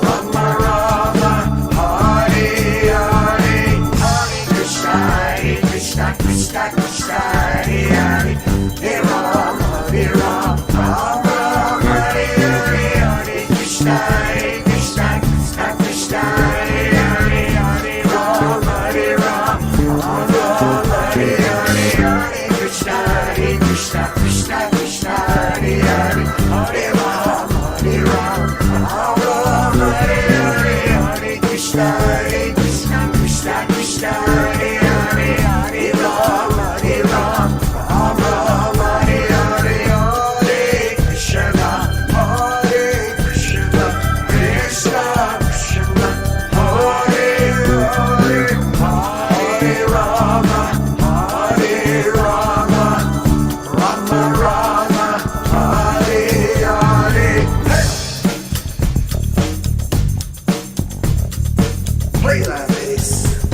Rama Rama, Hare Hare, Hare Krishna, Krishna Krishna, Hare Hare, Hare Rama, Rama Rama, Hare Hare, Hare Krishna, Krishna Krishna, Hare Hare, Hare Rama, Rama Rama, Hare Hare, Hare Krishna, Krishna Krishna, Hare Hare, Hare Rama, Rama Rama, Hare Hare, Hare Krishna, Krishna Krishna, Hare Hare, Hare Rama, Rama Rama, Hare Hare, Hare Krishna, Krishna Krishna, Hare Hare, Hare Rama, Rama Rama, Hare Hare. Play that bass,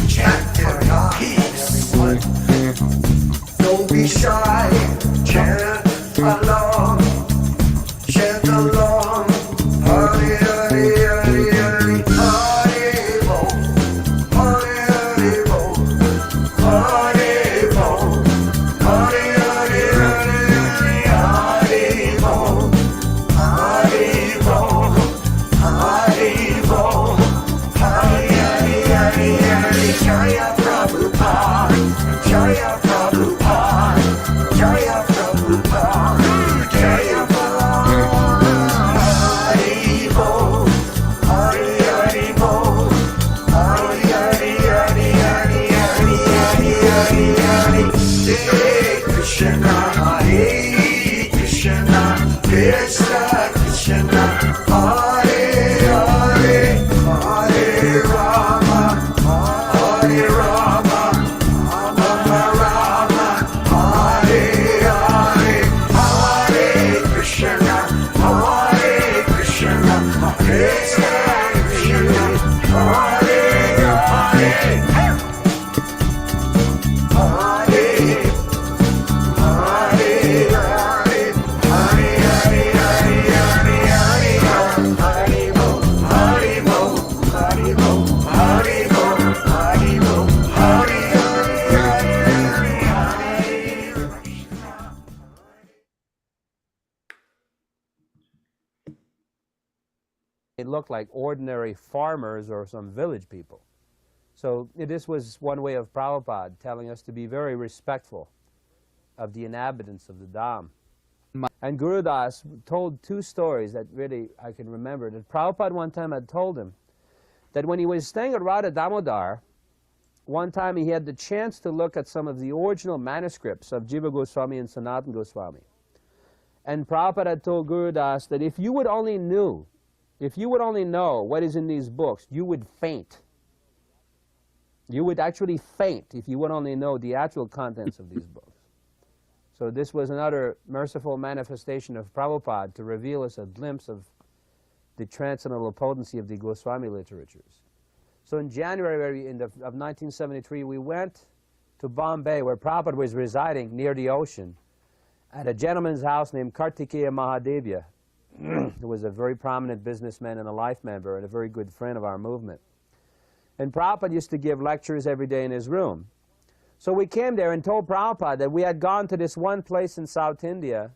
chant for peace. Don't be shy, chant along, chant along. Hare Hare, Hare Hare, Hare Bol, Hare Hare Bol, Hare Bol, Hare Hare, Hare Hare, Hare Bol, Hare Bol, Hare Bol, Hare Hare, Hare Hare, Jaya Prabhupada, Jaya Prabhupada, Jaya Prabhupada, Jaya Prabhupada, Hare Bol, Hare Hare Bol, Hare Hare, Hare Hare, Hare Hare, Hare Krishna, Hare Krishna, Krishna Krishna, Hare Hare, Hare Rama, Hare Rama, Rama Rama, Hare Hare, Hare Krishna, Krishna Krishna, Hare Hare, They looked like ordinary farmers or some village people. So this was one way of Prabhupada telling us to be very respectful of the inhabitants of the Dham. And Guru Das told two stories that really I can remember. That Prabhupada one time had told him that when he was staying at Radha Damodar, one time he had the chance to look at some of the original manuscripts of Jiva Goswami and Sanatana Goswami. And Prabhupada had told Guru Das that if you would only know what is in these books, you would faint. You would actually faint if you would only know the actual contents of these books. So this was another merciful manifestation of Prabhupada to reveal us a glimpse of the transcendental potency of the Goswami literatures. So in January of 1973, we went to Bombay, where Prabhupada was residing near the ocean, at a gentleman's house named Kartikeya Mahadevya, who was a very prominent businessman and a life member and a very good friend of our movement. And Prabhupada used to give lectures every day in his room. So we came there and told Prabhupada that we had gone to this one place in South India,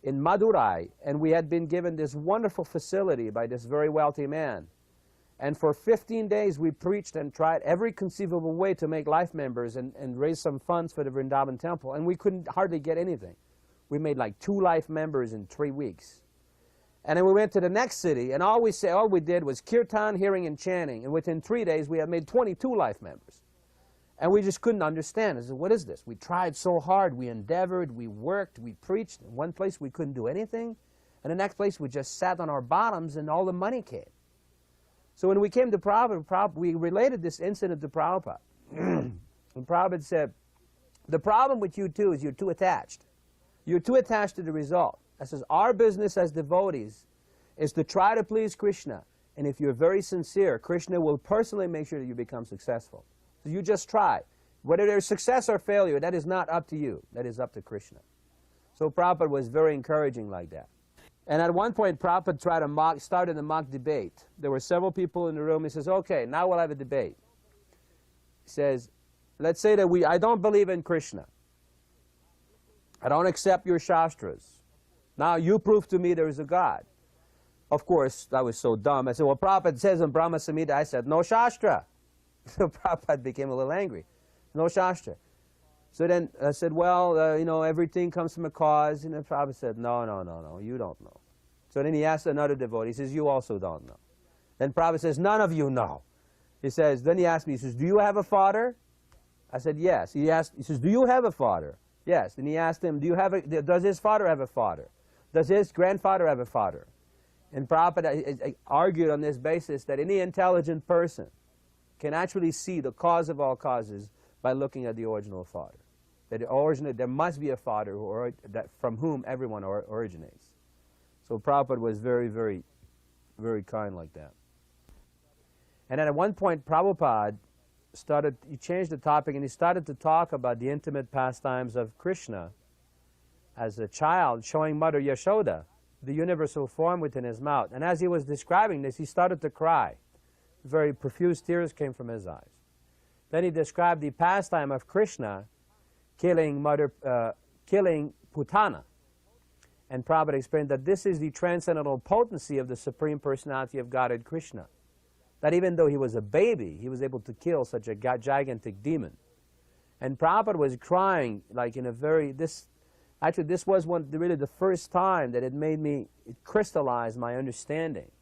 in Madurai, and we had been given this wonderful facility by this very wealthy man. And for 15 days we preached and tried every conceivable way to make life members and raise some funds for the Vrindavan temple, and we couldn't hardly get anything. We made like 2 life members in 3 weeks. And then we went to the next city, and all we did was kirtan, hearing, and chanting, and within 3 days we had made 22 life members. And we just couldn't understand. I said, what is this? We tried so hard, we endeavored, we worked, we preached. In one place we couldn't do anything, and the next place we just sat on our bottoms and all the money came. So when we came to Prabhupada, we related this incident to Prabhupada. And Prabhupada said, the problem with you two is you're too attached. You're too attached to the result. I says, our business as devotees is to try to please Krishna. And if you're very sincere, Krishna will personally make sure that you become successful. So you just try. Whether there's success or failure, that is not up to you. That is up to Krishna. So Prabhupada was very encouraging like that. And at one point, Prabhupada started a mock debate. There were several people in the room. He says, okay, now we'll have a debate. He says, let's say that I don't believe in Krishna. I don't accept your Shastras. Now you prove to me there is a God. Of course, I was so dumb. I said, well, Prabhupada says in Brahma Samhita, I said, no Shastra. So Prabhupada became a little angry. No Shastra. So then I said, well, you know, everything comes from a cause. And then Prabhupada said, no, you don't know. So then he asked another devotee. He says, you also don't know. Then Prabhupada says, none of you know. He says, then he asked me, he says, do you have a father? I said, yes. He says, do you have a father? Yes. Then he asked him, does his father have a father? Does his grandfather have a father? And Prabhupada argued on this basis that any intelligent person can actually see the cause of all causes by looking at the original father. That there must be a father from whom everyone originates. So Prabhupada was very, very, very kind like that. And then at one point, Prabhupada he changed the topic and he started to talk about the intimate pastimes of Krishna as a child, showing Mother Yaśodā the universal form within his mouth. And as he was describing this, he started to cry. Very profuse tears came from his eyes. Then he described the pastime of Krishna killing Putana. And Prabhupada explained that this is the transcendental potency of the Supreme Personality of Godhead Krishna. That even though he was a baby, he was able to kill such a gigantic demon. And Prabhupada was crying like in a very, this was really the first time that it crystallized my understanding.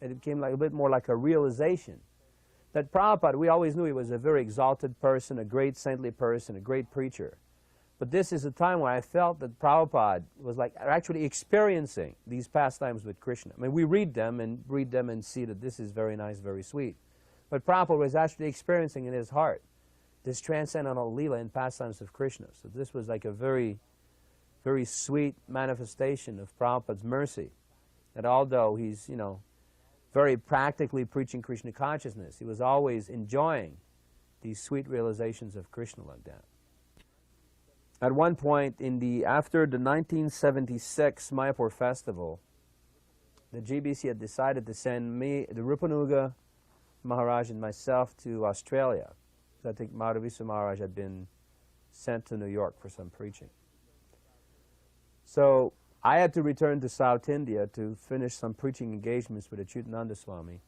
And it became like a bit more like a realization. That Prabhupada, we always knew he was a very exalted person, a great saintly person, a great preacher. But this is a time where I felt that Prabhupada was like actually experiencing these pastimes with Krishna. I mean, we read them and see that this is very nice, very sweet. But Prabhupada was actually experiencing in his heart this transcendental Leela and pastimes of Krishna. So this was like a very, very sweet manifestation of Prabhupada's mercy. That although he's, very practically preaching Krishna consciousness, he was always enjoying these sweet realizations of Krishna like that. At one point, after the 1976 Mayapur festival, the GBC had decided to send me, the Rupanuga Maharaj and myself to Australia. I think Madhavisa Maharaj had been sent to New York for some preaching. So I had to return to South India to finish some preaching engagements with Achyutananda Swami.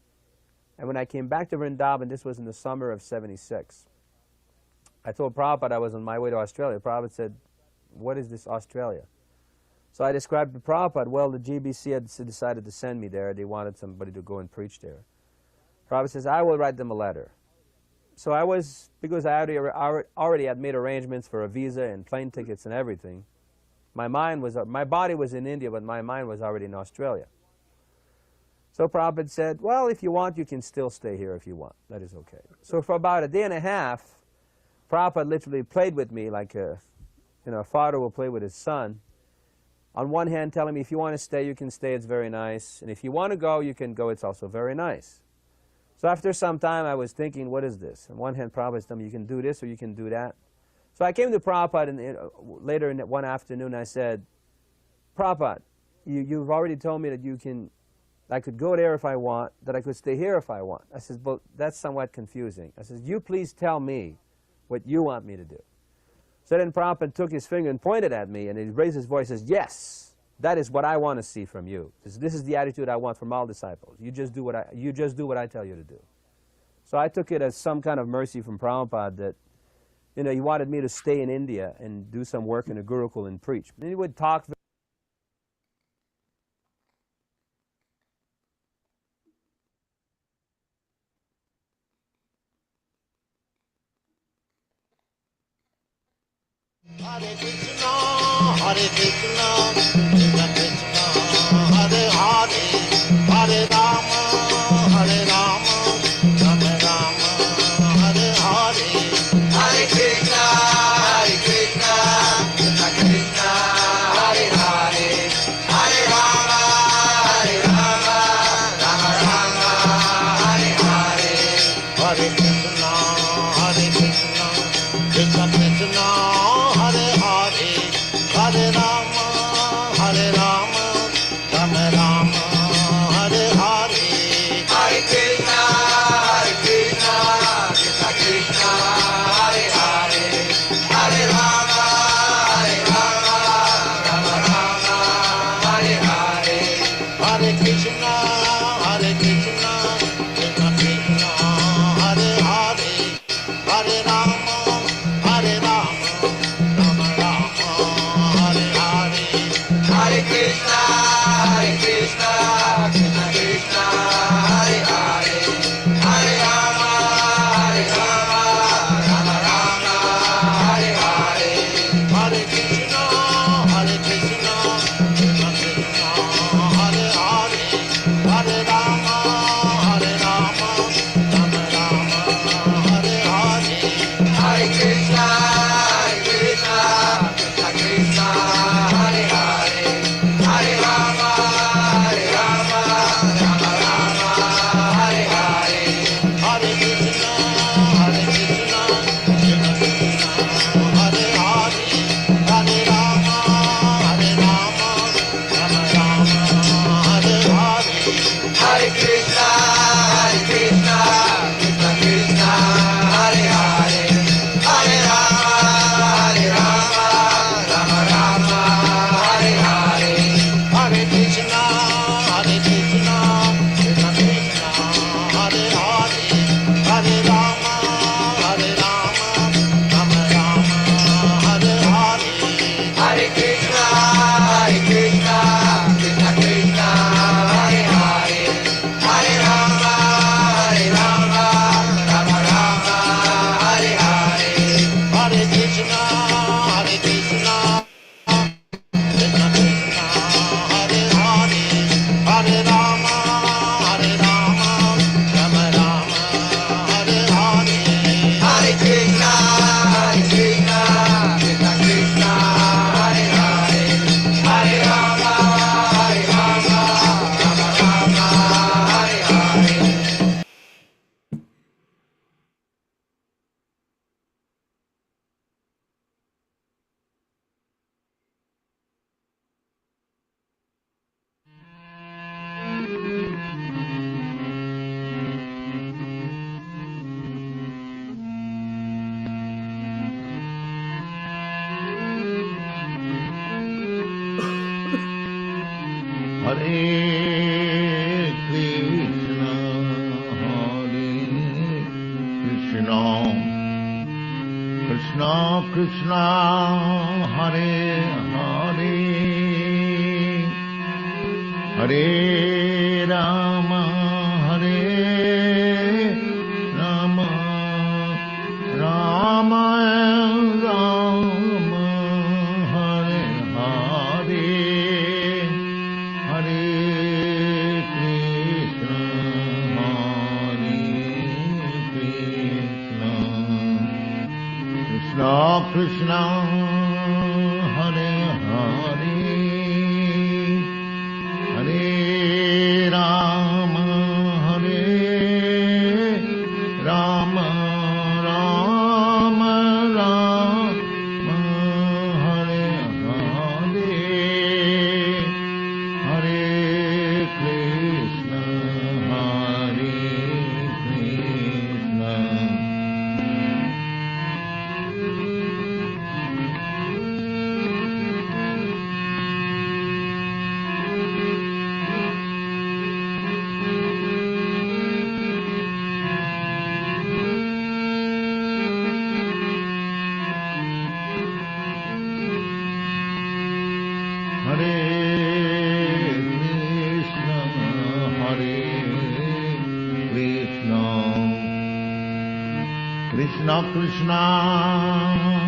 And when I came back to Vrindavan, this was in the summer of '76, I told Prabhupada I was on my way to Australia. Prabhupada said, what is this Australia? So I described to Prabhupada, well, the GBC had decided to send me there. They wanted somebody to go and preach there. Prabhupada says, I will write them a letter. So because I already had made arrangements for a visa and plane tickets and everything, my body was in India, but my mind was already in Australia. So Prabhupada said, well, if you want, you can still stay here if you want. That is okay. So for about a day and a half, Prabhupada literally played with me like a father will play with his son. On one hand, telling me, if you want to stay, you can stay, it's very nice. And if you want to go, you can go, it's also very nice. So after some time, I was thinking, what is this? On one hand, Prabhupada told me, you can do this or you can do that. So I came to Prabhupada later in one afternoon, I said, Prabhupada, you've already told me that I could go there if I want, that I could stay here if I want. I said, but that's somewhat confusing. I said, you please tell me what you want me to do. So then Prabhupada took his finger and pointed at me, and he raised his voice and says, yes, that is what I want to see from you. This is the attitude I want from all disciples. You just do what I tell you to do. So I took it as some kind of mercy from Prabhupada that, you know, he wanted me to stay in India and do some work in a Gurukul and preach. And he would talk. Hare Krishna, Hare Krishna, Krishna Krishna, Hare Hare, Hare Rama, Hare Rama, Rama Rama, Hare Hare. Hare Krishna, Hare Krishna, Krishna Krishna, Hare Hare, Hare Rama, Hare Rama, Rama Rama, Hare Hare. Hare Krishna, Hare Krishna, Krishna Krishna, Hare Hare, Hare Rama, Hare Rama, Rama Rama, Hare Hare. Hare Krishna, Hare Krishna, Krishna Krishna, Hare Hare, Hare Rama, Hare Rama, Rama Rama, Hare Hare. Hare Krishna, Hare Krishna, Krishna Krishna, Hare Hare, Hare Rama, Hare Rama, Rama Rama, Hare Hare. Hare Krishna, Hare Krishna, Krishna Krishna, Hare Hare, Hare Rama, Hare Rama, Rama Rama, Hare Hare. Hare Krishna, Hare Krishna, Krishna Krishna, Hare Hare, Hare Rama, Hare Rama, Rama Rama, Hare Hare. Hare Krishna, Hare Krishna, Krishna Krishna, Hare Hare, Hare Rama, Hare Rama, Rama Rama, Hare Hare. Hare Krishna, Hare Krishna, Krishna Krishna, Hare Hare, Hare Rama, Hare Rama, Rama Rama, Hare Hare. Hare Krishna, Hare Krishna, Krishna Krishna, Hare Hare, Hare Rama, Hare Rama, Rama Rama, Hare Hare. Hare Krishna, Hare Krishna, Krishna Krishna, Hare Hare, Hare Rama, Hare Rama, Rama Rama, Hare Hare. Hare Krishna, Hare Krishna, Krishna Krishna, Hare Hare, Hare Rama, Hare Rama, Rama Rama, Hare Hare. Hare Krishna, Hare Krishna, Krishna Krishna, Hare Hare, Hare Rama, Hare Rama, Rama Rama, Hare Hare. Hare Krishna, Hare Krishna, Krishna Krishna, Hare Hare, Hare Rama, Hare Rama, Rama Rama, Hare Hare. Hare Krishna, Hare Krishna, Krishna Krishna, Hare Hare, Hare Rama, Hare Rama, Rama Rama, Hare Hare, Hare Krishna, Hare Krishna, Krishna Krishna, Hare Hare, Hare Rama, Hare Rama, Rama Rama, Hare Hare, Hare Krishna, Hare Krishna, Krishna Krishna